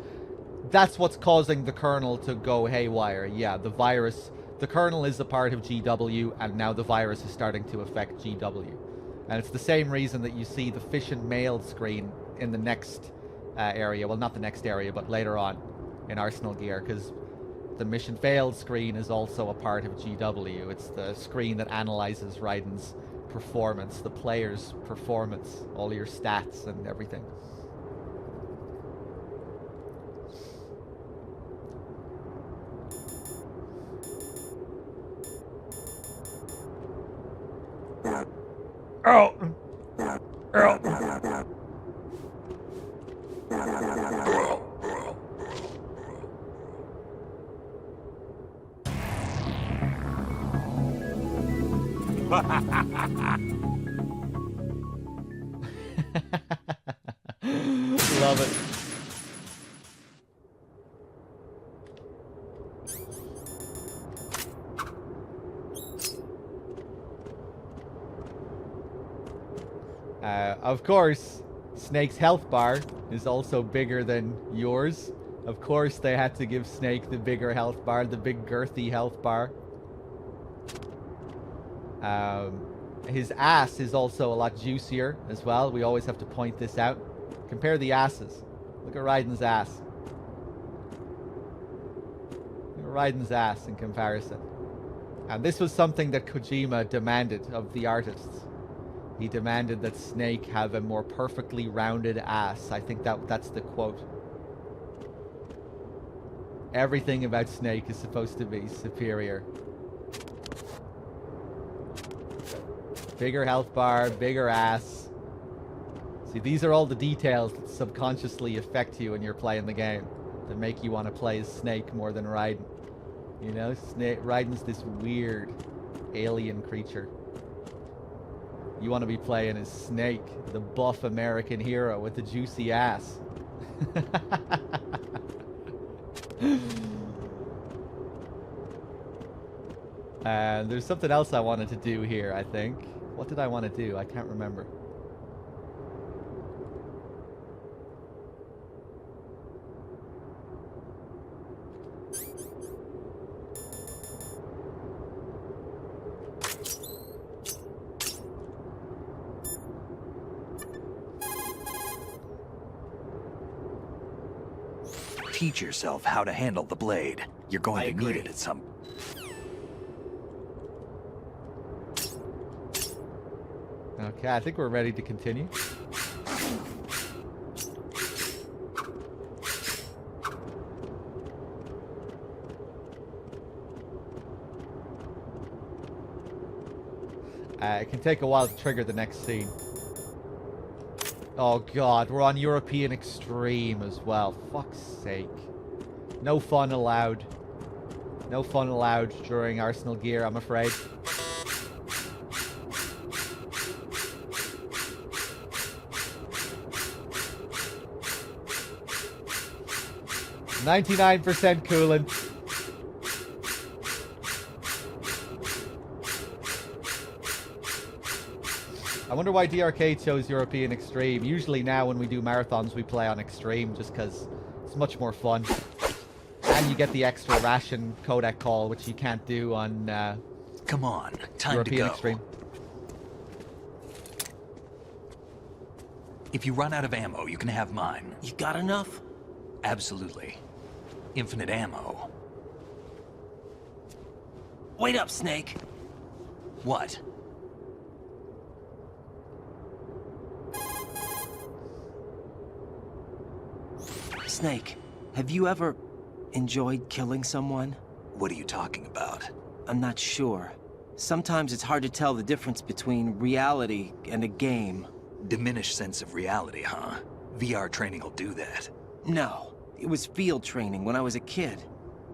That's what's causing the kernel to go haywire. Yeah, the virus. The kernel is a part of GW, and now the virus is starting to affect GW. And it's the same reason that you see the fish and mail screen in the next area. Well, not the next area, but later on in Arsenal Gear, because the mission failed screen is also a part of GW. It's the screen that analyzes Raiden's performance, the player's performance, all your stats and everything. Oh! Love it. Of course, Snake's health bar is also bigger than yours. Of course, they had to give Snake the bigger health bar, the big girthy health bar. His ass is also a lot juicier as well. We always have to point this out. Compare the asses. Look at Raiden's ass. Look at Raiden's ass in comparison. And this was something that Kojima demanded of the artists. He demanded that Snake have a more perfectly rounded ass. I think that's the quote. Everything about Snake is supposed to be superior. Bigger health bar, bigger ass. See, these are all the details that subconsciously affect you when you're playing the game, that make you want to play as Snake more than Raiden. You know, Raiden's this weird alien creature. You want to be playing as Snake, the buff American hero with the juicy ass. And there's something else I wanted to do here, I think. What did I want to do? I can't remember. Teach yourself how to handle the blade. You're going to need it at some... Okay, I think we're ready to continue. It can take a while to trigger the next scene. Oh god, we're on European Extreme as well. Fuck's sake. No fun allowed. No fun allowed during Arsenal Gear, I'm afraid. %99 coolant. I wonder why DRK chose European Extreme. Usually now when we do marathons we play on Extreme just because it's much more fun. And you get the extra ration codec call, which you can't do on Come on, time European to go. Extreme. If you run out of ammo, you can have mine. You got enough? Absolutely. Infinite ammo. Wait up, Snake. What? Snake, have you ever enjoyed killing someone? What are you talking about? I'm not sure. Sometimes it's hard to tell the difference between reality and a game. Diminished sense of reality, huh? VR training will do that. No, it was field training when I was a kid.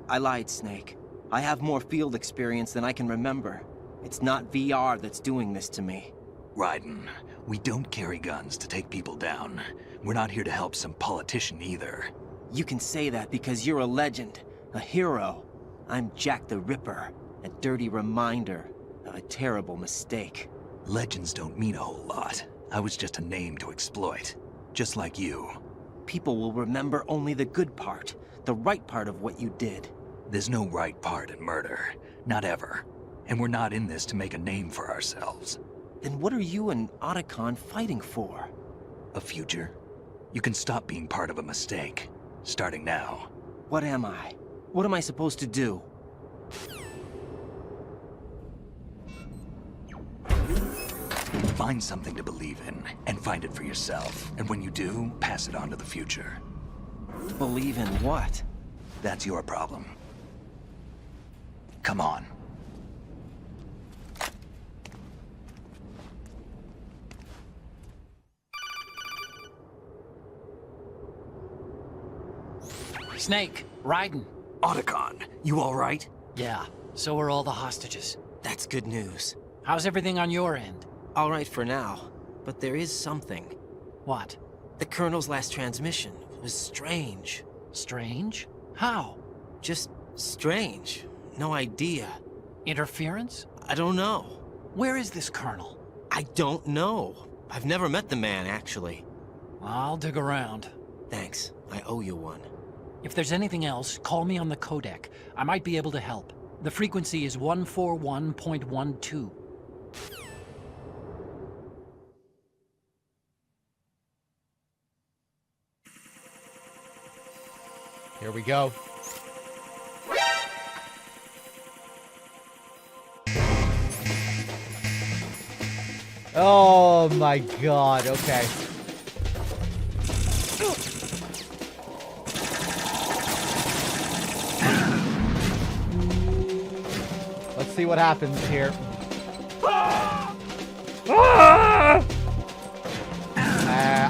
I lied, Snake. I have more field experience than I can remember. It's not VR that's doing this to me. Raiden, we don't carry guns to take people down. We're not here to help some politician either. You can say that because you're a legend, a hero. I'm Jack the Ripper, a dirty reminder of a terrible mistake. Legends don't mean a whole lot. I was just a name to exploit, just like you. People will remember only the good part, the right part of what you did. There's no right part in murder, not ever. And we're not in this to make a name for ourselves. Then what are you and Otacon fighting for? A future? You can stop being part of a mistake, starting now. What am I? What am I supposed to do? Find something to believe in, and find it for yourself. And when you do, pass it on to the future. Believe in what? That's your problem. Come on. Snake, Raiden. Otacon, you all right? Yeah, so are all the hostages. That's good news. How's everything on your end? All right for now, but there is something. What? The Colonel's last transmission was strange. Strange? How? Just strange. No idea. Interference? I don't know. Where is this Colonel? I don't know. I've never met the man, actually. I'll dig around. Thanks. I owe you one. If there's anything else, call me on the codec. I might be able to help. The frequency is 141.12. Here we go. Oh my god, okay. Let's see what happens here.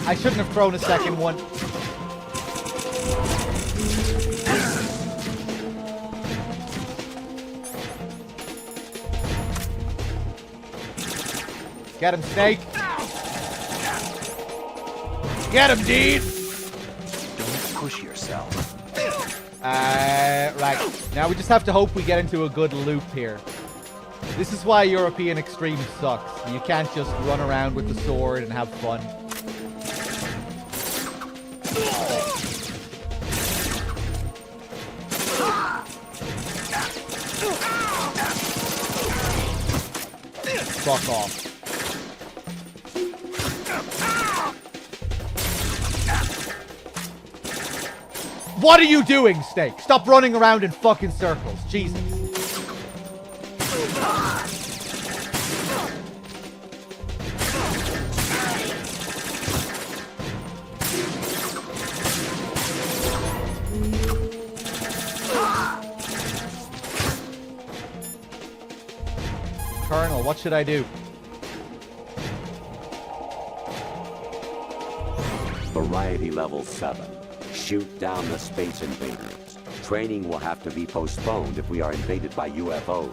I shouldn't have thrown a second one. Get him, Snake. Get him, Dean. Don't push yourself. Right. Now we just have to hope we get into a good loop here. This is why European Extreme sucks. You can't just run around with the sword and have fun. Fuck off. What are you doing, Snake? Stop running around in fucking circles. Jesus. Colonel, what should I do? Variety level 7. Shoot down the space invaders. Training will have to be postponed if we are invaded by UFOs.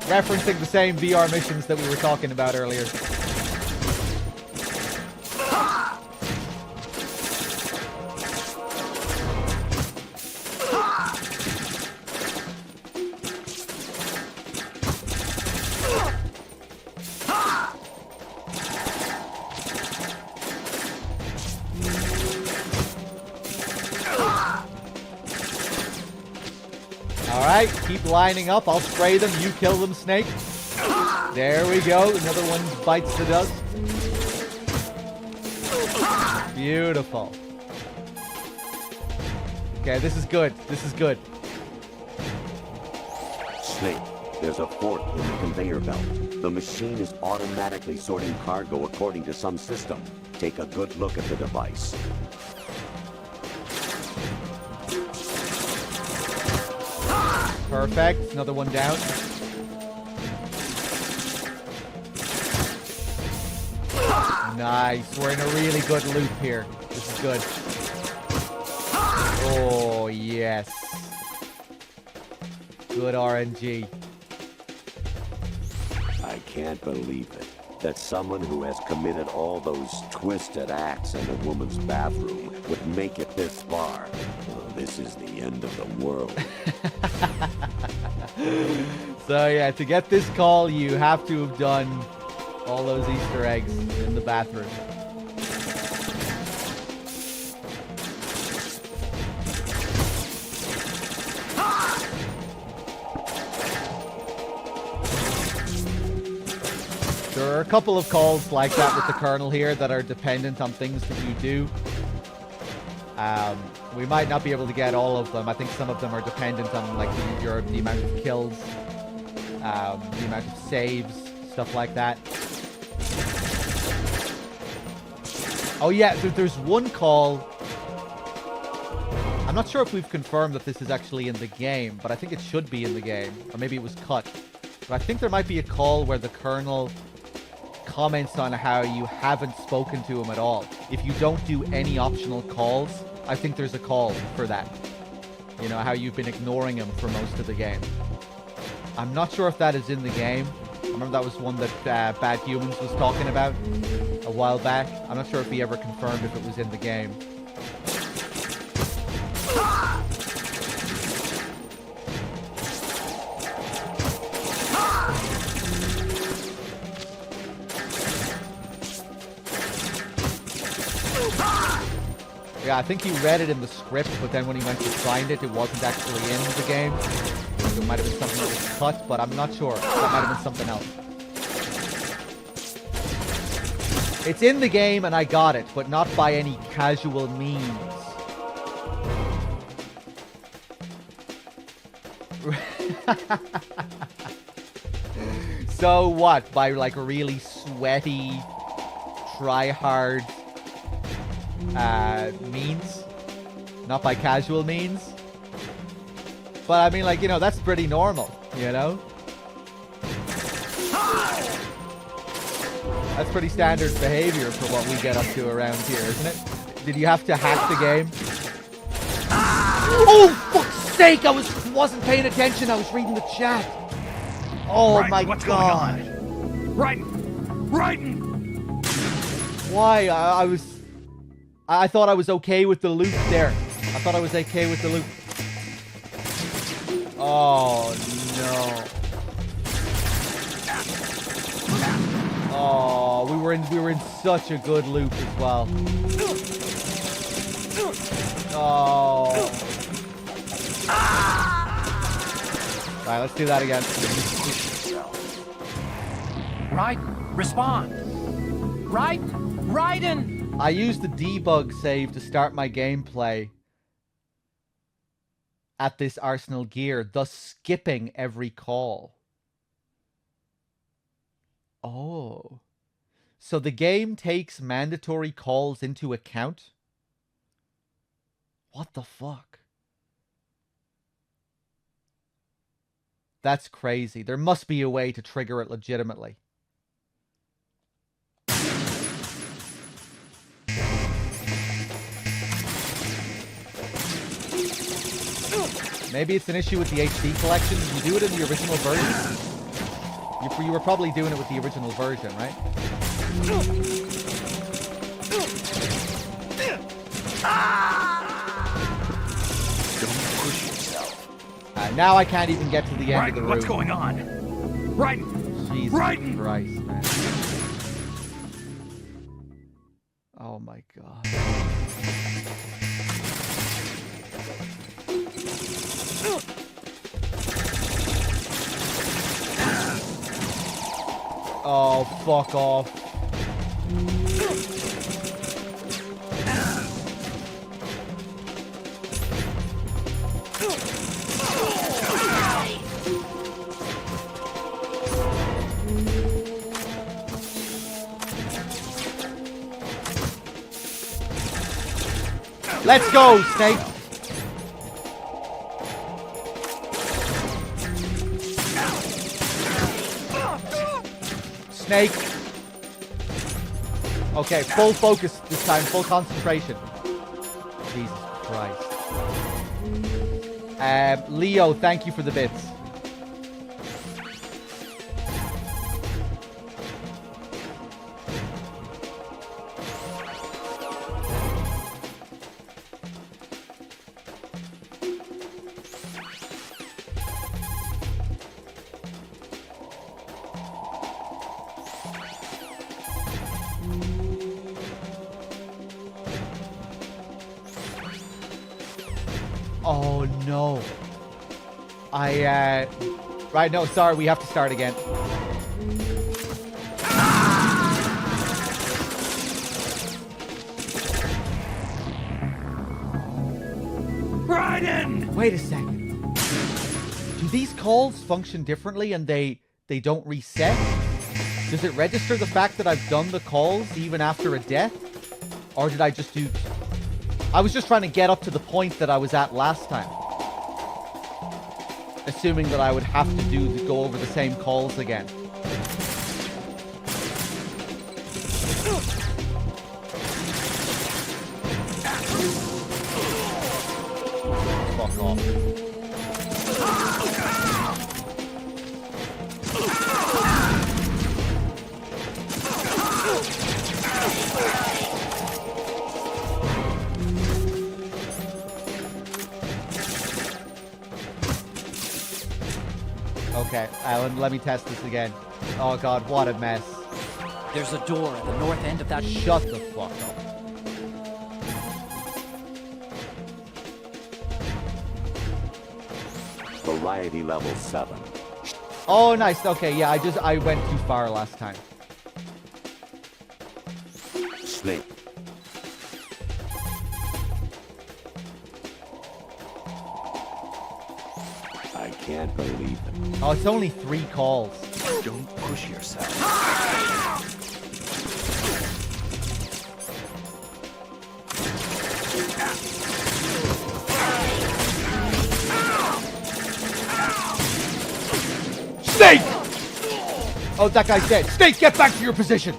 Referencing the same VR missions that we were talking about earlier. Alright, keep lining up. I'll spray them. You kill them, Snake. There we go. Another one bites the dust. Beautiful. Okay, this is good. This is good. Snake, there's a fork in the conveyor belt. The machine is automatically sorting cargo according to some system. Take a good look at the device. Perfect. Another one down. Nice. We're in a really good loop here. This is good. Oh, yes. Good RNG. I can't believe it. That someone who has committed all those twisted acts in a woman's bathroom would make it this far. Well, this is the end of the world. So yeah, to get this call, you have to have done all those Easter eggs in the bathroom. There are a couple of calls like that with the Colonel here that are dependent on things that you do. We might not be able to get all of them. I think some of them are dependent on like the amount of kills, the amount of saves, stuff like that. Oh yeah, there's one call. I'm not sure if we've confirmed that this is actually in the game, but I think it should be in the game. Or maybe it was cut. But I think there might be a call where the Colonel comments on how you haven't spoken to him at all. If you don't do any optional calls, I think there's a call for that. You know, how you've been ignoring him for most of the game. I'm not sure if that is in the game. I remember that was one that Bad Humans was talking about a while back. I'm not sure if he ever confirmed if it was in the game. Yeah, I think he read it in the script, but then when he went to find it, it wasn't actually in the game. So it might have been something that was cut, but I'm not sure. That might have been something else. It's in the game, and I got it, but not by any casual means. So what? By like really sweaty, try-hard means? Not by casual means? But I mean, like, you know, that's pretty normal, you know? That's pretty standard behavior for what we get up to around here, isn't it? Did you have to hack the game? Oh, fuck's sake! I wasn't paying attention. I was reading the chat. Oh Raiden, my what's god! Going on? Raiden! Why? I thought I was okay with the loop there. I thought I was okay with the loop. Oh no! Oh, we were in such a good loop as well. Oh. Right, let's do that again. Raiden, respond. Raiden! I used the debug save to start my gameplay at this Arsenal gear, thus skipping every call. Oh. So the game takes mandatory calls into account? What the fuck? That's crazy. There must be a way to trigger it legitimately. Maybe it's an issue with the HD collection. Did you do it in the original version? You were probably doing it with the original version, right? Don't push yourself. Now I can't even get to the end of the room. What's going on? Raiden! Jesus Raiden! Christ, man. Oh my god. Oh, fuck off. Let's go, Snake. Snake. Okay, full focus this time, full concentration. Jesus Christ. Leo, thank you for the bits. Oh no. Right, no, sorry, we have to start again. Raiden! Wait a second. Do these calls function differently and they don't reset? Does it register the fact that I've done the calls even after a death? Or did I just do... I was just trying to get up to the point that I was at last time. Assuming that I would have to go over the same calls again. Fuck off. Okay, Alan, let me test this again. Oh god, what a mess. There's a door at the north end of that... Shut the fuck up. Variety level 7. Oh, nice. Okay, yeah, I went too far last time. Snake. I can't believe it. Oh, it's only 3 calls. Don't push yourself. Snake! Oh, that guy's dead. Snake, get back to your position.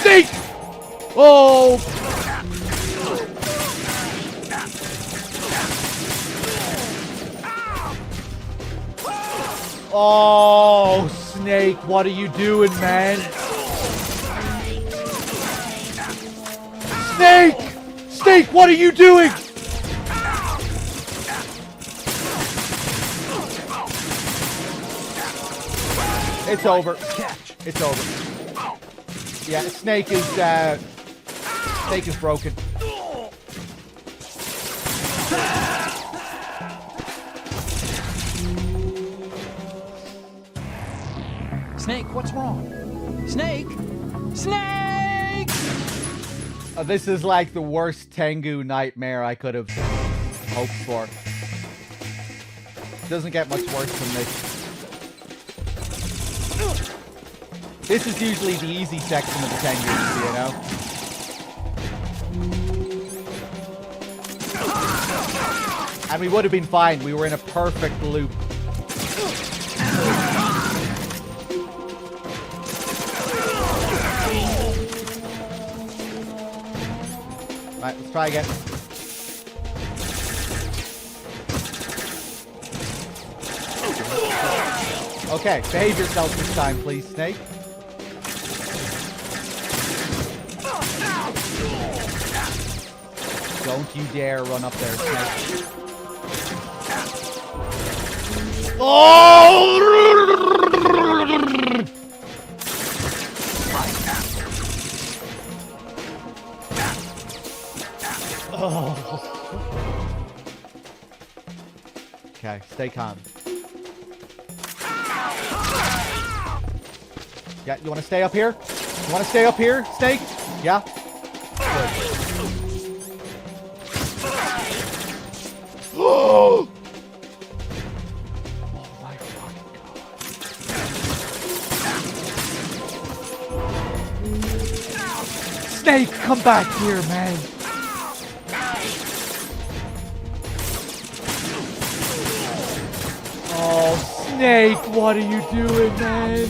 Snake! Oh! Oh, Snake, what are you doing, man? Snake! Snake, what are you doing? It's over. It's over. Yeah, Snake is broken. Snake, what's wrong? Snake? Snake! This is like the worst Tengu nightmare I could have hoped for. Doesn't get much worse than this. This is usually the easy section of the Tengus, you know? And we would have been fine. We were in a perfect loop. Right, let's try again. Okay, behave yourself this time, please, Snake. Don't you dare run up there, Snake. Oh! Oh. Okay, stay calm. Yeah, you want to stay up here? You want to stay up here, Snake? Yeah? Good. Oh! Oh my fucking god. Snake, come back here, man. Oh, Snake, what are you doing, man?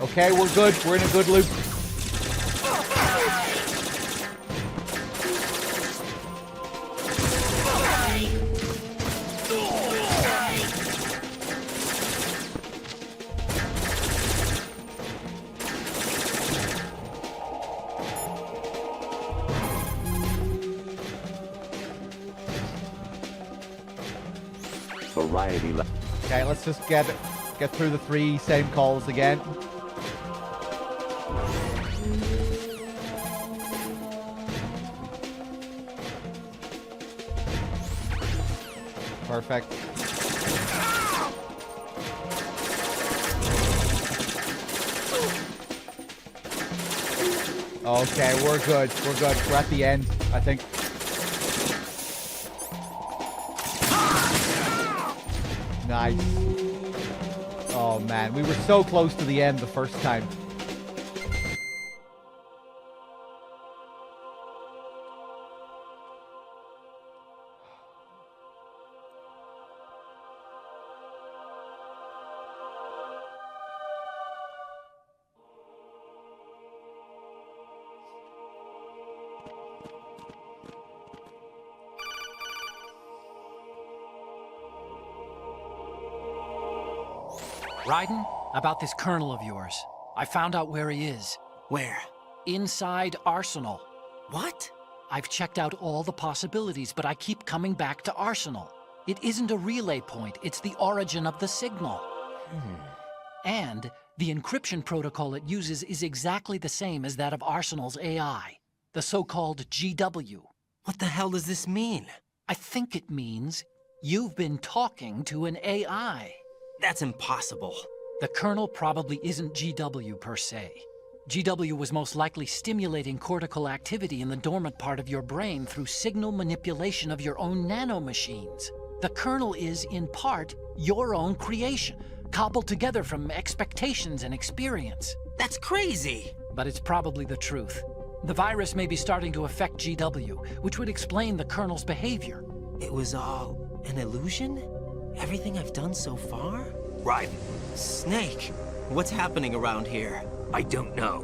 Okay, we're good. We're in a good loop. Variety. Okay, let's just get through the 3 same calls again. Perfect. Okay, we're good. We're good. We're at the end, I think. Nice. Oh man, we were so close to the end the first time. Raiden, about this colonel of yours. I found out where he is. Where? Inside Arsenal. What? I've checked out all the possibilities, but I keep coming back to Arsenal. It isn't a relay point, it's the origin of the signal. And the encryption protocol it uses is exactly the same as that of Arsenal's AI, the so-called GW. What the hell does this mean? I think it means you've been talking to an AI. That's impossible. The kernel probably isn't GW per se. GW was most likely stimulating cortical activity in the dormant part of your brain through signal manipulation of your own nanomachines. The kernel is, in part, your own creation, cobbled together from expectations and experience. That's crazy! But it's probably the truth. The virus may be starting to affect GW, which would explain the kernel's behavior. It was all an illusion? Everything I've done so far? Raiden. Snake, what's happening around here? I don't know.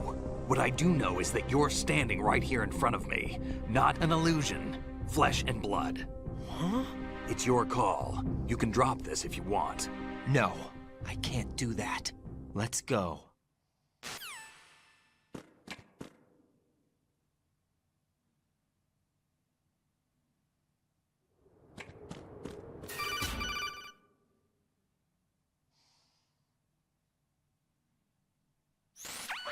What I do know is that you're standing right here in front of me. Not an illusion. Flesh and blood. Huh? It's your call. You can drop this if you want. No, I can't do that. Let's go.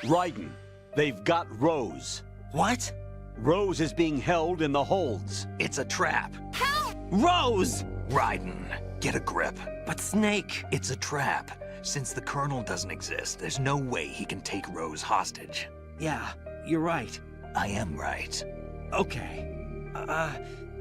Raiden, they've got Rose. What? Rose is being held in the holds. It's a trap. Help! Rose! Raiden, get a grip. But Snake... It's a trap. Since the Colonel doesn't exist, there's no way he can take Rose hostage. Yeah, you're right. I am right. Okay.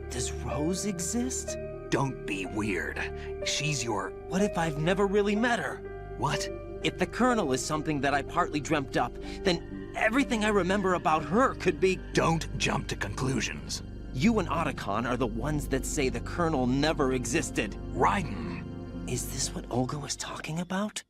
Does Rose exist? Don't be weird. She's your... What if I've never really met her? What? If the Colonel is something that I partly dreamt up, then everything I remember about her could be... Don't jump to conclusions. You and Otacon are the ones that say the Colonel never existed. Raiden! Is this what Olga was talking about?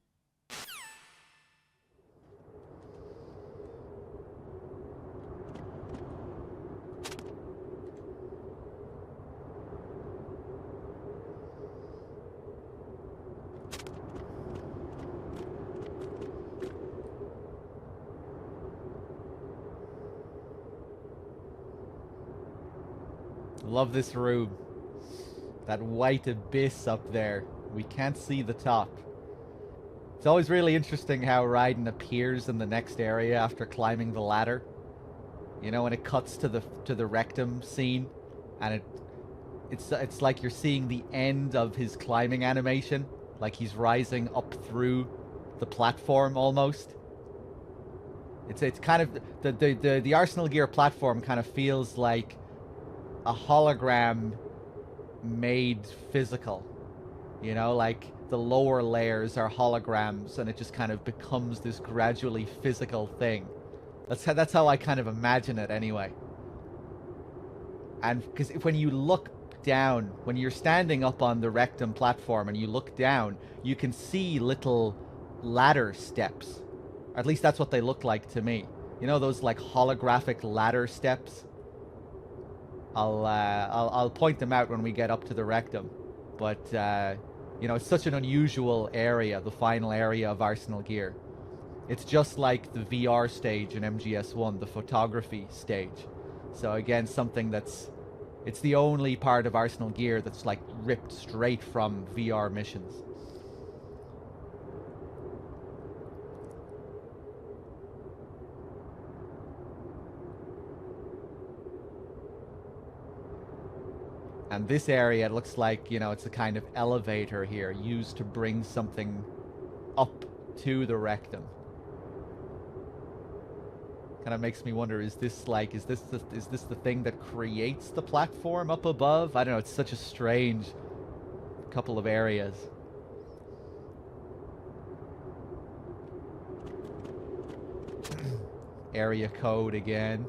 Love this room. That white abyss up there. We can't see the top. It's always really interesting how Raiden appears in the next area after climbing the ladder. You know, when it cuts to the rectum scene, and it's like you're seeing the end of his climbing animation, like he's rising up through the platform almost. It's kind of the Arsenal Gear platform kind of feels like a hologram made physical. You know, like the lower layers are holograms and it just kind of becomes this gradually physical thing. That's how I kind of imagine it anyway. And because when you look down, when you're standing up on the rectum platform and you look down, you can see little ladder steps. Or at least that's what they look like to me. You know, those like holographic ladder steps? I'll point them out when we get up to the rectum. But, you know, it's such an unusual area, the final area of Arsenal Gear. It's just like the VR stage in MGS1, the photography stage. So again, something that's... It's the only part of Arsenal Gear that's like ripped straight from VR missions. And this area, it looks like, you know, it's a kind of elevator here used to bring something up to the rectum. Kind of makes me wonder, is this the thing that creates the platform up above? I don't know, it's such a strange couple of areas. Area code again.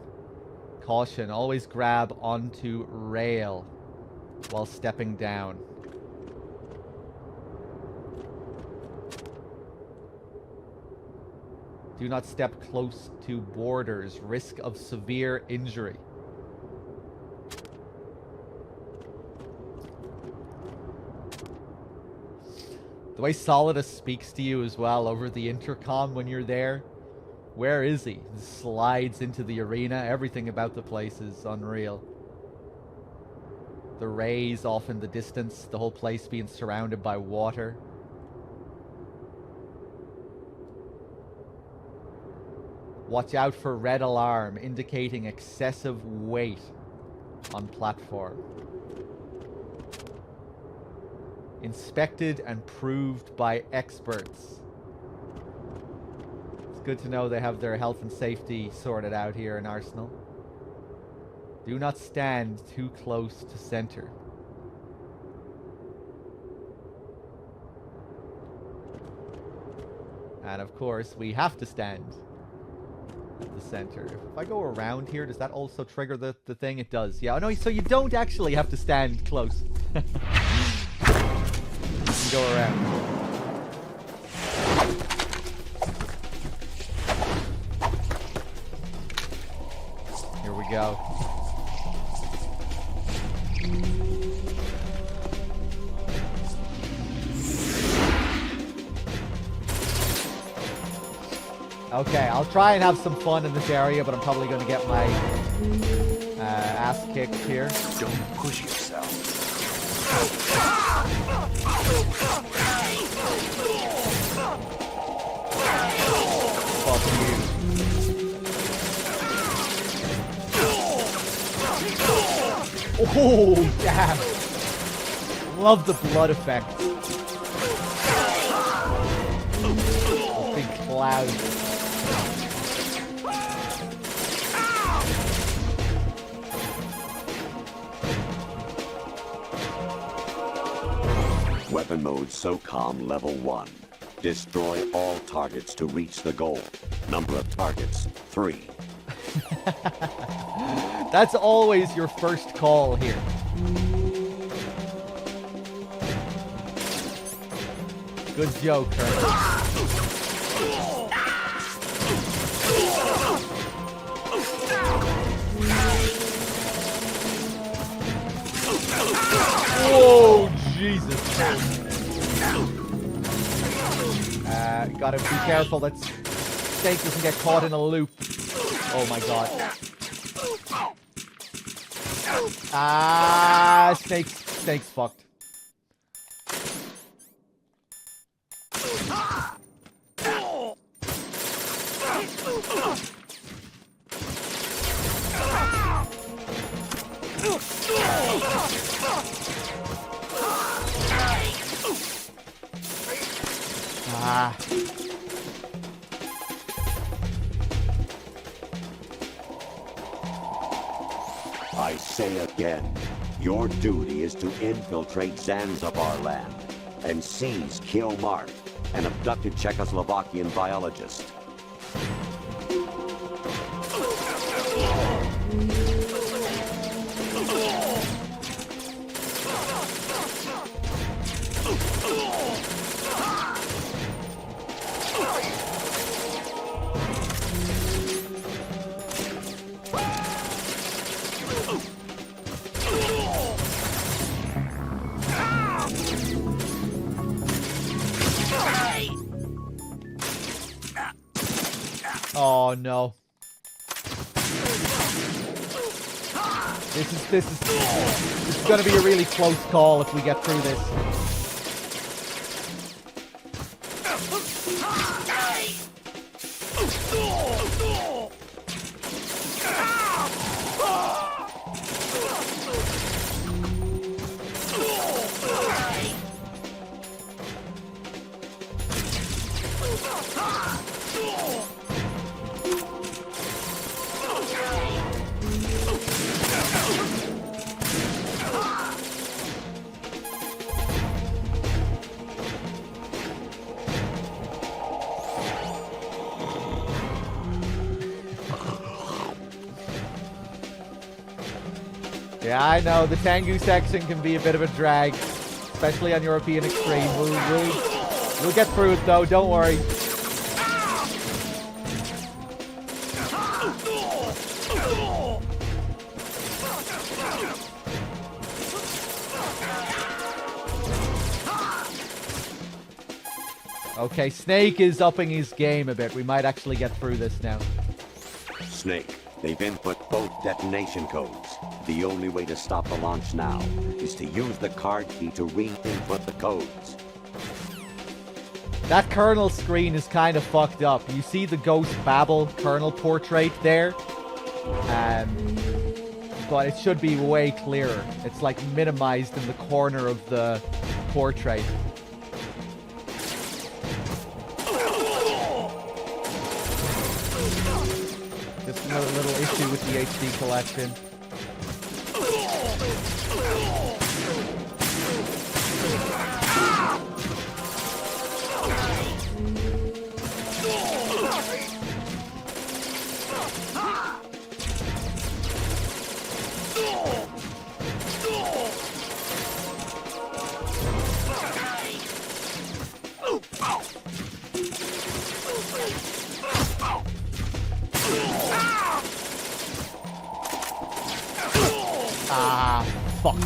Caution, always grab onto rail while stepping down. Do not step close to borders. Risk of severe injury. The way Solidus speaks to you as well over the intercom when you're there, Where is he? Slides into the arena. Everything about the place is unreal. The rays off in the distance. The whole place being surrounded by water. Watch out for red alarm indicating excessive weight on platform. Inspected and proved by experts. It's good to know they have their health and safety sorted out here in Arsenal. Do not stand too close to center. And of course, we have to stand at the center. If I go around here, does that also trigger the thing? It does. Yeah, no, so you don't actually have to stand close. You can go around. Here we go. Okay, I'll try and have some fun in this area, but I'm probably going to get my ass kicked here. Don't push yourself. Fuck you. Oh, damn. Love the blood effect. Big cloud. Weapon mode SOCOM level 1. Destroy all targets to reach the goal. Number of targets, 3. That's always your first call here. Good joke, Colonel. Whoa, Jesus. Gotta be careful that Snake doesn't get caught in a loop. Oh my god. Snake's fucked. I say again, your duty is to infiltrate Zanzibar land and seize Kill Mark, an abducted Czechoslovakian biologist. Oh no. This is gonna be a really close call if we get through this. Yeah, I know, the Tengu section can be a bit of a drag, especially on European Extreme. We'll get through it though, don't worry. Okay, Snake is upping his game a bit. We might actually get through this now. Snake, they've input both detonation codes. The only way to stop the launch now is to use the card key to re-input the codes. That Colonel screen is kind of fucked up. You see the Ghost Babel Colonel portrait there? But it should be way clearer. It's like minimized in the corner of the portrait. Just another little issue with the HD collection. Ah, fuck.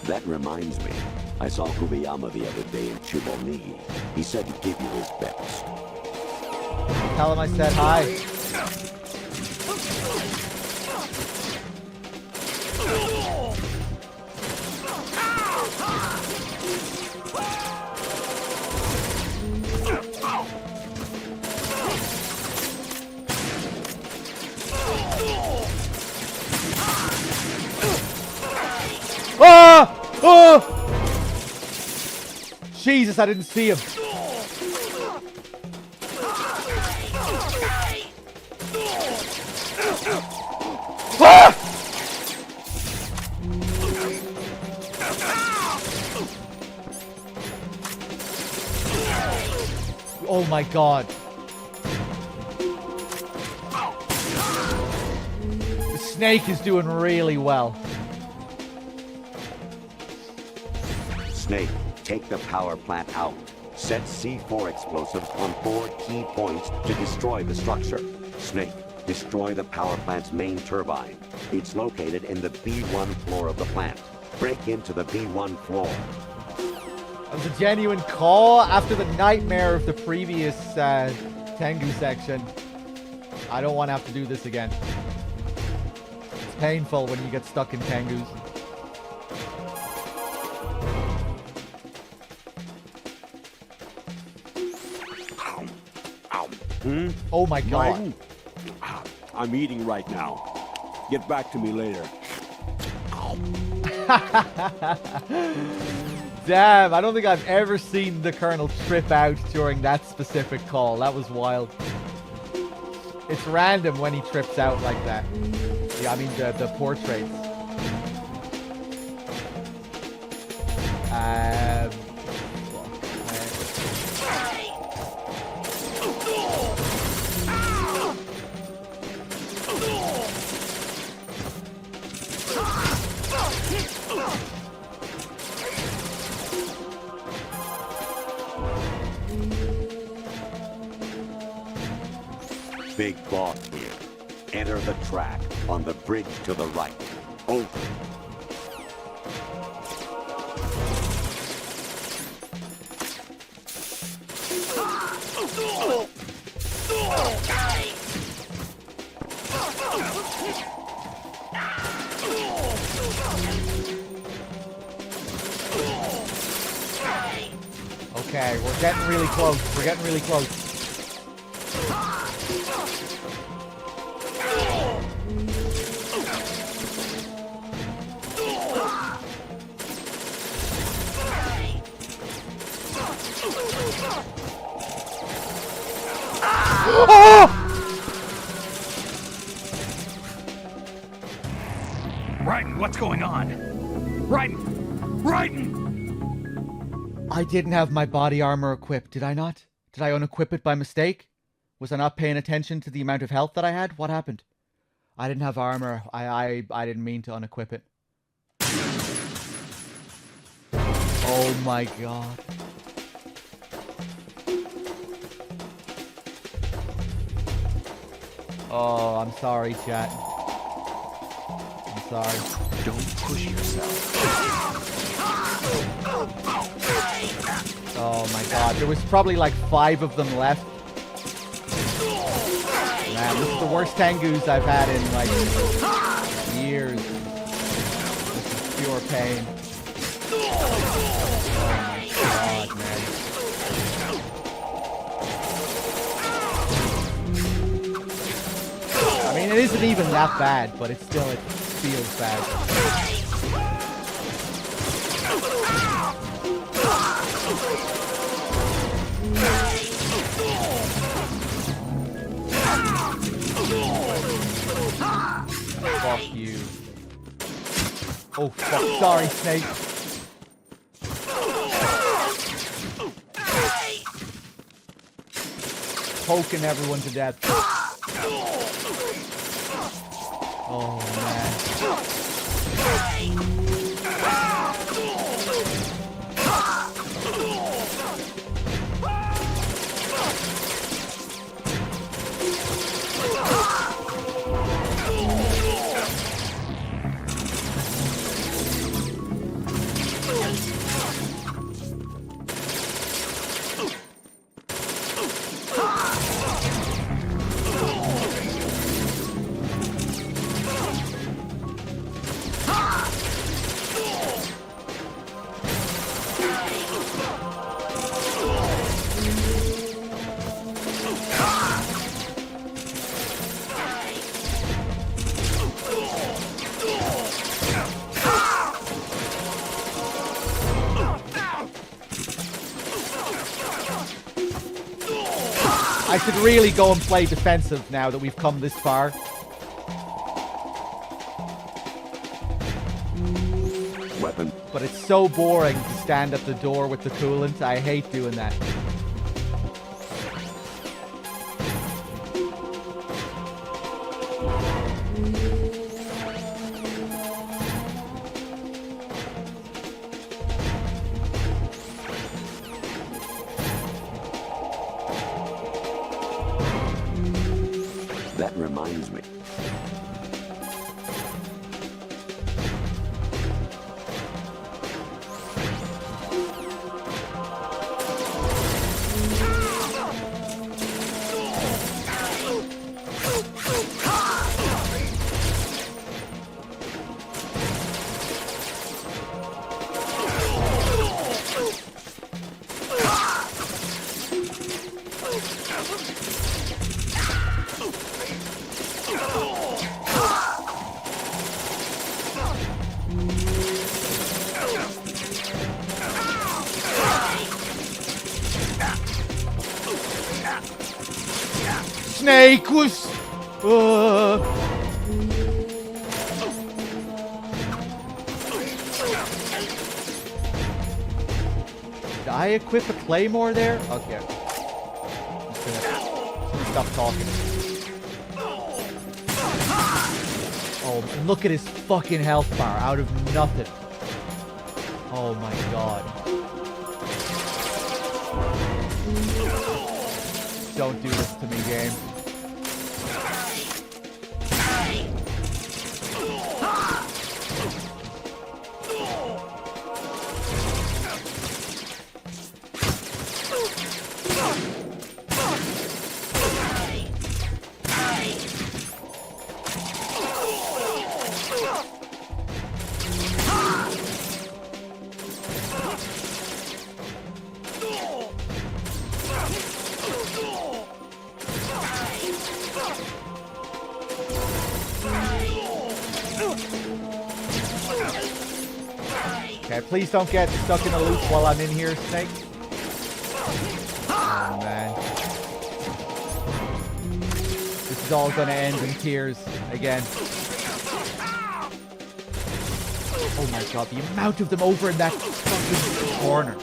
That reminds me. I saw Kubiyama the other day in Chibonigi. He said he'd give you his best. Tell him I said hi. Ah! Oh! Jesus, I didn't see him. Ah! Oh my god. The Snake is doing really well. Snake, take the power plant out. Set C4 explosives on 4 key points to destroy the structure. Snake, destroy the power plant's main turbine. It's located in the B1 floor of the plant. Break into the B1 floor. That was a genuine call after the nightmare of the previous Tengu section. I don't want to have to do this again. It's painful when you get stuck in Tengus. Hmm? Oh my god. Raiden? I'm eating right now. Get back to me later. Damn, I don't think I've ever seen the Colonel trip out during that specific call. That was wild. It's random when he trips out like that. Yeah, I mean the portraits. Big boss here. Enter the track on the bridge to the right. Over. Okay, we're getting really close. We're getting really close. Raiden, what's going on? Raiden! Raiden! I didn't have my body armor equipped, did I not? Did I unequip it by mistake? Was I not paying attention to the amount of health that I had? What happened? I didn't have armor. I didn't mean to unequip it. Oh my god. Oh, I'm sorry, chat. I'm sorry. Don't push yourself. Oh my god, there was probably like 5 of them left. Man, this is the worst Tengus I've had in like years. This is pure pain. Oh my god, man. I mean, it isn't even that bad, but it feels bad. Fuck you. Oh fuck, sorry, Snake. Poking everyone to death. Oh man. I should really go and play defensive now that we've come this far. Weapon. But it's so boring to stand at the door with the coolant. I hate doing that. That reminds me. Snake was... Did I equip a claymore there? Okay. Just gonna stop talking. Oh, and look at his fucking health bar out of nothing. Oh my god. Don't do this to me, game. Okay, please don't get stuck in a loop while I'm in here, Snake. Oh, man. This is all gonna end in tears again. Oh my god, the amount of them over in that fucking corner.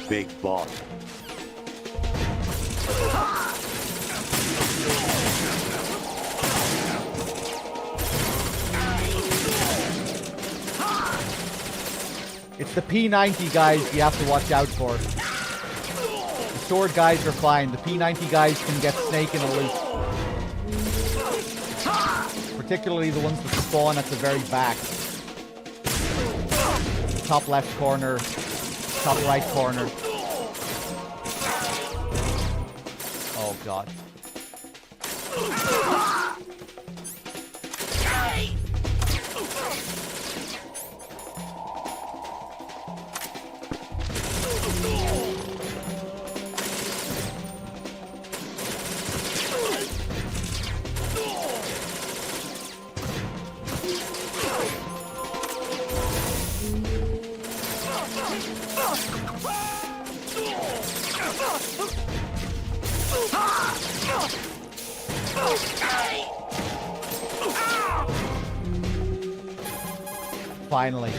Big boss. It's the P90 guys you have to watch out for. The sword guys are fine. The P90 guys can get Snake in a loop. Particularly the ones that spawn at the very back. Top left corner, top right corner. Oh god. Finally.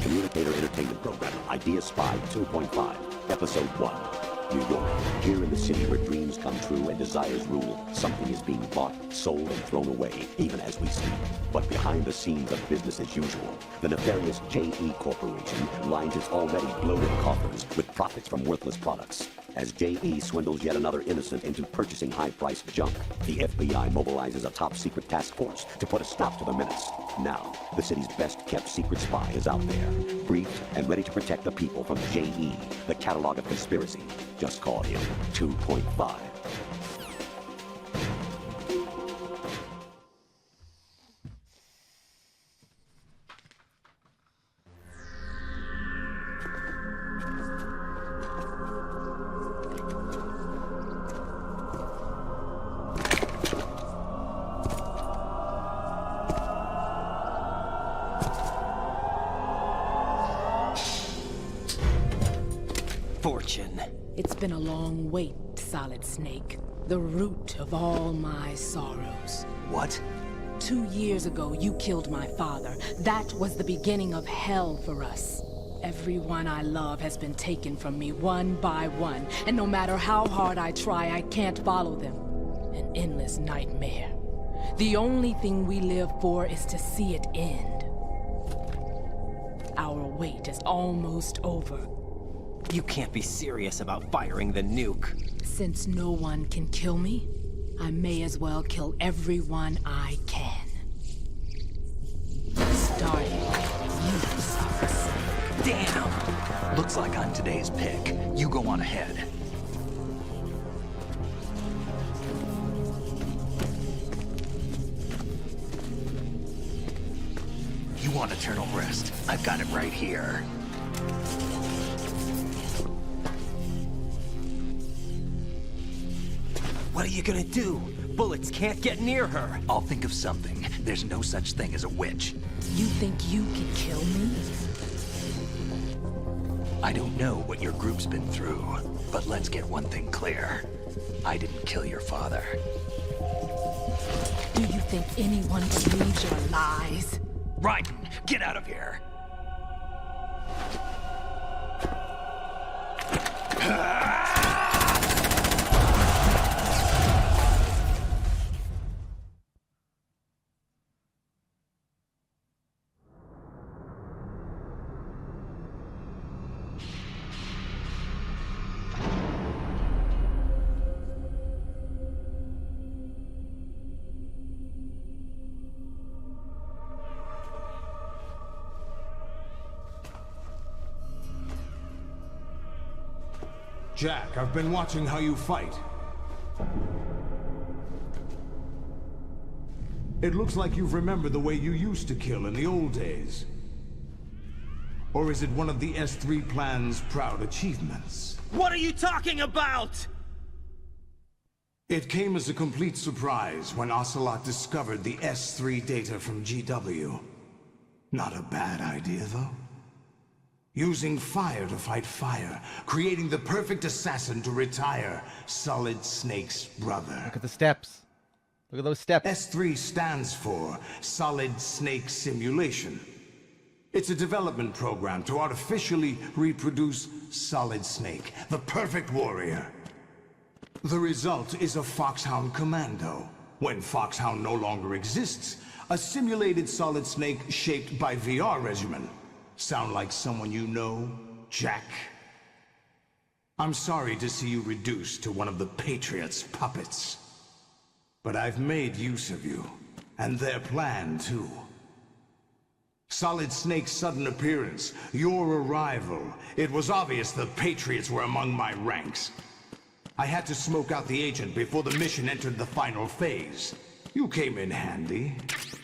Communicator Entertainment Program, Idea Spy 2.5, Episode 1. New York, here in the city where dreams come true and desires rule, something is being bought, sold, and thrown away, even as we speak. But behind the scenes of business as usual, the nefarious J.E. Corporation lines its already bloated coffers with profits from worthless products. As J.E. swindles yet another innocent into purchasing high-priced junk, the FBI mobilizes a top-secret task force to put a stop to the menace. Now, the city's best-kept secret spy is out there, briefed and ready to protect the people from J.E., the catalog of conspiracy. Just call him 2.5. Fortune. It's been a long wait, Solid Snake. The root of all my sorrows. What? 2 years ago, you killed my father. That was the beginning of hell for us. Everyone I love has been taken from me one by one, and no matter how hard I try, I can't follow them. An endless nightmare. The only thing we live for is to see it end. Our wait is almost over. You can't be serious about firing the nuke. Since no one can kill me, I may as well kill everyone I can. Starting you, suckers. Damn! Looks like I'm today's pick. You go on ahead. You want eternal rest? I've got it right here. What are you gonna do? Bullets can't get near her. I'll think of something. There's no such thing as a witch. You think you can kill me? I don't know what your group's been through, but let's get one thing clear. I didn't kill your father. Do you think anyone believes your lies? Raiden, get out of here! Jack, I've been watching how you fight. It looks like you've remembered the way you used to kill in the old days. Or is it one of the S3 plan's proud achievements? What are you talking about? It came as a complete surprise when Ocelot discovered the S3 data from GW. Not a bad idea, though. Using fire to fight fire, creating the perfect assassin to retire Solid Snake's brother. Look at the steps. Look at those steps. S3 stands for Solid Snake Simulation. It's a development program to artificially reproduce Solid Snake, the perfect warrior. The result is a Foxhound Commando. When Foxhound no longer exists, a simulated Solid Snake shaped by VR regimen. Sound like someone you know, Jack? I'm sorry to see you reduced to one of the Patriots' puppets. But I've made use of you, and their plan too. Solid Snake's sudden appearance, your arrival, it was obvious the Patriots were among my ranks. I had to smoke out the agent before the mission entered the final phase. You came in handy,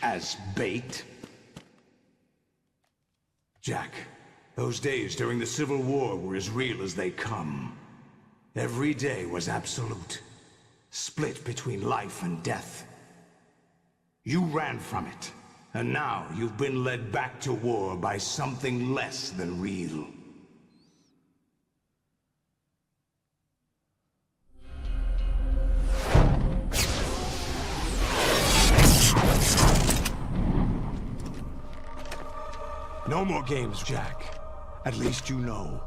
as bait. Jack, those days during the Civil War were as real as they come. Every day was absolute, split between life and death. You ran from it, and now you've been led back to war by something less than real. No more games, Jack. At least you know.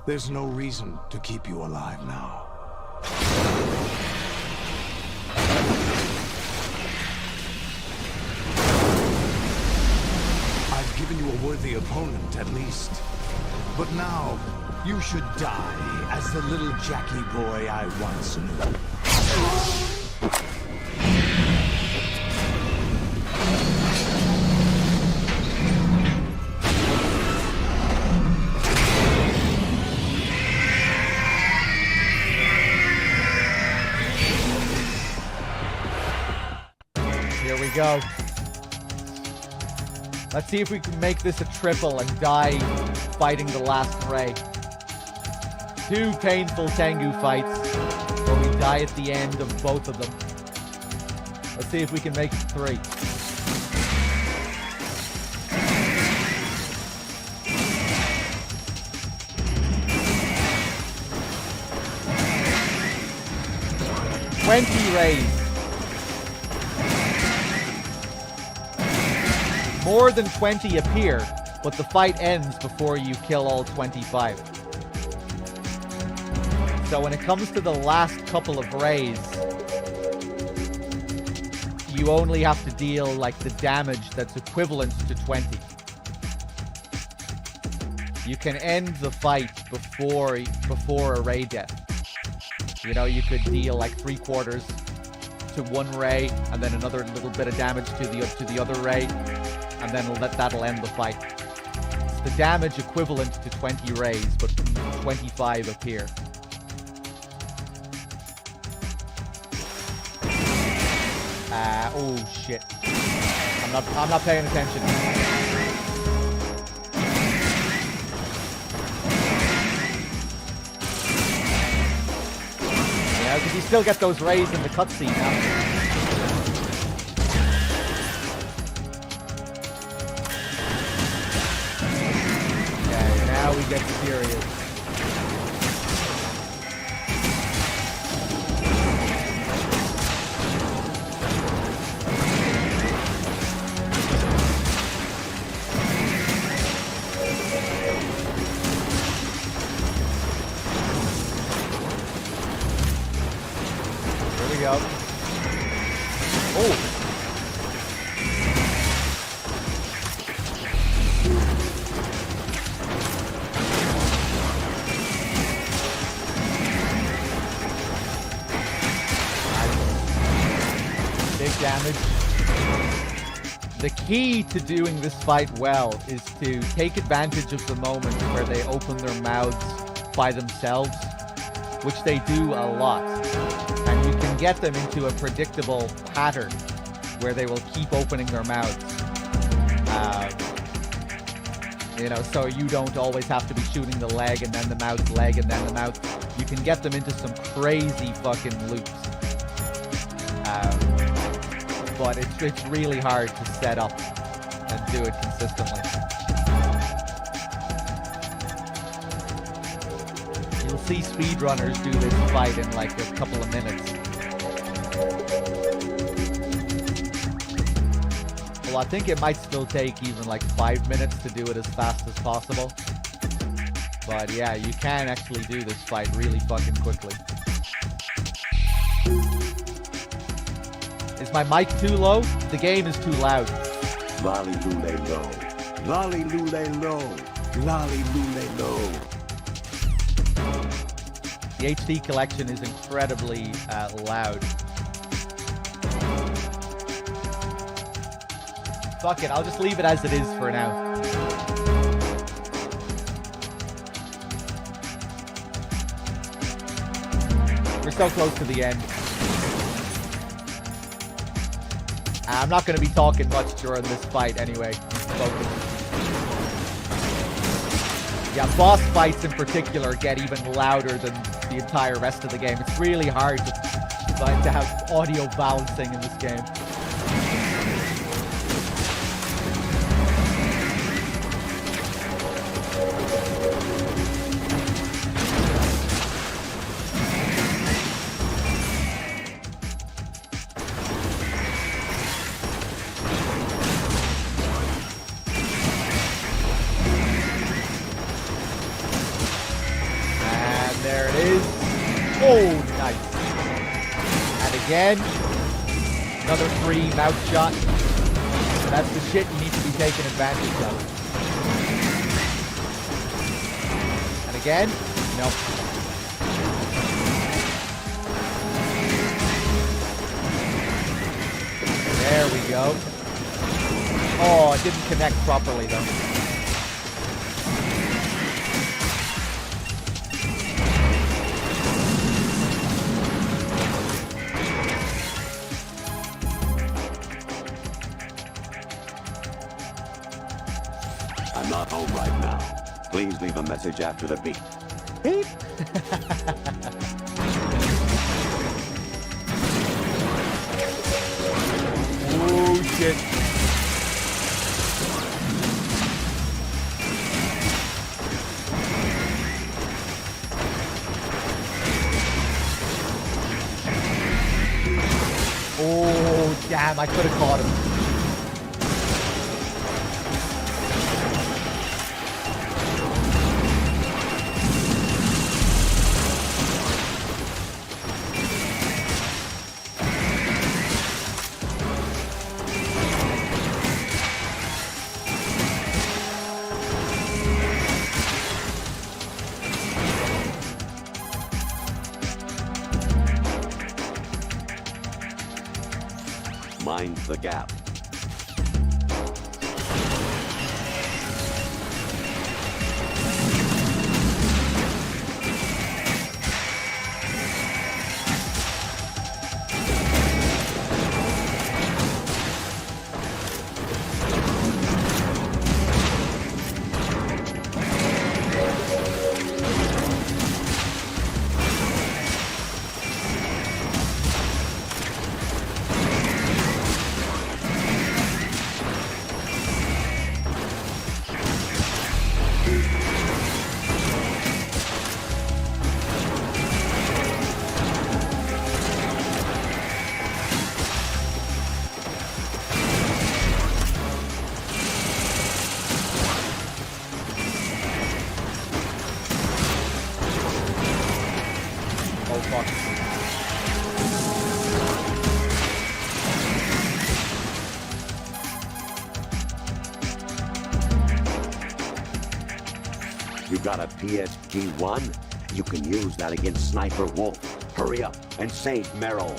There's no reason to keep you alive now. I've given you a worthy opponent, at least. But now, you should die as the little Jackie boy I once knew. Go. Let's see if we can make this a triple and die fighting the last Ray. 2 painful Tengu fights where we die at the end of both of them. Let's see if we can make it 3. Rays. More than 20 appear, but the fight ends before you kill all 25. So when it comes to the last couple of rays, you only have to deal like the damage that's equivalent to 20. You can end the fight before a ray death. You know, you could deal like 3/4 to 1 ray, and then another little bit of damage to the other ray, and then that'll end the fight. It's the damage equivalent to 20 rays, but 25 appear. Oh shit! I'm not paying attention. Yeah, because you still get those rays in the cutscene now. Now we get serious. Here we go. Oh! Damage. The key to doing this fight well is to take advantage of the moment where they open their mouths by themselves, which they do a lot. And you can get them into a predictable pattern where they will keep opening their mouths. You know, so you don't always have to be shooting the leg and then the mouth, leg and then the mouth. You can get them into some crazy fucking loops. but it's really hard to set up and do it consistently. You'll see speedrunners do this fight in like a couple of minutes. Well, I think it might still take even like 5 minutes to do it as fast as possible. But yeah, you can actually do this fight really fucking quickly. Is my mic too low? The game is too loud. Lolly lule low. Lolly lule low. Lolly lule low. The HD collection is incredibly loud. Fuck it, I'll just leave it as it is for now. We're so close to the end. I'm not going to be talking much during this fight anyway. Focus. Yeah, boss fights in particular get even louder than the entire rest of the game. It's really hard to have audio balancing in this game. Again, another free mouth shot. That's the shit you need to be taking advantage of. And again, no. There we go. Oh, it didn't connect properly though. I'm not home right now. Please leave a message after the beep. Beep. Oh shit. Oh damn, I could have caught him. Mind the gap. You got a PSG-1? You can use that against Sniper Wolf. Hurry up and save Meryl.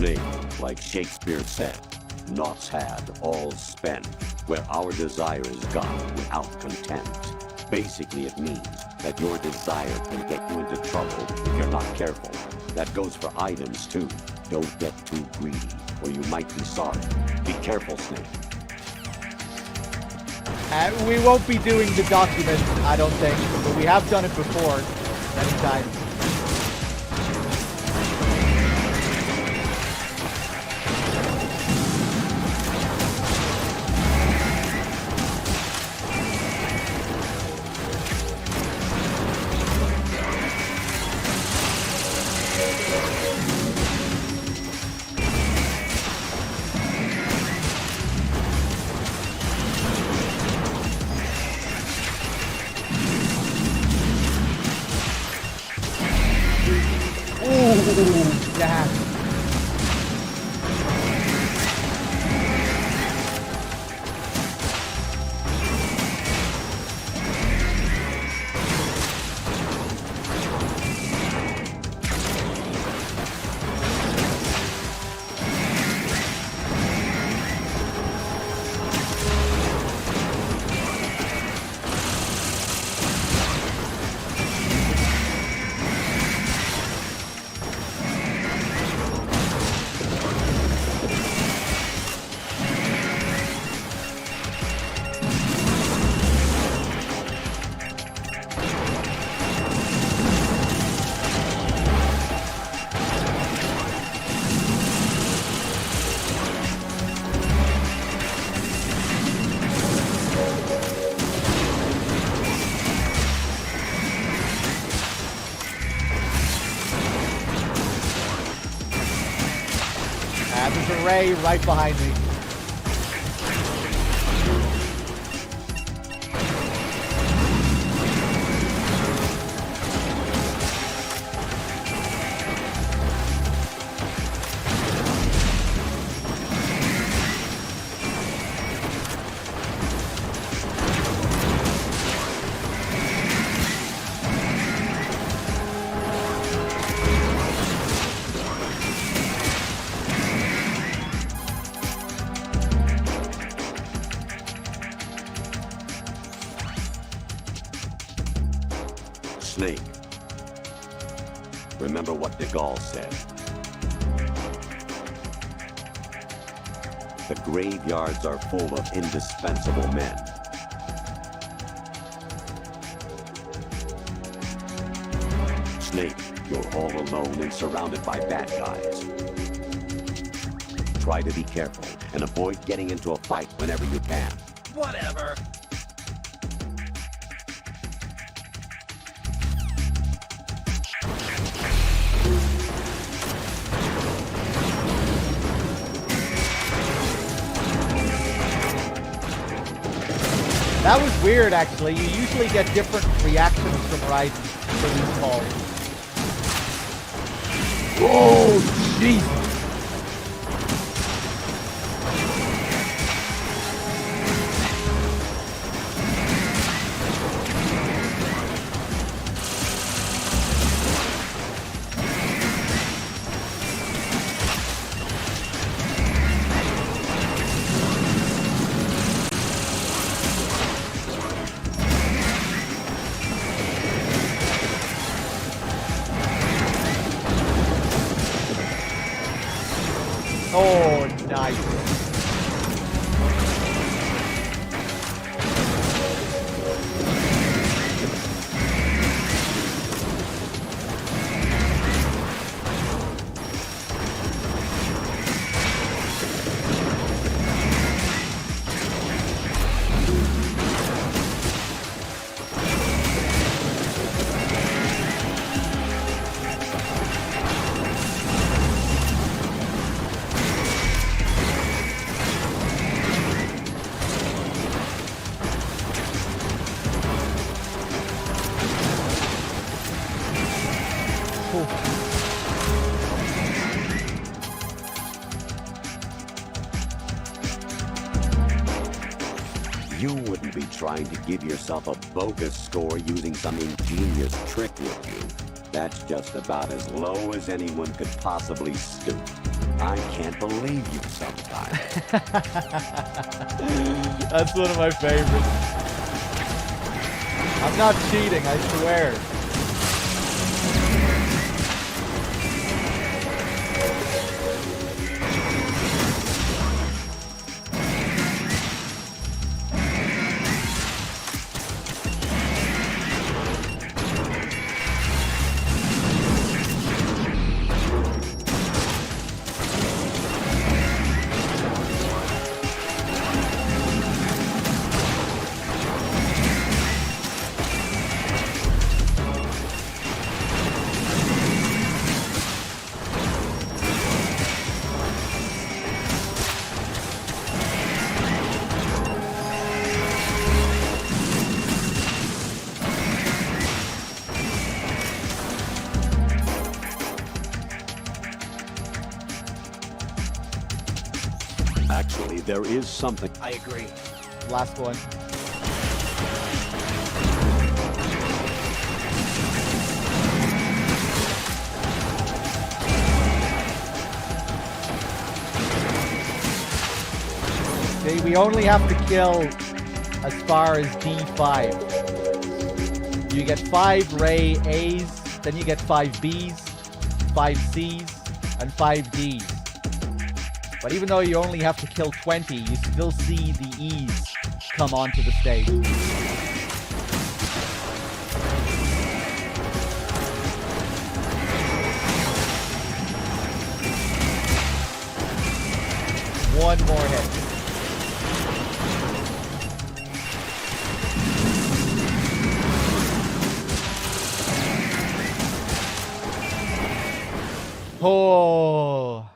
Snake, like Shakespeare said, naught's had, all's spent, where our desire is gone without content. Basically, it means that your desire can get you into trouble if you're not careful. That goes for items, too. Don't get too greedy, or you might be sorry. Be careful, Snake. We won't be doing the document, I don't think, but we have done it before, many times. Yeah. There's a Ray right behind me. Snake, remember what de Gaulle said. The graveyards are full of indispensable men. Snake, you're all alone and surrounded by bad guys. Try to be careful and avoid getting into a fight whenever you can. Whatever. That was weird, actually. You usually get different reactions from Raiden for these calls. Oh, Jesus! Oh, nice. You wouldn't be trying to give yourself a bogus score using some ingenious trick, would you? That's just about as low as anyone could possibly stoop. I can't believe you sometimes. That's one of my favorites. I'm not cheating, I swear. Actually, there is something. I agree. Last one. See, we only have to kill as far as D5. You get 5 Ray A's, then you get 5 B's, 5 C's, and 5 D's. But even though you only have to kill 20, you still see the E's come onto the stage. One more hit. Oh.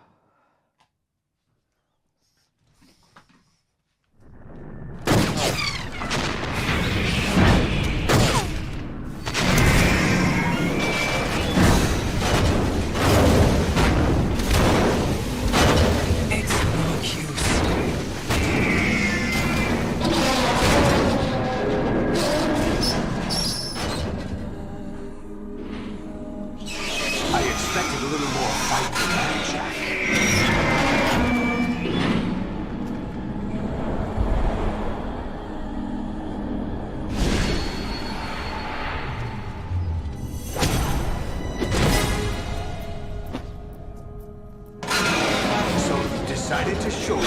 Decided to show you.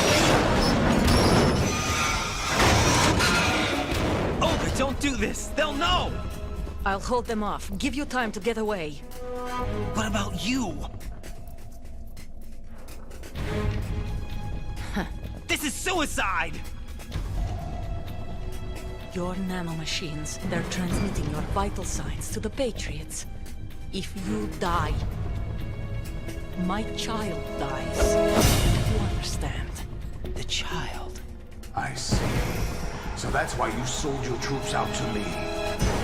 Olga, don't do this! They'll know! I'll hold them off. Give you time to get away. What about you? This is suicide! Your nanomachines, they're transmitting your vital signs to the Patriots. If you die, my child dies. You understand? The child. I see. So that's why you sold your troops out to me.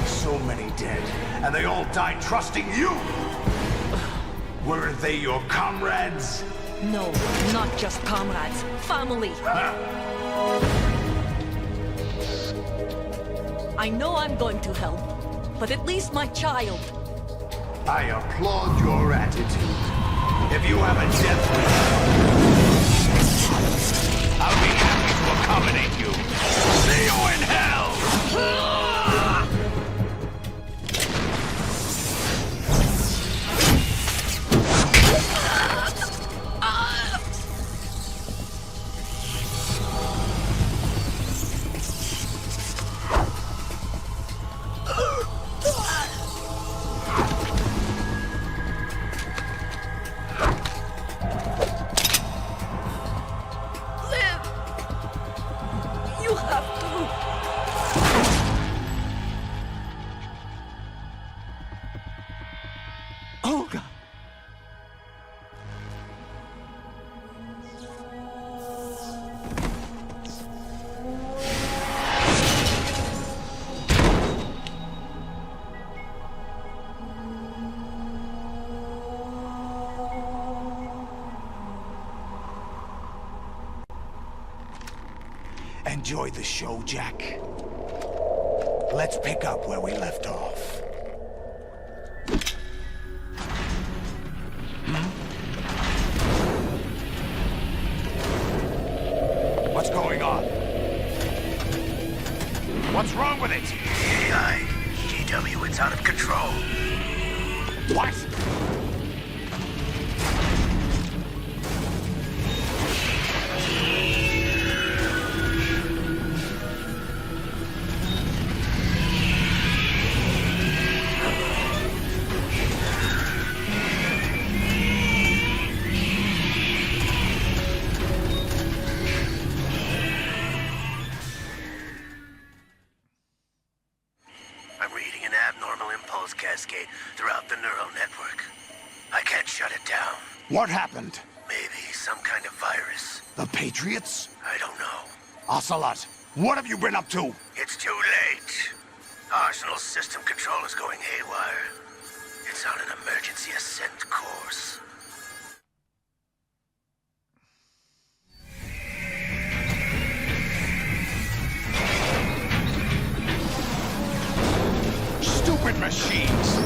So many dead, and they all died trusting you! Weren't they your comrades? No, not just comrades. Family! I know I'm going to help, but at least my child. I applaud your attitude. If you have a death wish, I'll be happy to accommodate you. See you in hell! Enjoy the show, Jack. Let's pick up where we left off. with it! AI, GW, it's out of control. What? I'm reading an abnormal impulse cascade throughout the neural network. I can't shut it down. What happened? Maybe some kind of virus. The Patriots? I don't know. Ocelot, what have you been up to? It's too late. Arsenal's system control is going haywire. It's on an emergency ascent course. Stupid machines!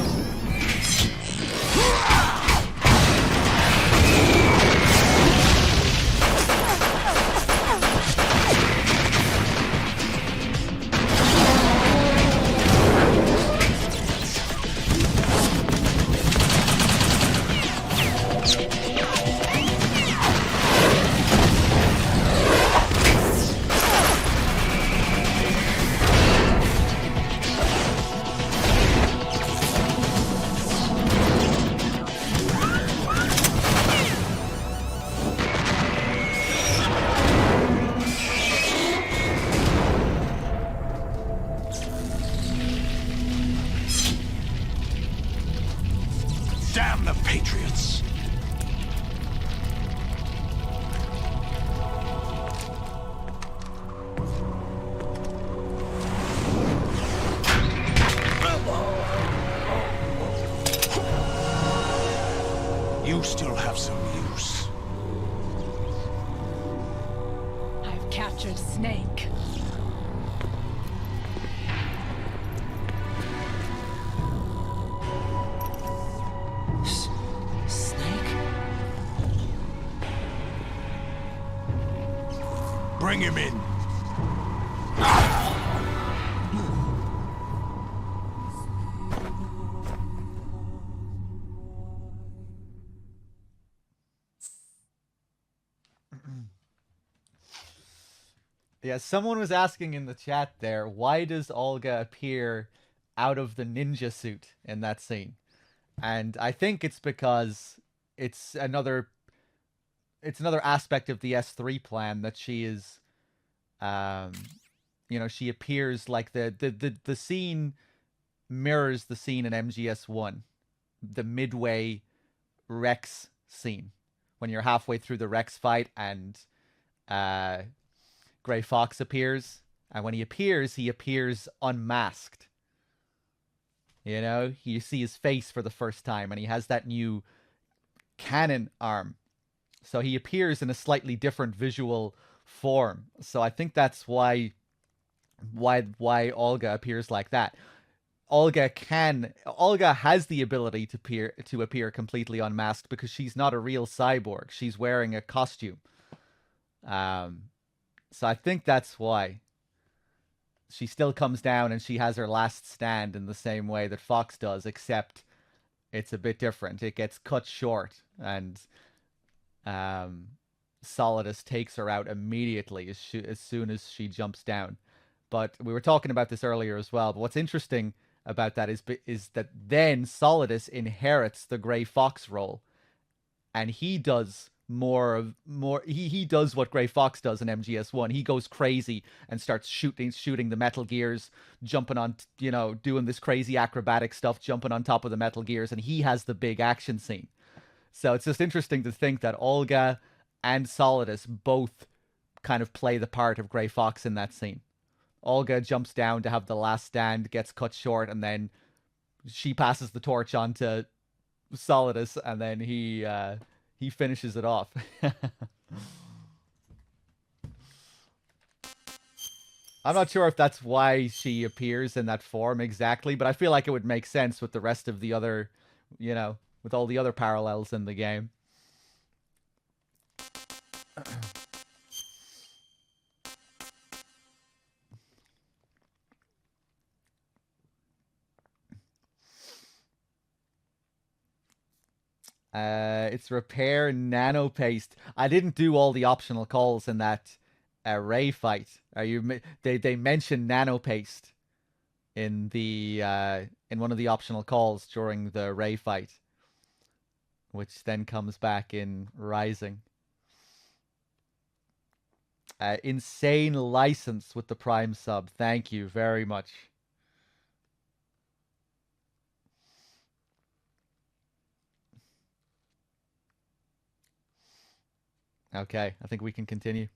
Damn the Patriots! You still have some use. I've captured Snake. Snake? Bring him in. Yeah, someone was asking in the chat there, why does Olga appear out of the ninja suit in that scene? And I think it's because it's another aspect of the S3 plan that she is, she appears like the scene mirrors the scene in MGS1, the midway Rex scene, when you're halfway through the Rex fight and Gray Fox appears, and when he appears unmasked. You know, you see his face for the first time, and he has that new cannon arm. So he appears in a slightly different visual form. So I think that's why Olga appears like that. Olga has the ability to appear completely unmasked because she's not a real cyborg. She's wearing a costume. So I think that's why. She still comes down and she has her last stand in the same way that Fox does, except it's a bit different. It gets cut short, and Solidus takes her out immediately as soon as she jumps down. But we were talking about this earlier as well. But what's interesting about that is that then Solidus inherits the Gray Fox role, and he does he does what Gray Fox does in MGS1. He goes crazy and starts shooting the Metal Gears, jumping on, doing this crazy acrobatic stuff, jumping on top of the Metal Gears, and he has the big action scene. So it's just interesting to think that Olga and Solidus both kind of play the part of Gray Fox in that scene. Olga jumps down to have the last stand, gets cut short, and then she passes the torch on to Solidus, and then he finishes it off. I'm not sure if that's why she appears in that form exactly, but I feel like it would make sense with the rest of the other, with all the other parallels in the game. It's repair nano paste. I didn't do all the optional calls in that Ray fight. They mentioned nano paste in the in one of the optional calls during the Ray fight, which then comes back in Rising. Insane license with the Prime sub. Thank you very much. Okay, I think we can continue.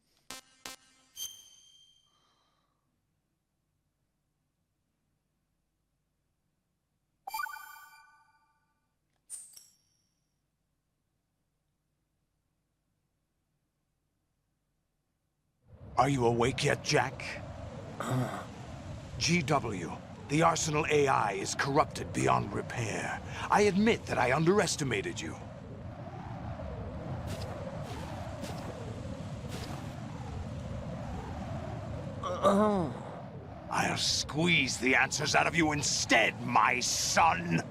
Are you awake yet, Jack? GW, the Arsenal AI is corrupted beyond repair. I admit that I underestimated you. I'll squeeze the answers out of you instead, my son!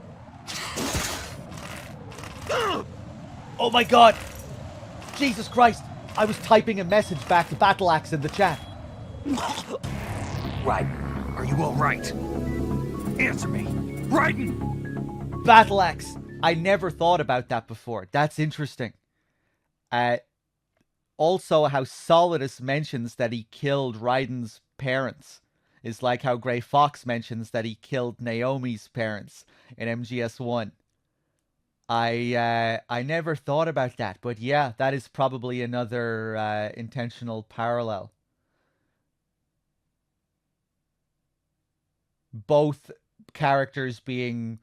Oh my god! Jesus Christ! I was typing a message back to Battleaxe in the chat. Raiden, are you alright? Answer me! Raiden! Battleaxe! I never thought about that before. That's interesting. Also, how Solidus mentions that he killed Raiden's parents is like how Grey Fox mentions that he killed Naomi's parents in MGS1. I never thought about that, but yeah, that is probably another intentional parallel. Both characters being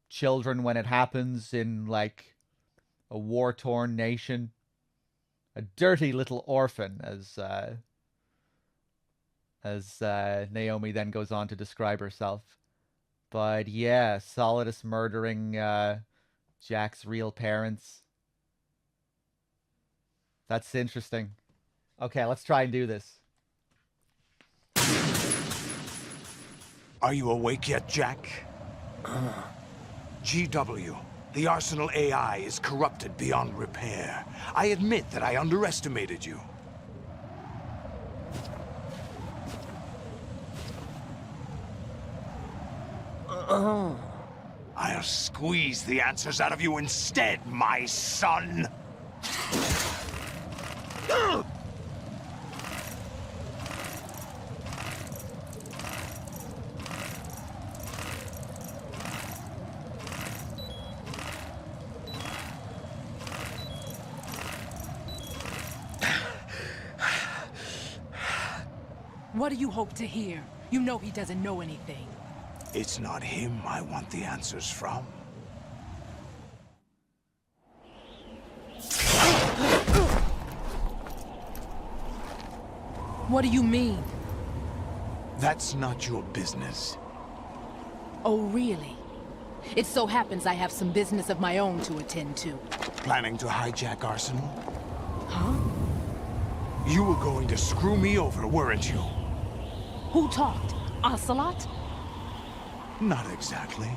children when it happens in like a war-torn nation. A dirty little orphan, as Naomi then goes on to describe herself. But yeah, Solidus murdering Jack's real parents. That's interesting. Okay, let's try and do this. Are you awake yet, Jack? GW, the Arsenal AI is corrupted beyond repair. I admit that I underestimated you. I'll squeeze the answers out of you instead, my son! What do you hope to hear? You know he doesn't know anything. It's not him I want the answers from. What do you mean? That's not your business. Oh, really? It so happens I have some business of my own to attend to. Planning to hijack Arsenal? Huh? You were going to screw me over, weren't you? Who talked? Ocelot? Not exactly.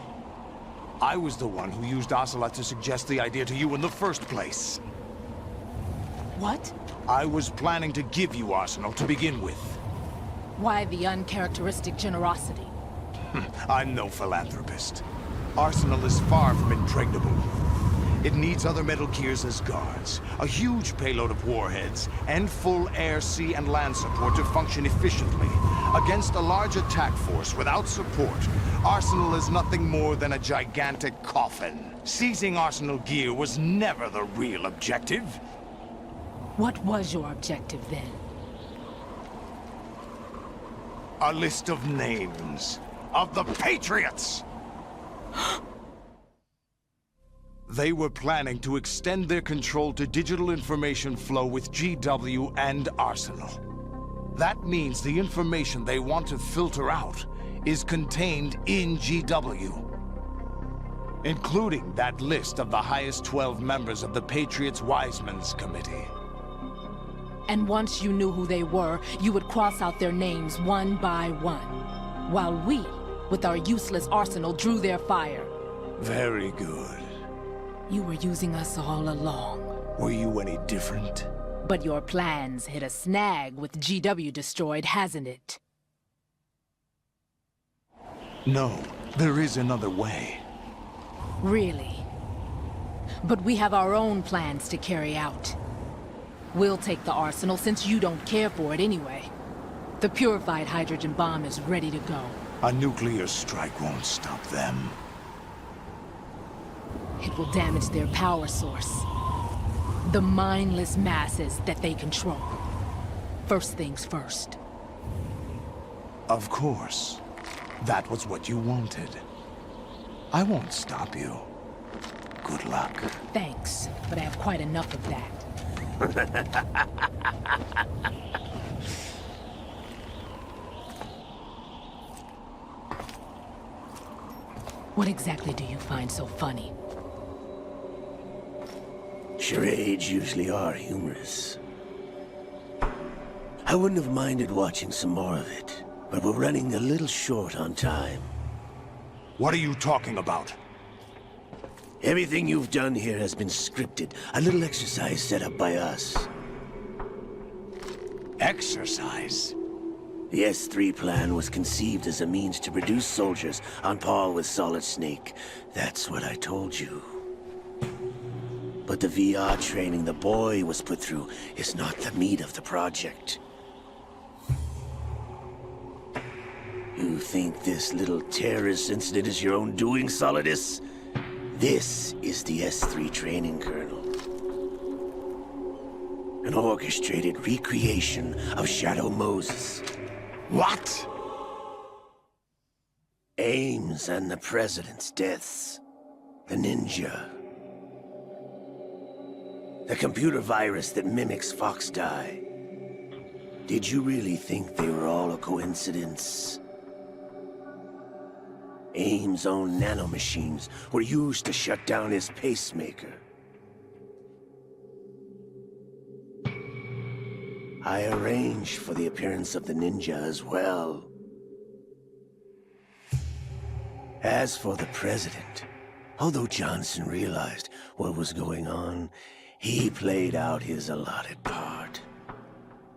I was the one who used Ocelot to suggest the idea to you in the first place. What? I was planning to give you Arsenal to begin with. Why the uncharacteristic generosity? I'm no philanthropist. Arsenal is far from impregnable. It needs other Metal Gears as guards, a huge payload of warheads, and full air, sea, and land support to function efficiently. Against a large attack force without support, Arsenal is nothing more than a gigantic coffin. Seizing Arsenal gear was never the real objective. What was your objective then? A list of names of the Patriots! They were planning to extend their control to digital information flow with GW and Arsenal. That means the information they want to filter out is contained in GW, including that list of the highest 12 members of the Patriots Wiseman's Committee. And once you knew who they were, you would cross out their names one by one, while we, with our useless arsenal, drew their fire. Very good. You were using us all along. Were you any different? But your plans hit a snag with GW destroyed, hasn't it? No, there is another way. Really? But we have our own plans to carry out. We'll take the arsenal since you don't care for it anyway. The purified hydrogen bomb is ready to go. A nuclear strike won't stop them. It will damage their power source. The mindless masses that they control. First things first. Of course. That was what you wanted. I won't stop you. Good luck. Thanks, but I have quite enough of that. What exactly do you find so funny? Charades usually are humorous. I wouldn't have minded watching some more of it, but we're running a little short on time. What are you talking about? Everything you've done here has been scripted. A little exercise set up by us. Exercise? The S3 plan was conceived as a means to produce soldiers on par with Solid Snake. That's what I told you. But the VR training the boy was put through is not the meat of the project. You think this little terrorist incident is your own doing, Solidus? This is the S3 training kernel. An orchestrated recreation of Shadow Moses. What? Ames and the President's deaths. The ninja. The computer virus that mimics Foxdie. Did you really think they were all a coincidence? Ames' own nanomachines were used to shut down his pacemaker. I arranged for the appearance of the ninja as well. As for the President, although Johnson realized what was going on, he played out his allotted part.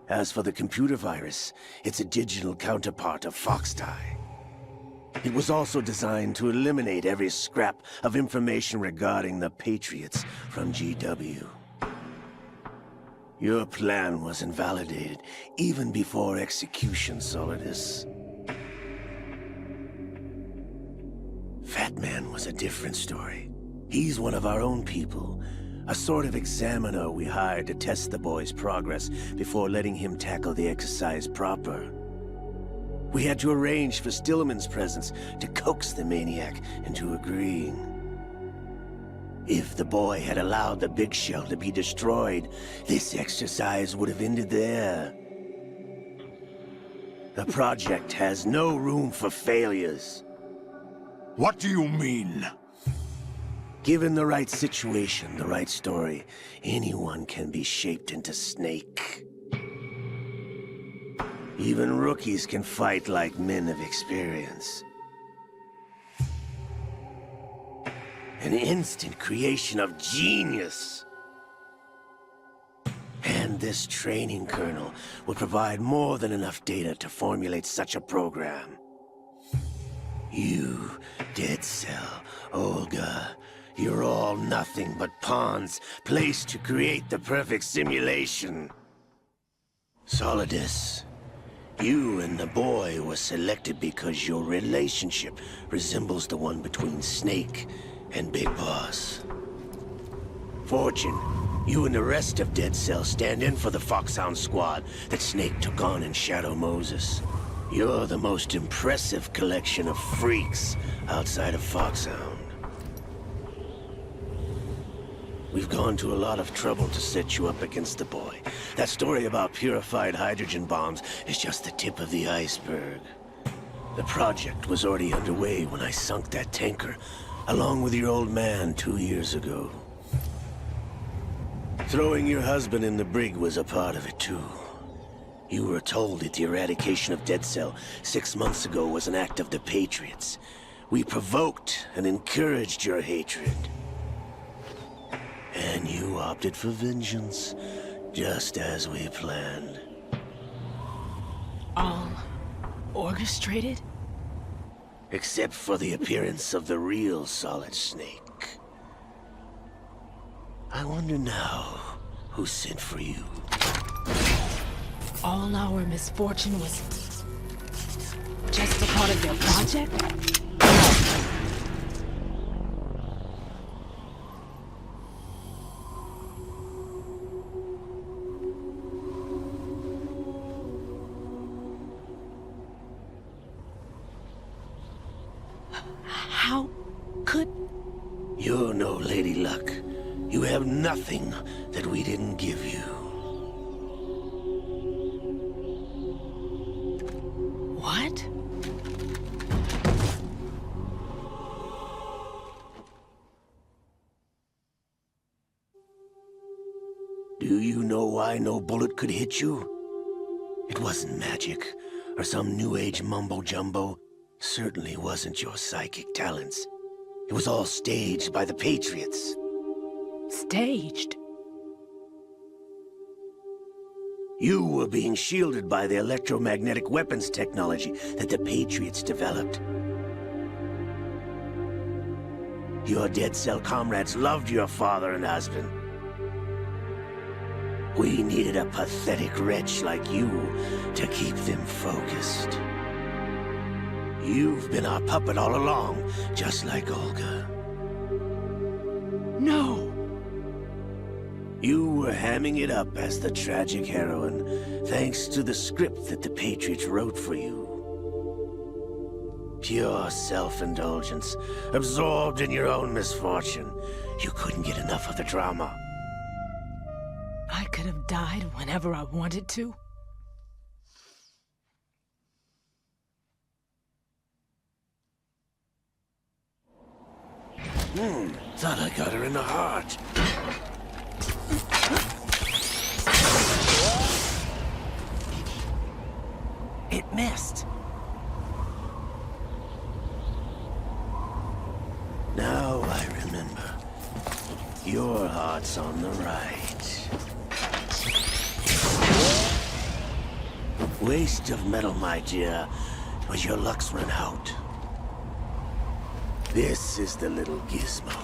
As for the computer virus, it's a digital counterpart of Foxdie. It was also designed to eliminate every scrap of information regarding the Patriots from GW. Your plan was invalidated even before execution, Solidus. Fat Man was a different story. He's one of our own people, a sort of examiner we hired to test the boy's progress before letting him tackle the exercise proper. We had to arrange for Stillman's presence to coax the maniac into agreeing. If the boy had allowed the big shell to be destroyed, this exercise would have ended there. The project has no room for failures. What do you mean? Given the right situation, the right story, anyone can be shaped into Snake. Even rookies can fight like men of experience. An instant creation of genius. And this training kernel will provide more than enough data to formulate such a program. You, Dead Cell, Olga, you're all nothing but pawns placed to create the perfect simulation. Solidus, you and the boy were selected because your relationship resembles the one between Snake and Big Boss. Fortune, you and the rest of Dead Cell stand in for the Foxhound squad that Snake took on in Shadow Moses. You're the most impressive collection of freaks outside of Foxhound. We've gone to a lot of trouble to set you up against the boy. That story about purified hydrogen bombs is just the tip of the iceberg. The project was already underway when I sunk that tanker, along with your old man 2 years ago. Throwing your husband in the brig was a part of it too. You were told that the eradication of Dead Cell 6 months ago was an act of the Patriots. We provoked and encouraged your hatred. And you opted for vengeance, just as we planned. All orchestrated? Except for the appearance of the real Solid Snake. I wonder now who sent for you. All our misfortune was just a part of their project? How could... You're no Lady Luck. You have nothing that we didn't give you. What? Do you know why no bullet could hit you? It wasn't magic, or some new age mumbo-jumbo. Certainly wasn't your psychic talents. It was all staged by the Patriots. Staged? You were being shielded by the electromagnetic weapons technology that the Patriots developed. Your dead cell comrades loved your father and husband. We needed a pathetic wretch like you to keep them focused. You've been our puppet all along, just like Olga. No! You were hamming it up as the tragic heroine, thanks to the script that the Patriots wrote for you. Pure self-indulgence, absorbed in your own misfortune. You couldn't get enough of the drama. I could have died whenever I wanted to. Thought I got her in the heart. It missed. Now I remember. Your heart's on the right. Waste of metal, my dear, but your luck's run out. This is the little gizmo.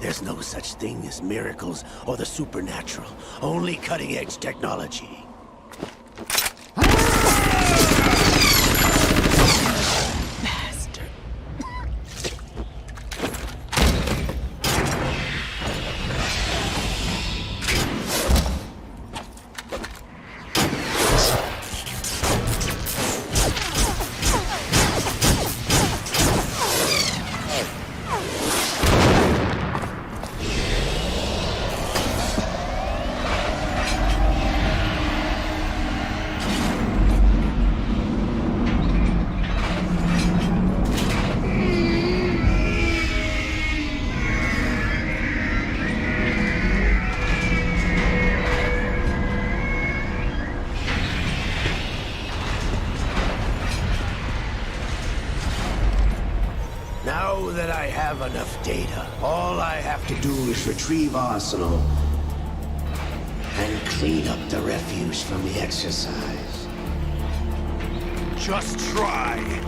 There's no such thing as miracles or the supernatural. Only cutting-edge technology. Bastard. Now that I have enough data, all I have to do is retrieve Arsenal and clean up the refuse from the exercise. Just try.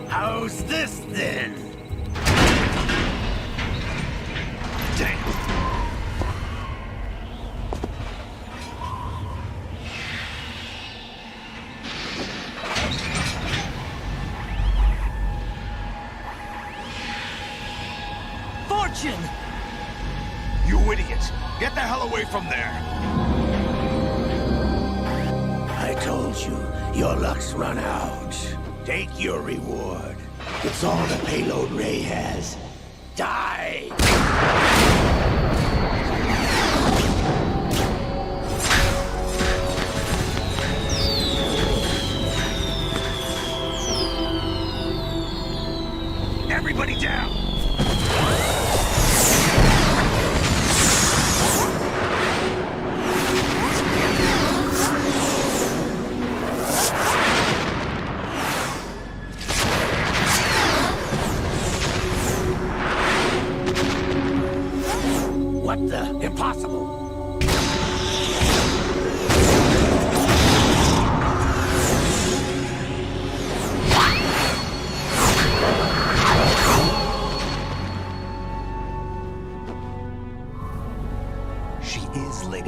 How's this then? Damn. Fortune! You idiot! Get the hell away from there! I told you, your luck's run out. Take your reward. It's all the payload Ray has. Die!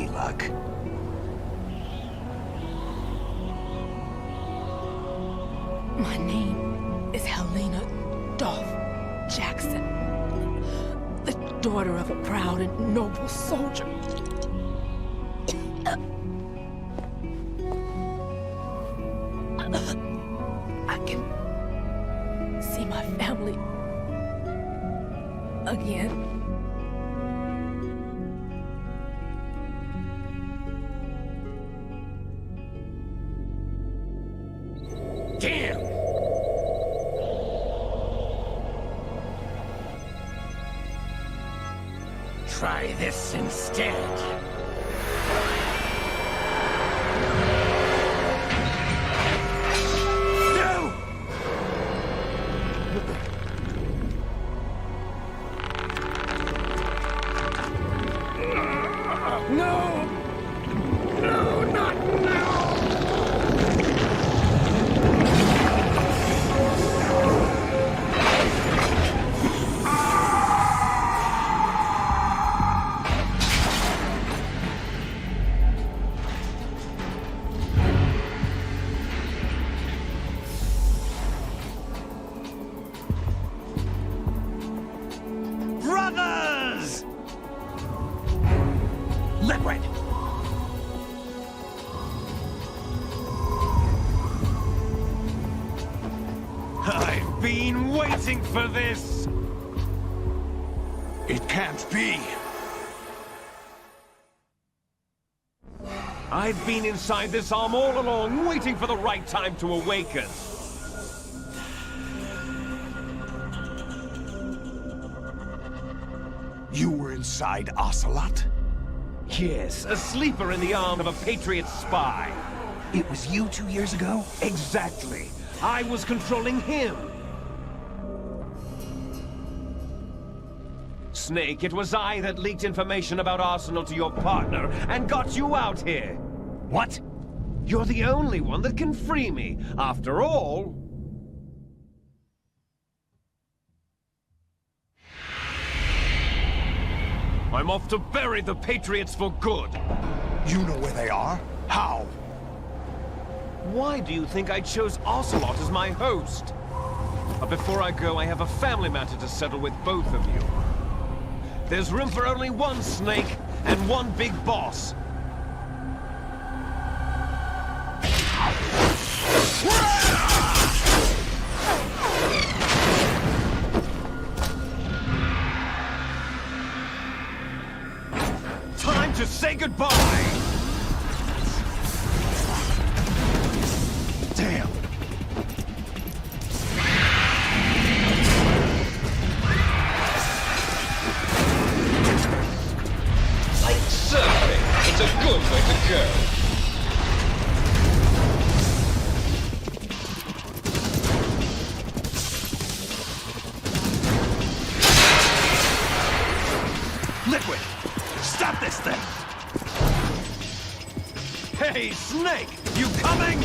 any luck. My name is Helena Dolph Jackson, the daughter of a proud and noble soldier. I can see my family again. Damn! Try this instead. No! No, not now! Brothers! Liquid! I've been waiting for this! It can't be. I've been inside this arm all along, waiting for the right time to awaken. You were inside Ocelot? Yes, a sleeper in the arm of a Patriot spy. It was you 2 years ago? Exactly. I was controlling him. Snake, it was I that leaked information about Arsenal to your partner and got you out here. What? You're the only one that can free me. After all... I'm off to bury the Patriots for good. You know where they are? How? Why do you think I chose Ocelot as my host? But before I go, I have a family matter to settle with both of you. There's room for only one Snake and one big boss. Time to say goodbye! Damn! Like surfing, it's a good way to go. Liquid! Stop this thing! Hey, Snake! You coming?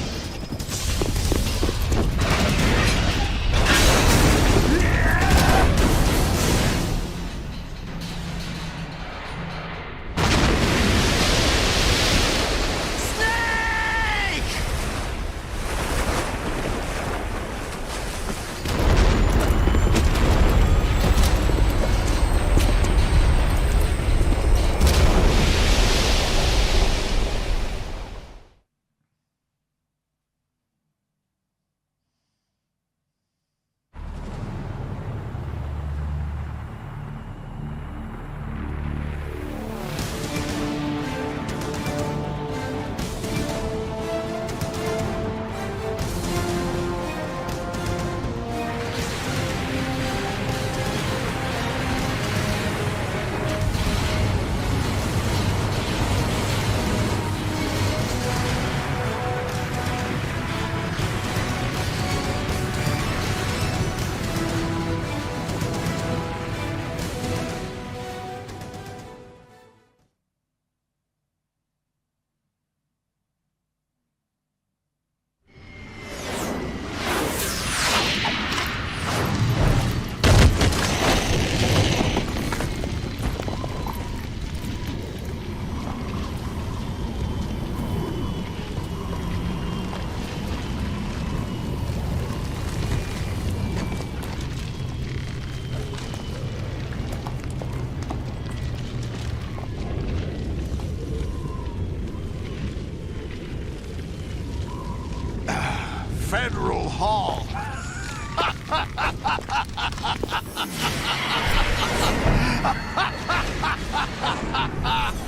Federal Hall.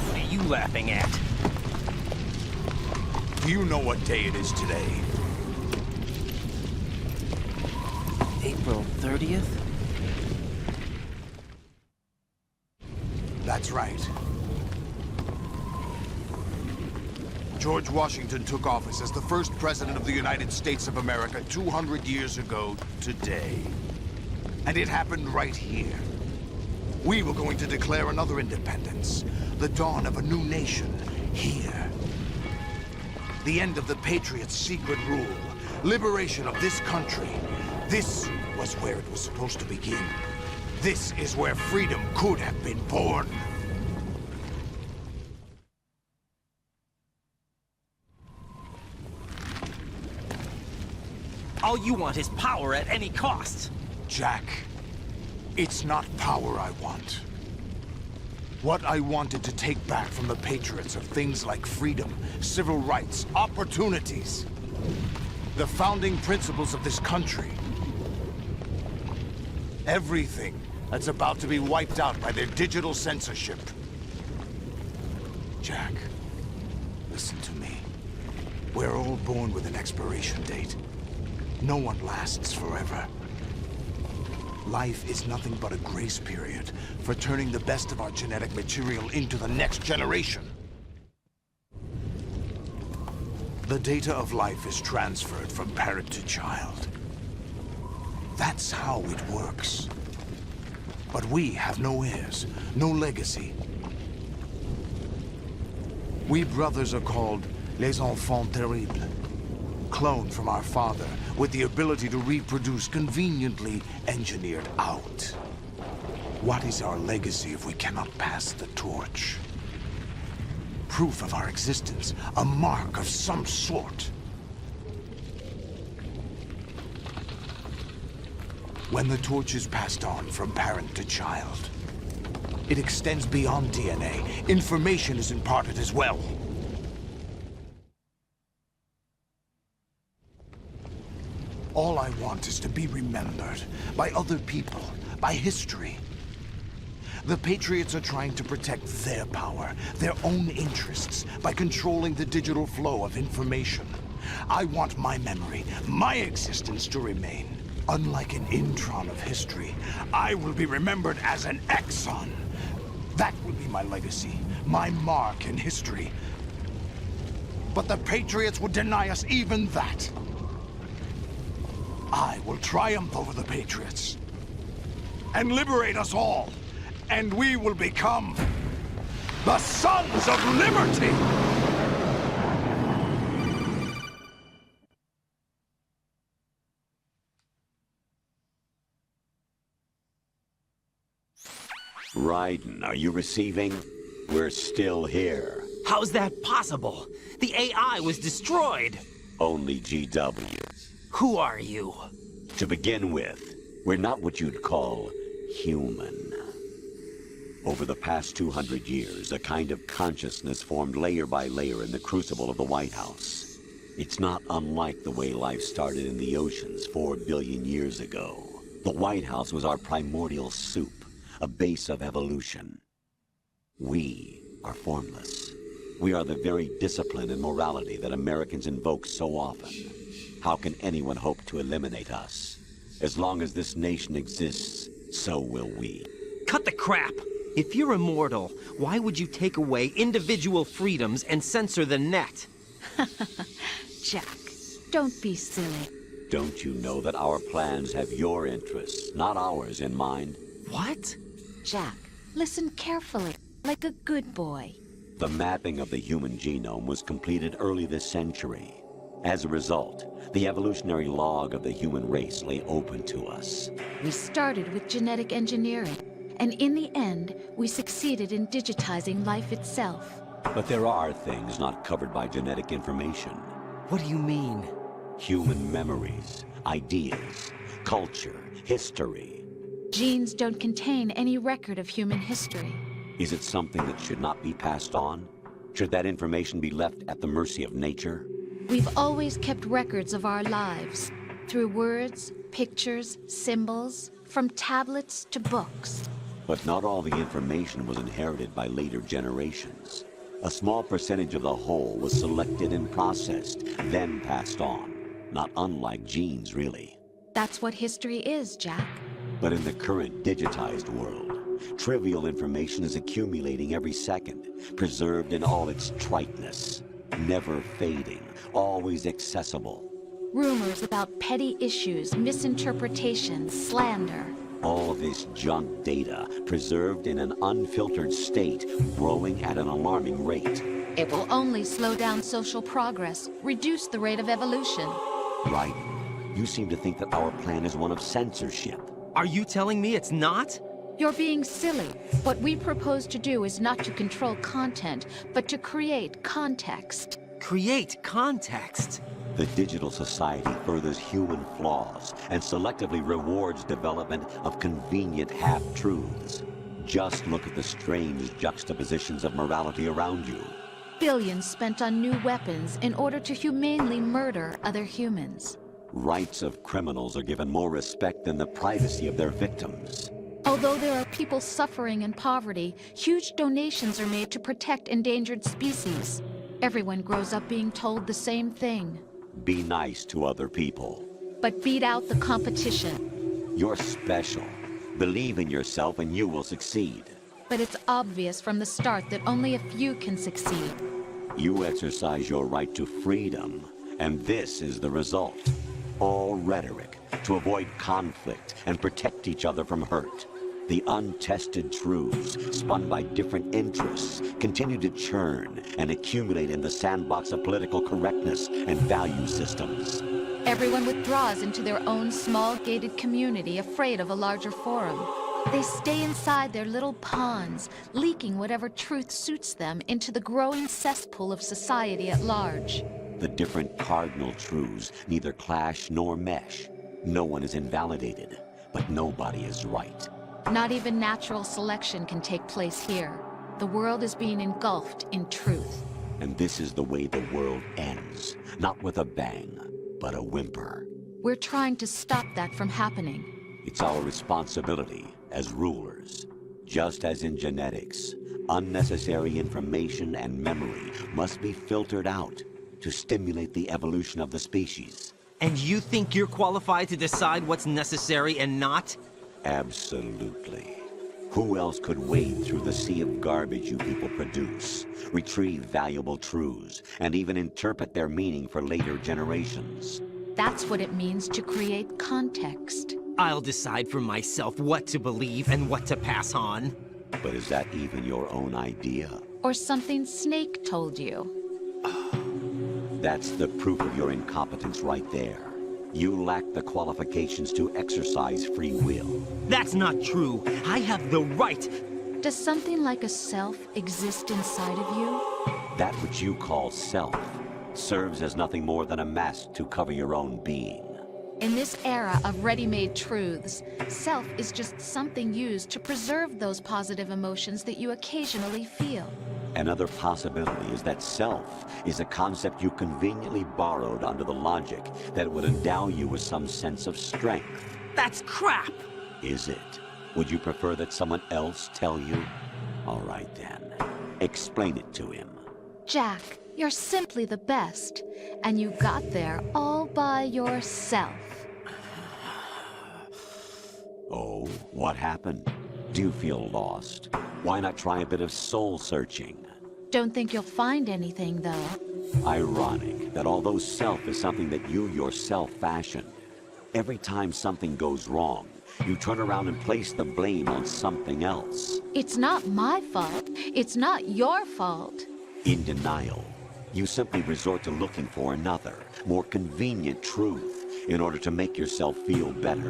What are you laughing at? Do you know what day it is today? April 30th? That's right. George Washington took office as the first president of the United States of America 200 years ago today. And it happened right here. We were going to declare another independence, the dawn of a new nation, here. The end of the Patriots' secret rule, liberation of this country. This was where it was supposed to begin. This is where freedom could have been born. All you want is power at any cost. Jack, it's not power I want. What I wanted to take back from the Patriots are things like freedom, civil rights, opportunities. The founding principles of this country. Everything that's about to be wiped out by their digital censorship. Jack, listen to me. We're all born with an expiration date. No one lasts forever. Life is nothing but a grace period for turning the best of our genetic material into the next generation. The data of life is transferred from parent to child. That's how it works. But we have no heirs, no legacy. We brothers are called les enfants terribles. Cloned from our father, with the ability to reproduce conveniently engineered out. What is our legacy if we cannot pass the torch? Proof of our existence, a mark of some sort. When the torch is passed on from parent to child, it extends beyond DNA. Information is imparted as well. All I want is to be remembered by other people, by history. The Patriots are trying to protect their power, their own interests, by controlling the digital flow of information. I want my memory, my existence to remain. Unlike an intron of history, I will be remembered as an exon. That will be my legacy, my mark in history. But the Patriots would deny us even that. I will triumph over the Patriots and liberate us all, and we will become the Sons of Liberty! Raiden, are you receiving? We're still here. How's that possible? The AI was destroyed. Only GW. Who are you? To begin with, we're not what you'd call human. Over the past 200 years, a kind of consciousness formed layer by layer in the crucible of the White House. It's not unlike the way life started in the oceans 4 billion years ago. The White House was our primordial soup, a base of evolution. We are formless. We are the very discipline and morality that Americans invoke so often. How can anyone hope to eliminate us? As long as this nation exists, so will we. Cut the crap! If you're immortal, why would you take away individual freedoms and censor the net? Jack, don't be silly. Don't you know that our plans have your interests, not ours, in mind? What? Jack, listen carefully, like a good boy. The mapping of the human genome was completed early this century. As a result, the evolutionary log of the human race lay open to us. We started with genetic engineering, and in the end, we succeeded in digitizing life itself. But there are things not covered by genetic information. What do you mean? Human memories, ideas, culture, history. Genes don't contain any record of human history. Is it something that should not be passed on? Should that information be left at the mercy of nature? We've always kept records of our lives, through words, pictures, symbols, from tablets to books. But not all the information was inherited by later generations. A small percentage of the whole was selected and processed, then passed on. Not unlike genes, really. That's what history is, Jack. But in the current digitized world, trivial information is accumulating every second, preserved in all its triteness, never fading, always accessible. Rumors about petty issues, misinterpretations, slander. All this junk data, preserved in an unfiltered state, growing at an alarming rate. It will only slow down social progress, reduce the rate of evolution. Right? You seem to think that our plan is one of censorship. Are you telling me it's not? You're being silly. What we propose to do is not to control content, but to create context. Create context? The digital society furthers human flaws and selectively rewards development of convenient half-truths. Just look at the strange juxtapositions of morality around you. Billions spent on new weapons in order to humanely murder other humans. Rights of criminals are given more respect than the privacy of their victims. Although there are people suffering in poverty, huge donations are made to protect endangered species. Everyone grows up being told the same thing. Be nice to other people. But beat out the competition. You're special. Believe in yourself and you will succeed. But it's obvious from the start that only a few can succeed. You exercise your right to freedom, and this is the result. All rhetoric to avoid conflict and protect each other from hurt. The untested truths, spun by different interests, continue to churn and accumulate in the sandbox of political correctness and value systems. Everyone withdraws into their own small gated community, afraid of a larger forum. They stay inside their little ponds, leaking whatever truth suits them into the growing cesspool of society at large. The different cardinal truths neither clash nor mesh. No one is invalidated, but nobody is right. Not even natural selection can take place here. The world is being engulfed in truth. And this is the way the world ends. Not with a bang, but a whimper. We're trying to stop that from happening. It's our responsibility as rulers. Just as in genetics, unnecessary information and memory must be filtered out to stimulate the evolution of the species. And you think you're qualified to decide what's necessary and not? Absolutely. Who else could wade through the sea of garbage you people produce, retrieve valuable truths, and even interpret their meaning for later generations? That's what it means to create context. I'll decide for myself what to believe and what to pass on. But is that even your own idea? Or something Snake told you? That's the proof of your incompetence right there. You lack the qualifications to exercise free will. That's not true. I have the right. Does something like a self exist inside of you? That which you call self serves as nothing more than a mask to cover your own being. In this era of ready-made truths, self is just something used to preserve those positive emotions that you occasionally feel. Another possibility is that self is a concept you conveniently borrowed under the logic that it would endow you with some sense of strength. That's crap! Is it? Would you prefer that someone else tell you? All right then. Explain it to him. Jack, you're simply the best. And you got there all by yourself. Oh, what happened? Do you feel lost? Why not try a bit of soul-searching? Don't think you'll find anything, though. Ironic that although self is something that you yourself fashioned, every time something goes wrong, you turn around and place the blame on something else. It's not my fault. It's not your fault. In denial, you simply resort to looking for another, more convenient truth in order to make yourself feel better.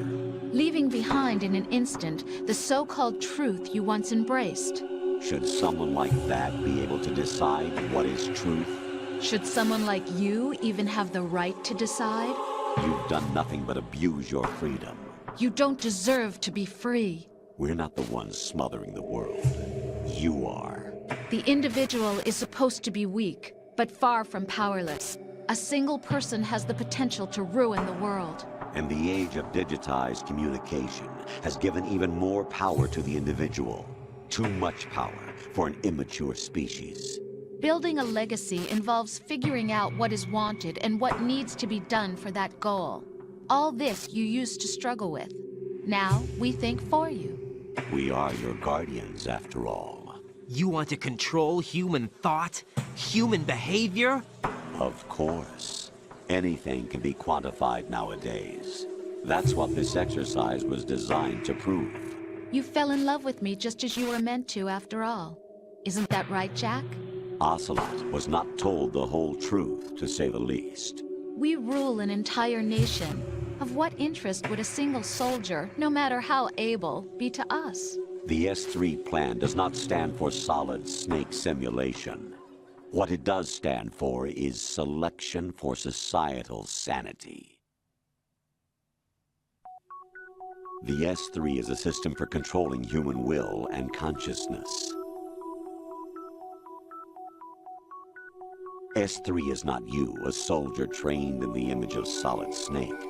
Leaving behind in an instant the so-called truth you once embraced. Should someone like that be able to decide what is truth? Should someone like you even have the right to decide? You've done nothing but abuse your freedom. You don't deserve to be free. We're not the ones smothering the world. You are. The individual is supposed to be weak, but far from powerless. A single person has the potential to ruin the world. And the age of digitized communication has given even more power to the individual. Too much power for an immature species. Building a legacy involves figuring out what is wanted and what needs to be done for that goal. All this you used to struggle with. Now, we think for you. We are your guardians, after all. You want to control human thought? Human behavior? Of course. Anything can be quantified nowadays. That's what this exercise was designed to prove. You fell in love with me just as you were meant to, after all. Isn't that right, Jack? Ocelot was not told the whole truth, to say the least. We rule an entire nation. Of what interest would a single soldier, no matter how able, be to us? The S3 plan does not stand for Solid Snake Simulation. What it does stand for is selection for societal sanity. The S3 is a system for controlling human will and consciousness. S3 is not you, a soldier trained in the image of Solid Snake.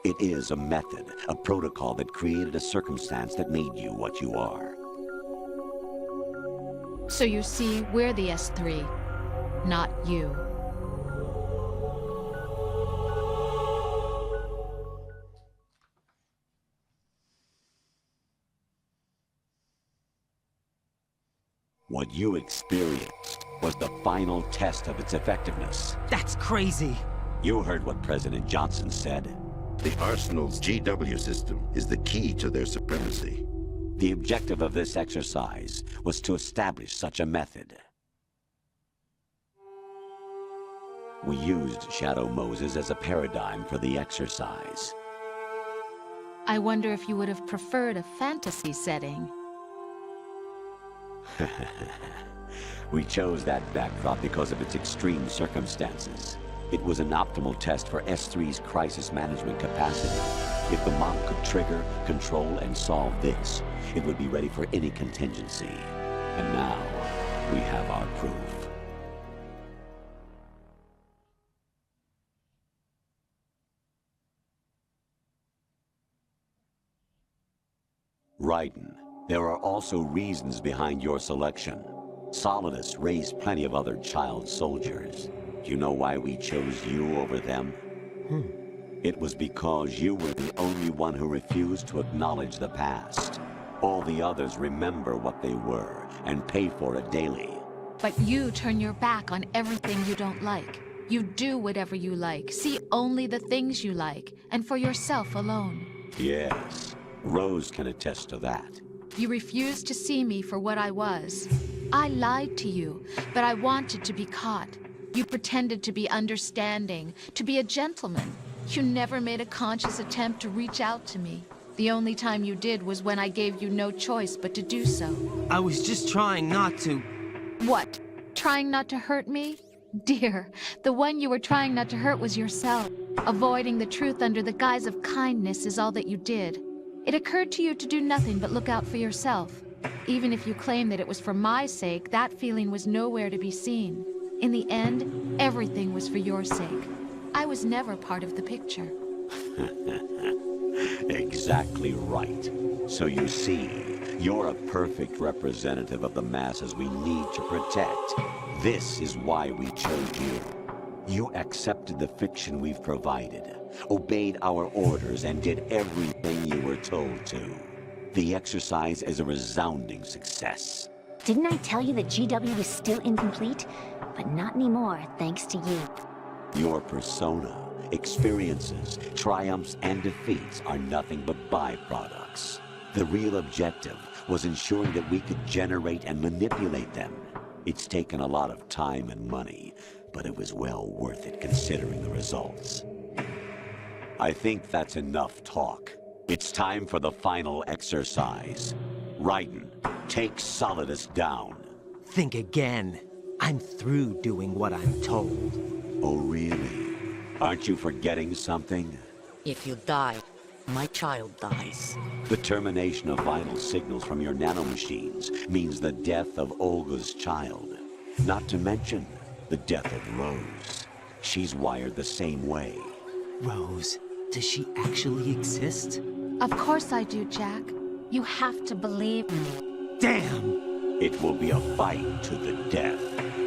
It is a method, a protocol that created a circumstance that made you what you are. So you see, we're the S3, not you. What you experienced was the final test of its effectiveness. That's crazy. You heard what President Johnson said. The Arsenal's GW system is the key to their supremacy. The objective of this exercise was to establish such a method. We used Shadow Moses as a paradigm for the exercise. I wonder if you would have preferred a fantasy setting. We chose that backdrop because of its extreme circumstances. It was an optimal test for S3's crisis management capacity. If the model could trigger, control, and solve this, it would be ready for any contingency. And now, we have our proof. Raiden, there are also reasons behind your selection. Solidus raised plenty of other child soldiers. Do you know why we chose you over them? It was because you were the only one who refused to acknowledge the past. All the others remember what they were and pay for it daily. But you turn your back on everything you don't like. You do whatever you like, see only the things you like, and for yourself alone. Yes, Rose can attest to that. You refused to see me for what I was. I lied to you, but I wanted to be caught. You pretended to be understanding, to be a gentleman. You never made a conscious attempt to reach out to me. The only time you did was when I gave you no choice but to do so. I was just trying not to... What? Trying not to hurt me? Dear, the one you were trying not to hurt was yourself. Avoiding the truth under the guise of kindness is all that you did. It occurred to you to do nothing but look out for yourself. Even if you claim that it was for my sake, that feeling was nowhere to be seen. In the end, everything was for your sake. I was never part of the picture. Exactly right. So you see, you're a perfect representative of the masses we need to protect. This is why we chose you. You accepted the fiction we've provided, obeyed our orders, and did everything you were told to. The exercise is a resounding success. Didn't I tell you that GW is still incomplete? But not anymore, thanks to you. Your persona, experiences, triumphs, and defeats are nothing but byproducts. The real objective was ensuring that we could generate and manipulate them. It's taken a lot of time and money, but it was well worth it considering the results. I think that's enough talk. It's time for the final exercise. Raiden, take Solidus down. Think again. I'm through doing what I'm told. Oh, really? Aren't you forgetting something? If you die, my child dies. The termination of vital signals from your nanomachines means the death of Olga's child. Not to mention, The death of Rose. She's wired the same way. Rose, does she actually exist? Of course I do, Jack. You have to believe me. Damn! It will be a fight to the death.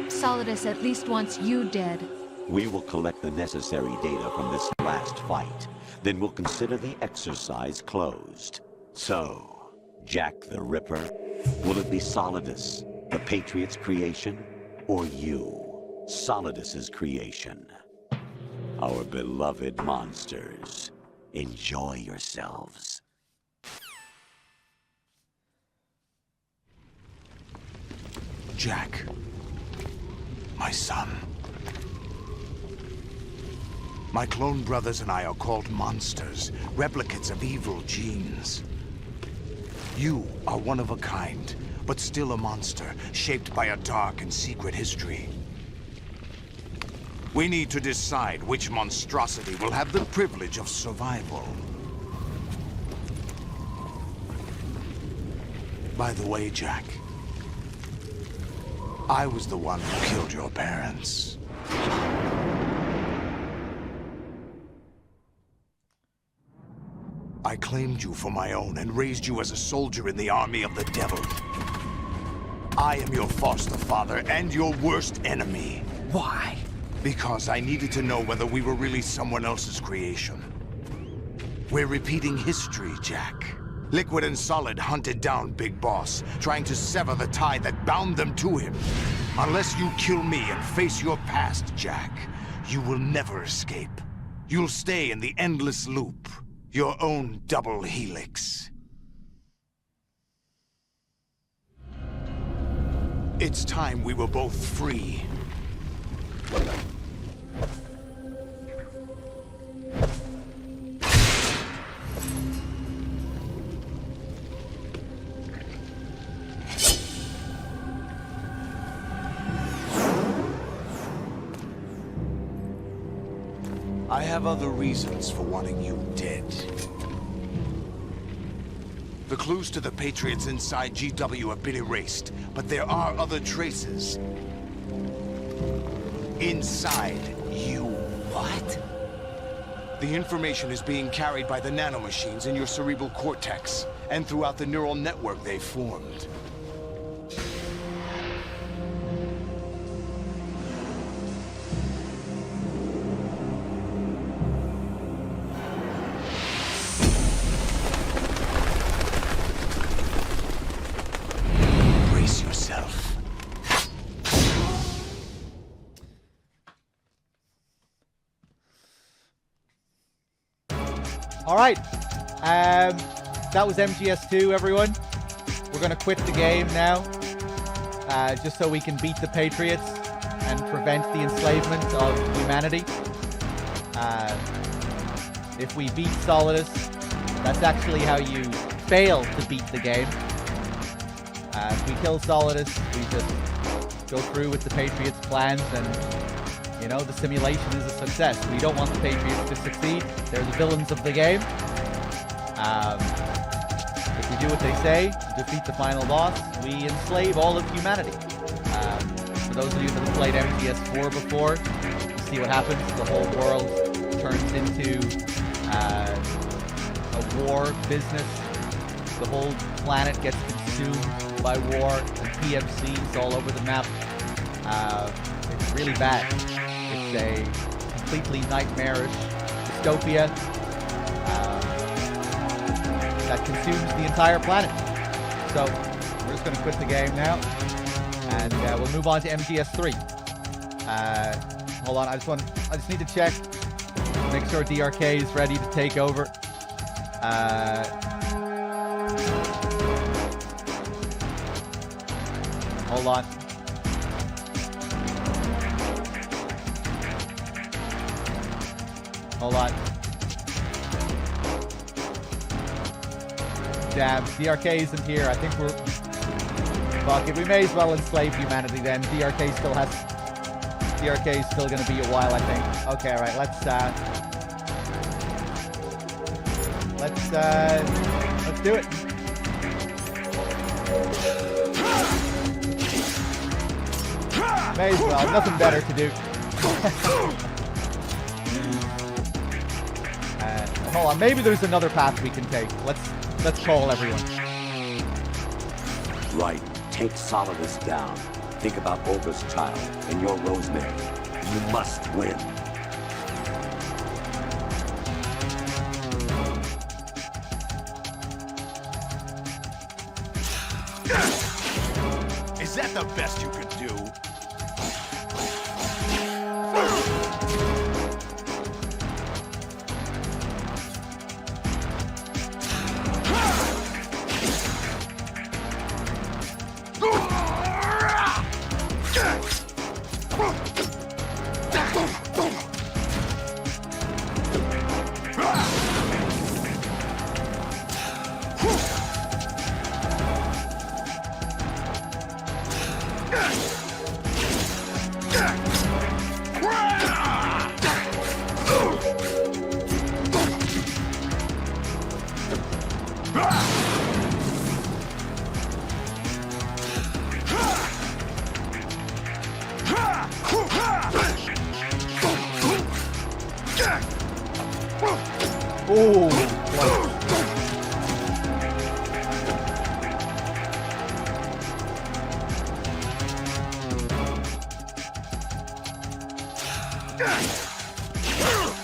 Solidus at least wants you dead. We will collect the necessary data from this last fight. Then we'll consider the exercise closed. So, Jack the Ripper, will it be Solidus, the Patriot's creation, or you, Solidus's creation? Our beloved monsters, enjoy yourselves. Jack, my son. My clone brothers and I are called monsters, replicates of evil genes. You are one of a kind, but still a monster, shaped by a dark and secret history. We need to decide which monstrosity will have the privilege of survival. By the way, Jack, I was the one who killed your parents. I claimed you for my own and raised you as a soldier in the army of the devil. I am your foster father and your worst enemy. Why? Because I needed to know whether we were really someone else's creation. We're repeating history, Jack. Liquid and Solid hunted down Big Boss, trying to sever the tie that bound them to him. Unless you kill me and face your past, Jack, you will never escape. You'll stay in the endless loop, your own double helix. It's time we were both free. I have other reasons for wanting you dead. The clues to the Patriots inside GW have been erased, but there are other traces. Inside you. What? The information is being carried by the nanomachines in your cerebral cortex, and throughout the neural network they formed. Brace yourself. All right, that was MGS2, everyone. We're gonna quit the game now, just so we can beat the Patriots and prevent the enslavement of humanity. If we beat Solidus, that's actually how you fail to beat the game. If we kill Solidus, we just go through with the Patriots' plans and, you know, the simulation is a success. We don't want the Patriots to succeed. They're the villains of the game. If we do what they say, defeat the final boss, we enslave all of humanity. For those of you that have played MGS4 before, you see what happens. The whole world turns into a war business. The whole planet gets consumed by war and PMCs all over the map. It's really bad. It's a completely nightmarish dystopia that consumes the entire planet. So we're just going to quit the game now, and we'll move on to MGS3. Hold on, I just need to check, make sure DRK is ready to take over. Hold on. Hold on. Damn, DRK isn't here. I think we're... Fuck it, we may as well enslave humanity then. DRK still has... DRK is still gonna be a while, I think. Okay, alright, let's do it. May as well. Nothing better to do. Hold on. Maybe there's another path we can take. Let's call everyone. Right. Take Solidus down. Think about Olga's child and your Rosemary. You must win. Is that the best you could do?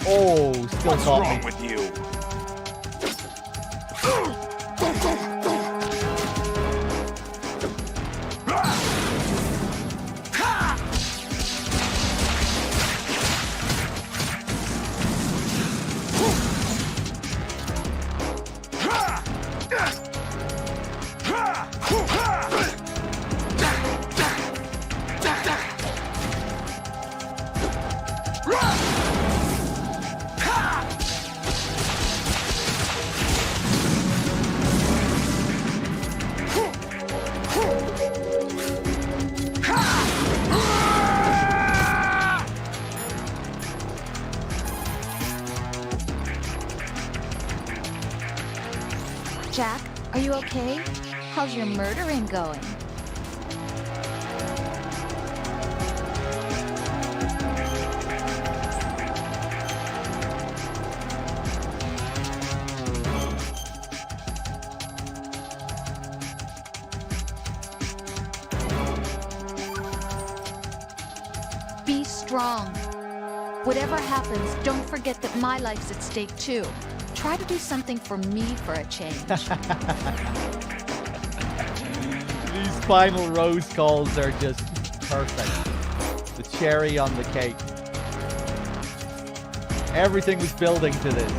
Oh, still What's caught wrong me. with you? Jack, are you okay? How's your murdering going? Be strong. Whatever happens, don't forget that my life's at stake too. Try to do something for me for a change. These final rose calls are just perfect. The cherry on the cake. Everything was building to this.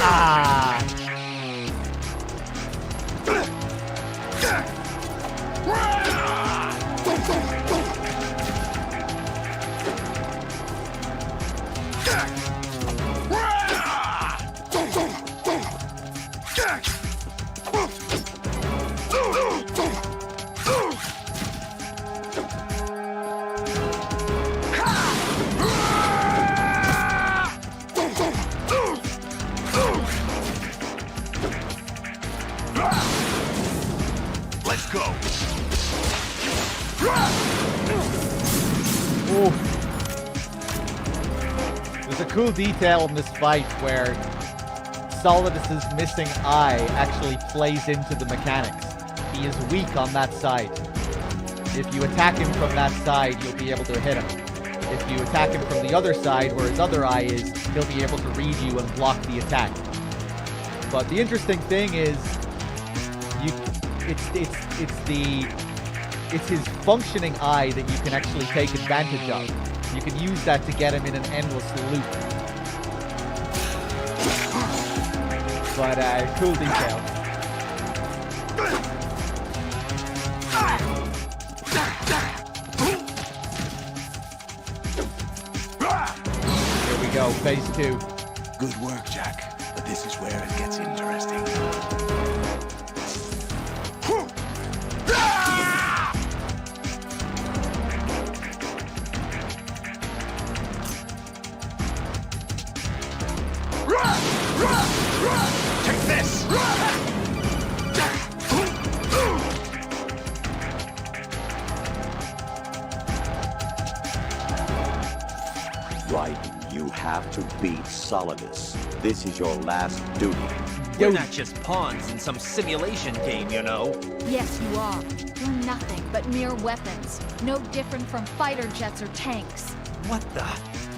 Ah! Let's go. Ooh. There's a cool detail in this fight where Solidus's missing eye actually plays into the mechanics. He is weak on that side. If you attack him from that side, you'll be able to hit him. If you attack him from the other side, where his other eye is, he'll be able to read you and block the attack. But the interesting thing is, it's his functioning eye that you can actually take advantage of. You can use that to get him in an endless loop. But cool detail. Here we we go, phase 2. Good work, Jack. But this is where it gets interesting. Take this! Raiden, you have to beat Solidus. This is your last duty. We're not just pawns in some simulation game, you know. Yes, you are. You're nothing but mere weapons. No different from fighter jets or tanks. What the?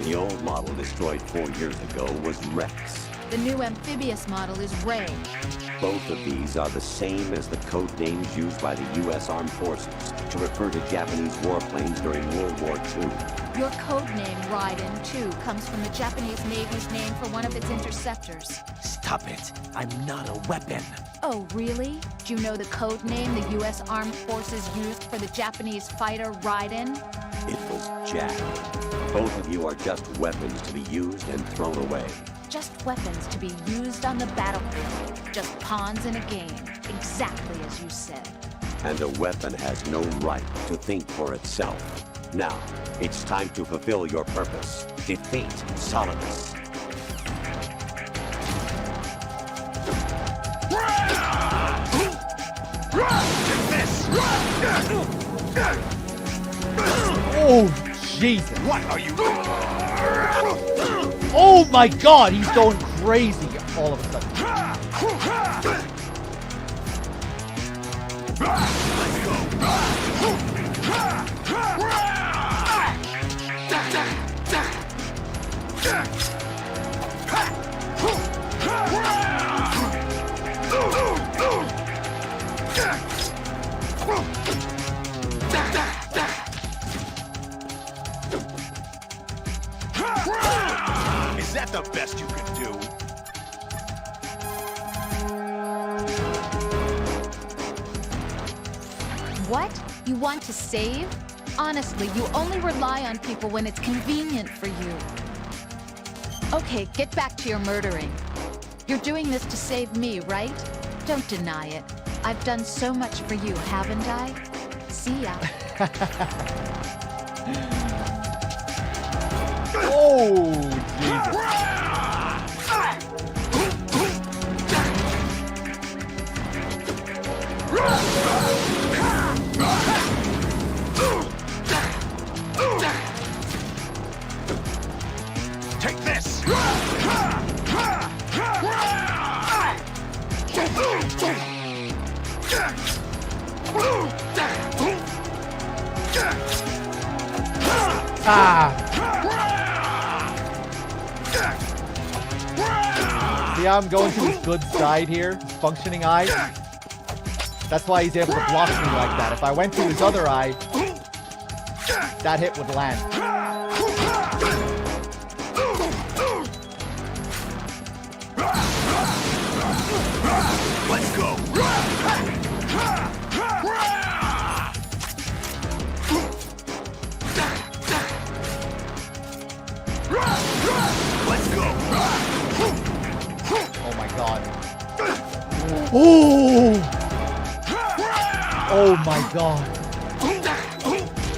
The old model destroyed 4 years ago was Rex. The new amphibious model is Ray. Both of these are the same as the code names used by the U.S. Armed Forces to refer to Japanese warplanes during World War II. Your code name, Raiden, too, comes from the Japanese Navy's name for one of its interceptors. Stop it. I'm not a weapon. Oh, really? Do you know the code name the U.S. Armed Forces used for the Japanese fighter Raiden? It was Jack. Both of you are just weapons to be used and thrown away. Just weapons to be used on the battlefield. Just pawns in a game. Exactly as you said. And a weapon has no right to think for itself. Now, it's time to fulfill your purpose. Defeat Solidus. Oh, Jesus. What are you doing? Oh my god, he's going crazy all of a sudden. Is that the best you can do? What? You want to save? Honestly, you only rely on people when it's convenient for you. Okay, get back to your murdering. You're doing this to save me, right? Don't deny it. I've done so much for you, haven't I? See ya. Oh, Jesus. Take this! See how I'm going to his good side here? His functioning eye? That's why he's able to block me like that. If I went to his other eye, that hit would land. Let's go! Let's go! Oh my god. Oh! Oh my god.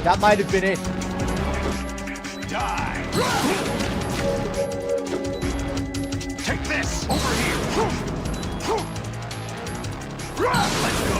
That might have been it. Die! Take this! Over here! Let's go!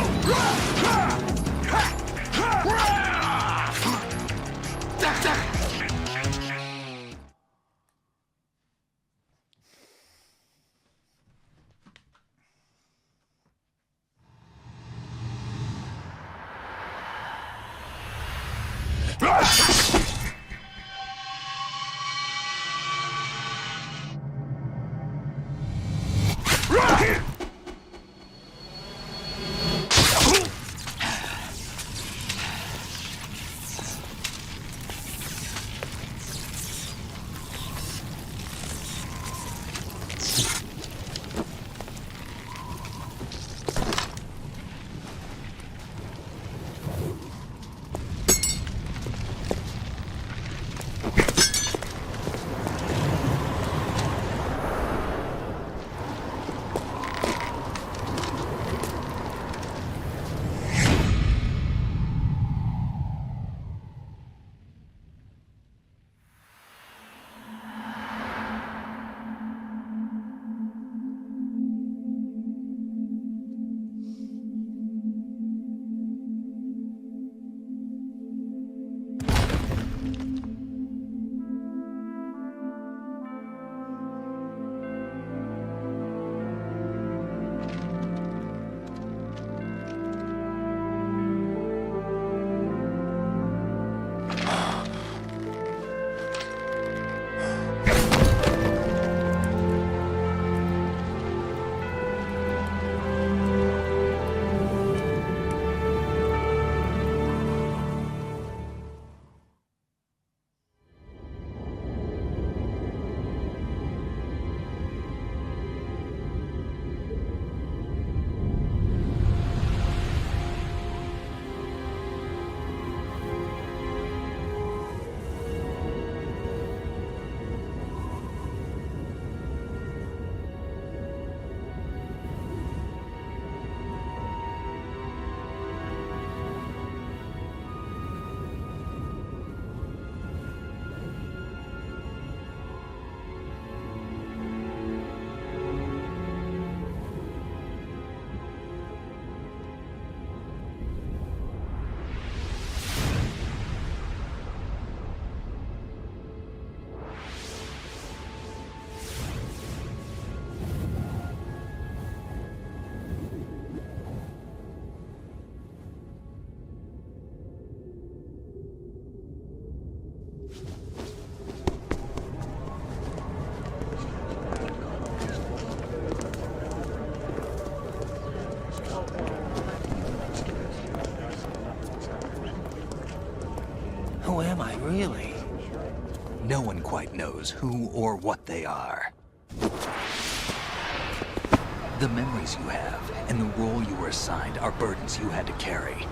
No one quite knows who or what they are. The memories you have and the role you were assigned are burdens you had to carry.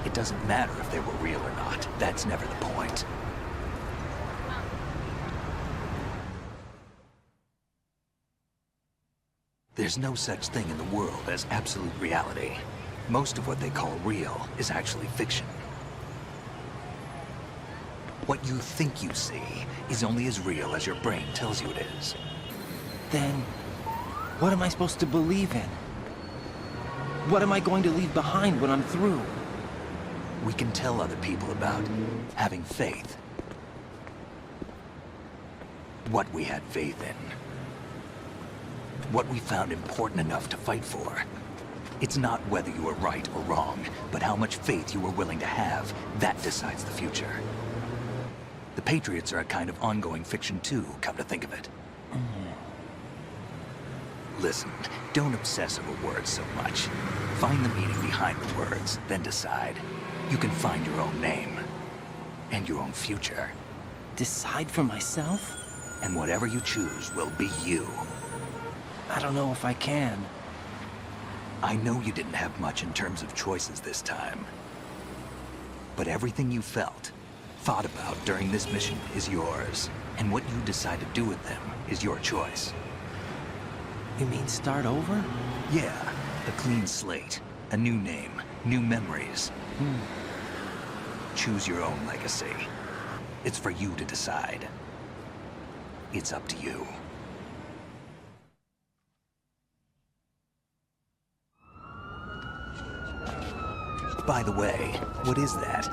It doesn't matter if they were real or not. That's never the point. There's no such thing in the world as absolute reality. Most of what they call real is actually fiction. What you think you see is only as real as your brain tells you it is. Then, what am I supposed to believe in? What am I going to leave behind when I'm through? We can tell other people about having faith. What we had faith in. What we found important enough to fight for. It's not whether you were right or wrong, but how much faith you were willing to have. That decides the future. The Patriots are a kind of ongoing fiction too, come to think of it. Listen, don't obsess over words so much. Find the meaning behind the words, then decide. You can find your own name. And your own future. Decide for myself? And whatever you choose will be you. I don't know if I can. I know you didn't have much in terms of choices this time. But everything you felt, thought about during this mission is yours. And what you decide to do with them is your choice. You mean start over? Yeah, a clean slate, a new name, new memories. Choose your own legacy. It's for you to decide. It's up to you. By the way, what is that?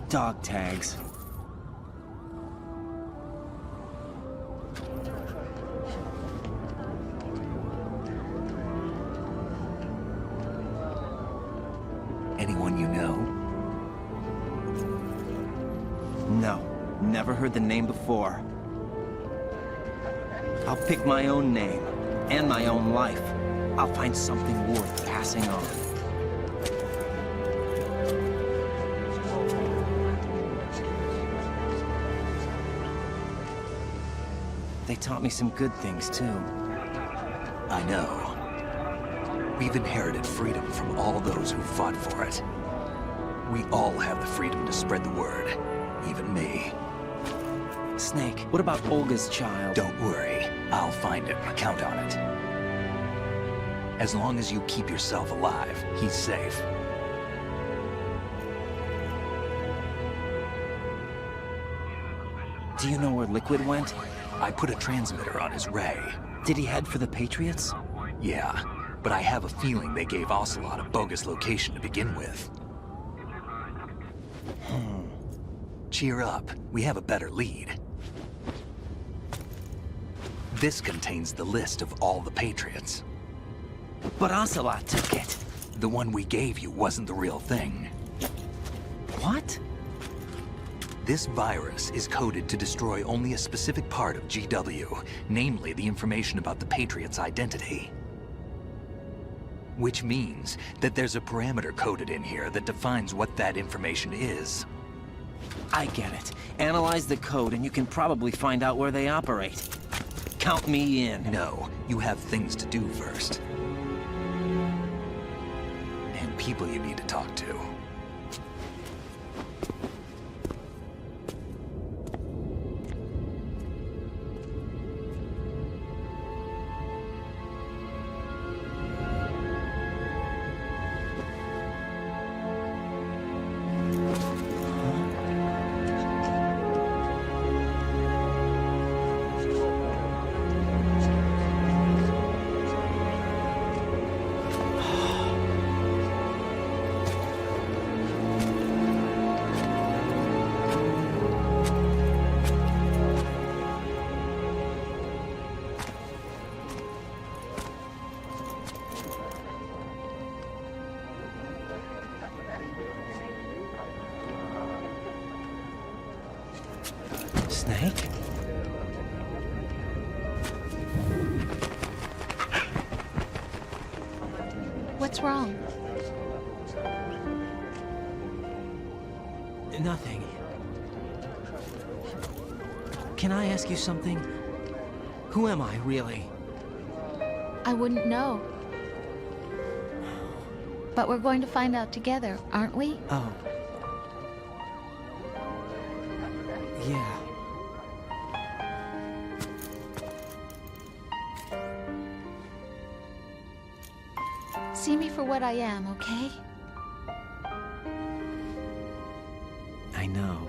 Dog tags. Anyone you know? No, never heard the name before. I'll pick my own name, and my own life. I'll find something worth passing on. They taught me some good things, too. I know. We've inherited freedom from all those who fought for it. We all have the freedom to spread the word, even me. Snake, what about Olga's child? Don't worry. I'll find him. Count on it. As long as you keep yourself alive, he's safe. Do you know where Liquid went? I put a transmitter on his ray. Did he head for the Patriots? Yeah, but I have a feeling they gave Ocelot a bogus location to begin with. Cheer up. We have a better lead. This contains the list of all the Patriots. But Ocelot took it. The one we gave you wasn't the real thing. What? This virus is coded to destroy only a specific part of GW, namely the information about the Patriots' identity. Which means that there's a parameter coded in here that defines what that information is. I get it. Analyze the code and you can probably find out where they operate. Count me in. No, you have things to do first. And people you need to talk to. Snake? What's wrong? Nothing. Can I ask you something? Who am I, really? I wouldn't know. But we're going to find out together, aren't we? Oh. Yeah. See me for what I am, okay? I know.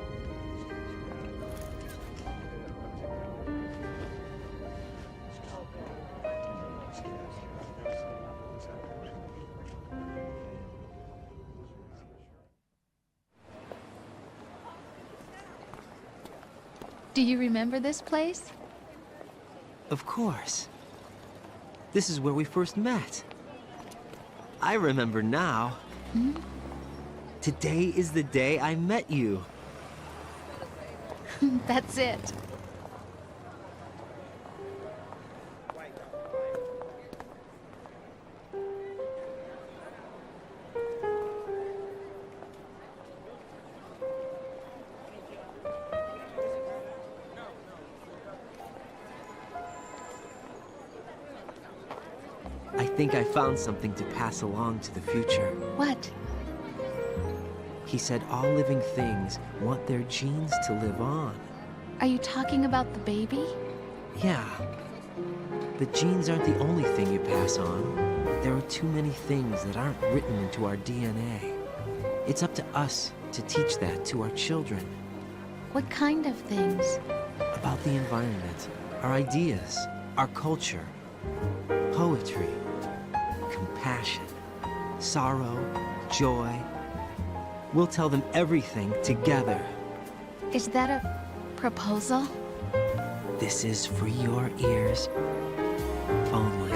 Do you remember this place? Of course. This is where we first met. I remember now. Hmm? Today is the day I met you. That's it. I think I found something to pass along to the future. What? He said all living things want their genes to live on. Are you talking about the baby? Yeah. The genes aren't the only thing you pass on. There are too many things that aren't written into our DNA. It's up to us to teach that to our children. What kind of things? About the environment, our ideas, our culture, poetry, compassion, sorrow, joy. We'll tell them everything together. Is that a proposal? This is for your ears only.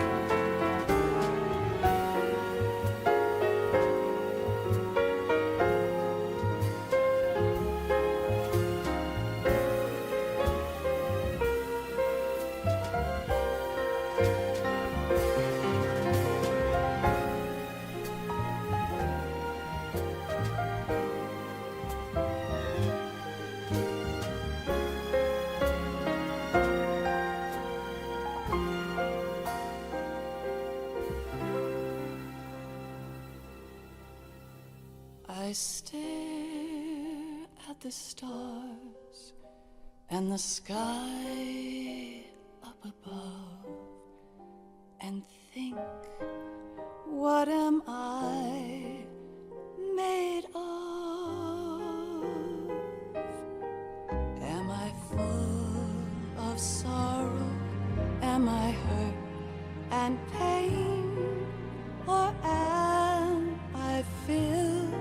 I stare at the stars and the sky up above and think, what am I made of? Am I full of sorrow? Am I hurt and pain? Or am I filled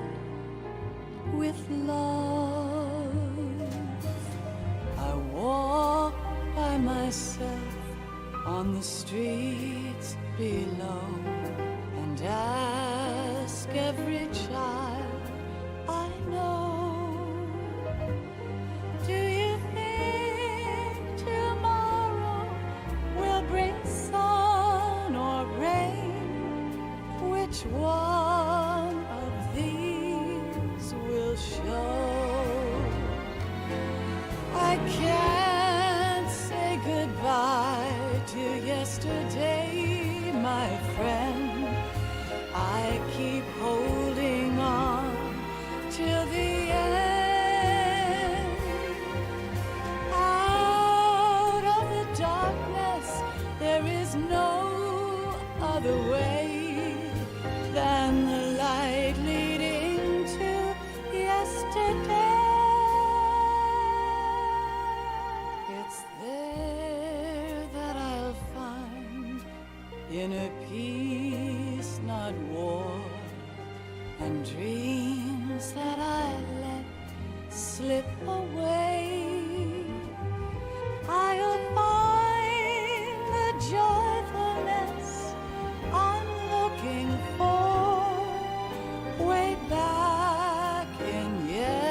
with love? I walk by myself on the streets below and ask every child I know, do you think tomorrow will bring sun or rain? Which one of these will show? I can't say goodbye to yesterday, my friend. I keep holding on till the end. Out of the darkness, there is no other way than the light leading to yesterday. It's there that I'll find inner peace, not war, and dreams that I let slip away. I'll find the joyfulness I'm looking for way back in yesterday.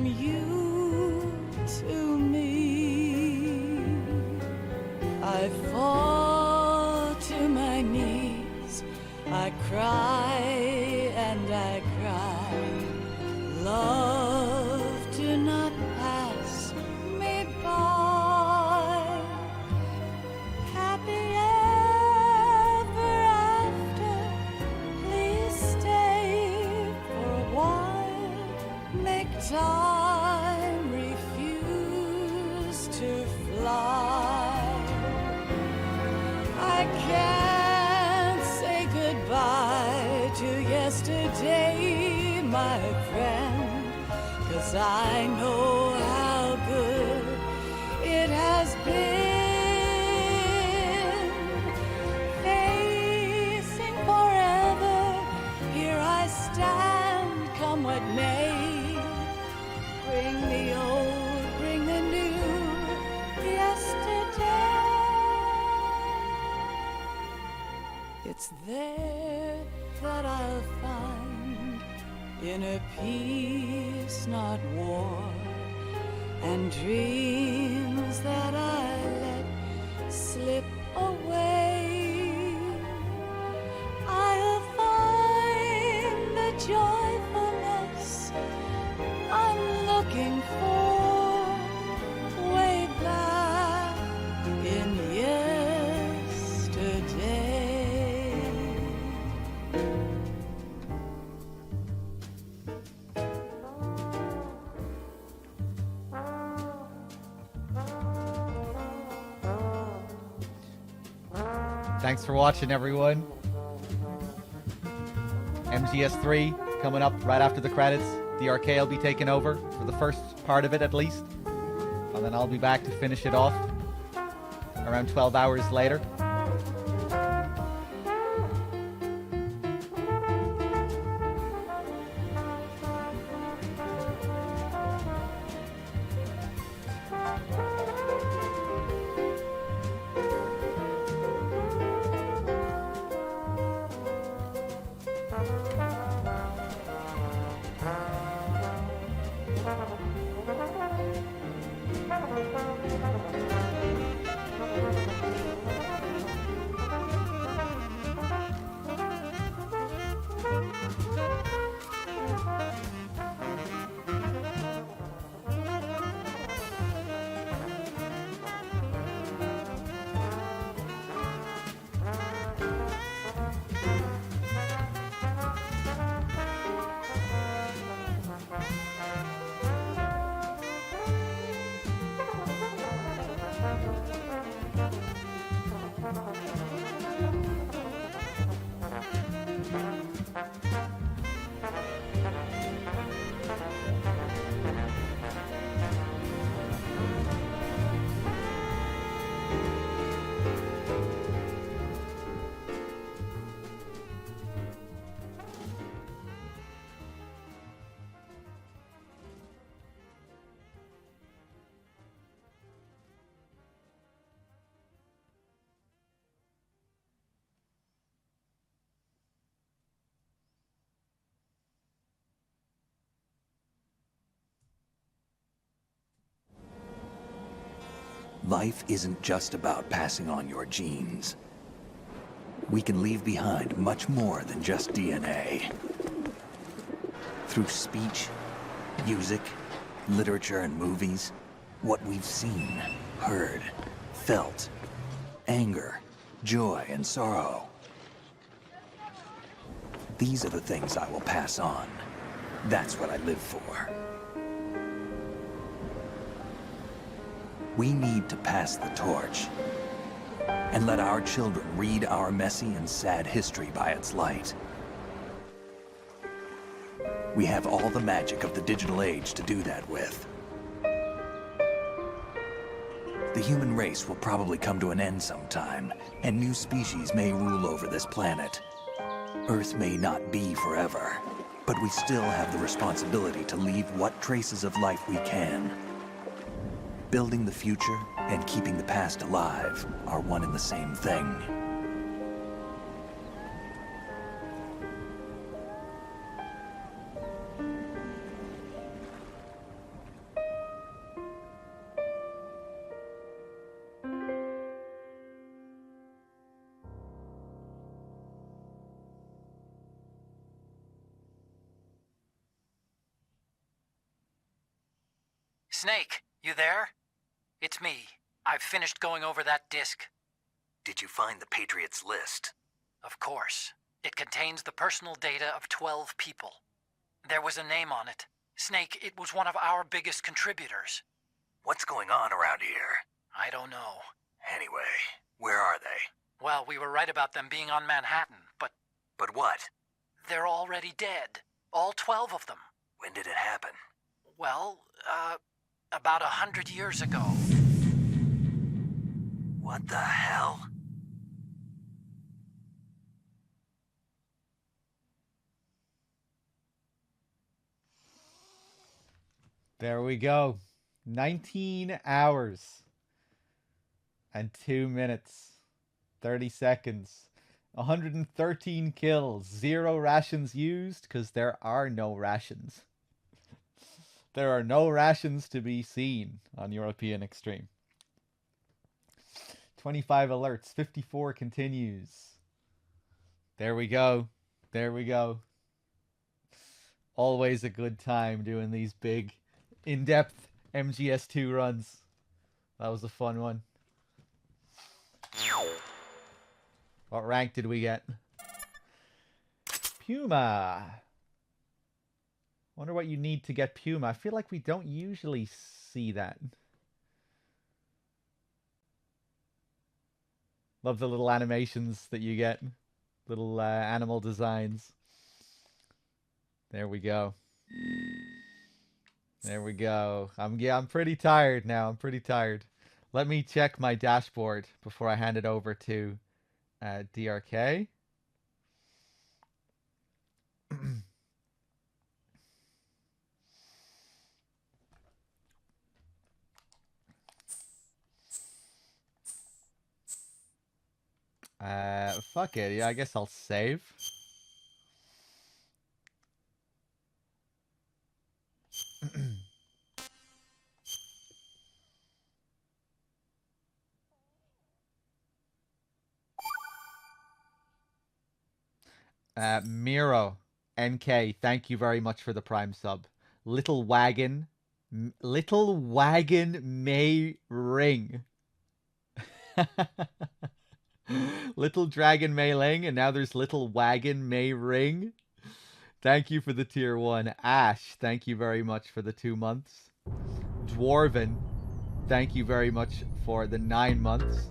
from you to me. I fall to my knees, I cry and I cry. Love, do not pass me by. Happy ever after, please stay for a while. Make time refuse to fly. I can't say goodbye to yesterday, my friend, 'cause I know how good it has been. Facing forever, here I stand, come what may. Bring the old, bring the new, yesterday. It's there that I'll find inner peace, not war, and dreams that I let slip away. I'll find the joyfulness I'm looking for way back in yesterday. Thanks for watching, everyone. MGS3 coming up right after the credits. The RK will be taking over for the first part of it, at least. And then I'll be back to finish it off around 12 hours later. Life isn't just about passing on your genes. We can leave behind much more than just DNA. Through speech, music, literature, and movies, what we've seen, heard, felt, anger, joy, and sorrow. These are the things I will pass on. That's what I live for. We need to pass the torch and let our children read our messy and sad history by its light. We have all the magic of the digital age to do that with. The human race will probably come to an end sometime, and new species may rule over this planet. Earth may not be forever, but we still have the responsibility to leave what traces of life we can. Building the future and keeping the past alive are one and the same thing. Snake, you there? It's me. I've finished going over that disk. Did you find the Patriots list? Of course. It contains the personal data of 12 people. There was a name on it. Snake, it was one of our biggest contributors. What's going on around here? I don't know. Anyway, where are they? Well, we were right about them being on Manhattan, but... But what? They're already dead. All 12 of them. When did it happen? Well, about 100 years ago. What the hell? There we go. 19 hours and 2 minutes, 30 seconds, 113 kills, 0 rations used because there are no rations. There are no rations to be seen on European Extreme. 25 alerts, 54 continues. There we go. There we go. Always a good time doing these big, in-depth MGS2 runs. That was a fun one. What rank did we get? Puma. Wonder what you need to get Puma. I feel like we don't usually see that. Love the little animations that you get. Little animal designs. There we go. There we go. I'm pretty tired now. I'm pretty tired. Let me check my dashboard before I hand it over to DRK. Fuck it. Yeah, I guess I'll save. Miro NK, thank you very much for the Prime sub. Little Wagon may ring. Little Dragon may ring, and now there's Little Wagon may ring. Thank you for the tier 1. Ash, thank you very much for the 2 months. Dwarven, thank you very much for the 9 months.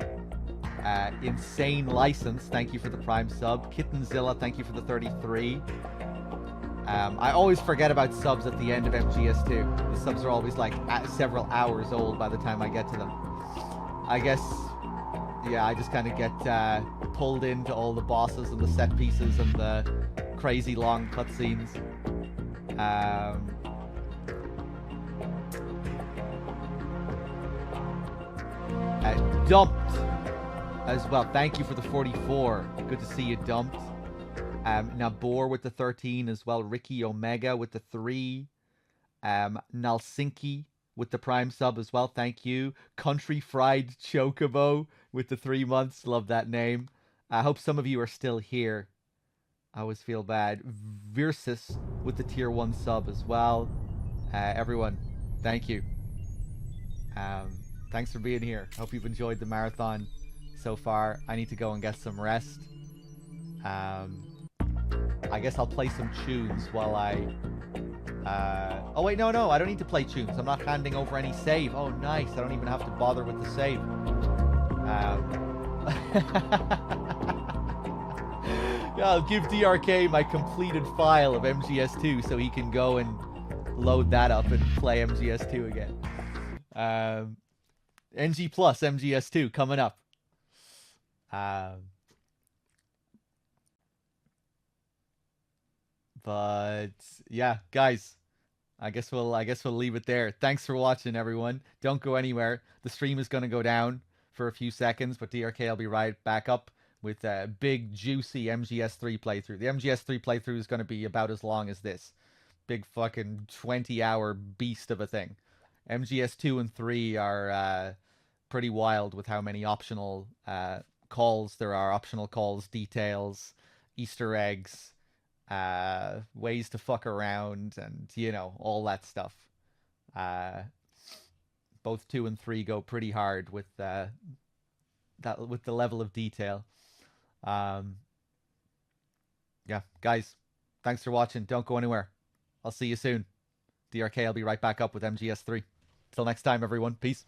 Insane License, thank you for the Prime sub. Kittenzilla, thank you for the 33. I always forget about subs at the end of MGS2. The subs are always like several hours old by the time I get to them. I guess, yeah, I just kind of get pulled into all the bosses and the set pieces and the crazy long cutscenes. Dumped as well. Thank you for the 44. Good to see you, Dumped. Nabor with the 13 as well. Ricky Omega with the 3. Nalsinki with the Prime sub as well. Thank you. Country Fried Chocobo with the 3 months. Love that name. I hope some of you are still here. I always feel bad. Versus with the tier 1 sub as well. Everyone, thank you. Thanks for being here. Hope you've enjoyed the marathon so far. I need to go and get some rest. I guess I'll play some tunes while I... oh wait, no, I don't need to play tunes. I'm not handing over any save. Oh, nice. I don't even have to bother with the save. Yeah, I'll give DRK my completed file of MGS2 so he can go and load that up and play MGS2 again. NG Plus MGS2 coming up. But yeah, guys, I guess we'll leave it there. Thanks for watching, everyone. Don't go anywhere. The stream is going to go down for a few seconds, but DRK will be right back up with a big, juicy MGS3 playthrough. The MGS3 playthrough is going to be about as long as this. Big fucking 20-hour beast of a thing. MGS2 and 3 are pretty wild with how many optional calls there are. Optional calls, details, Easter eggs, ways to fuck around, and, you know, all that stuff. Both 2 and 3 go pretty hard with the level of detail. Yeah, guys, thanks for watching. Don't go anywhere. I'll see you soon. DRK, I'll be right back up with MGS3. Till next time, everyone. Peace.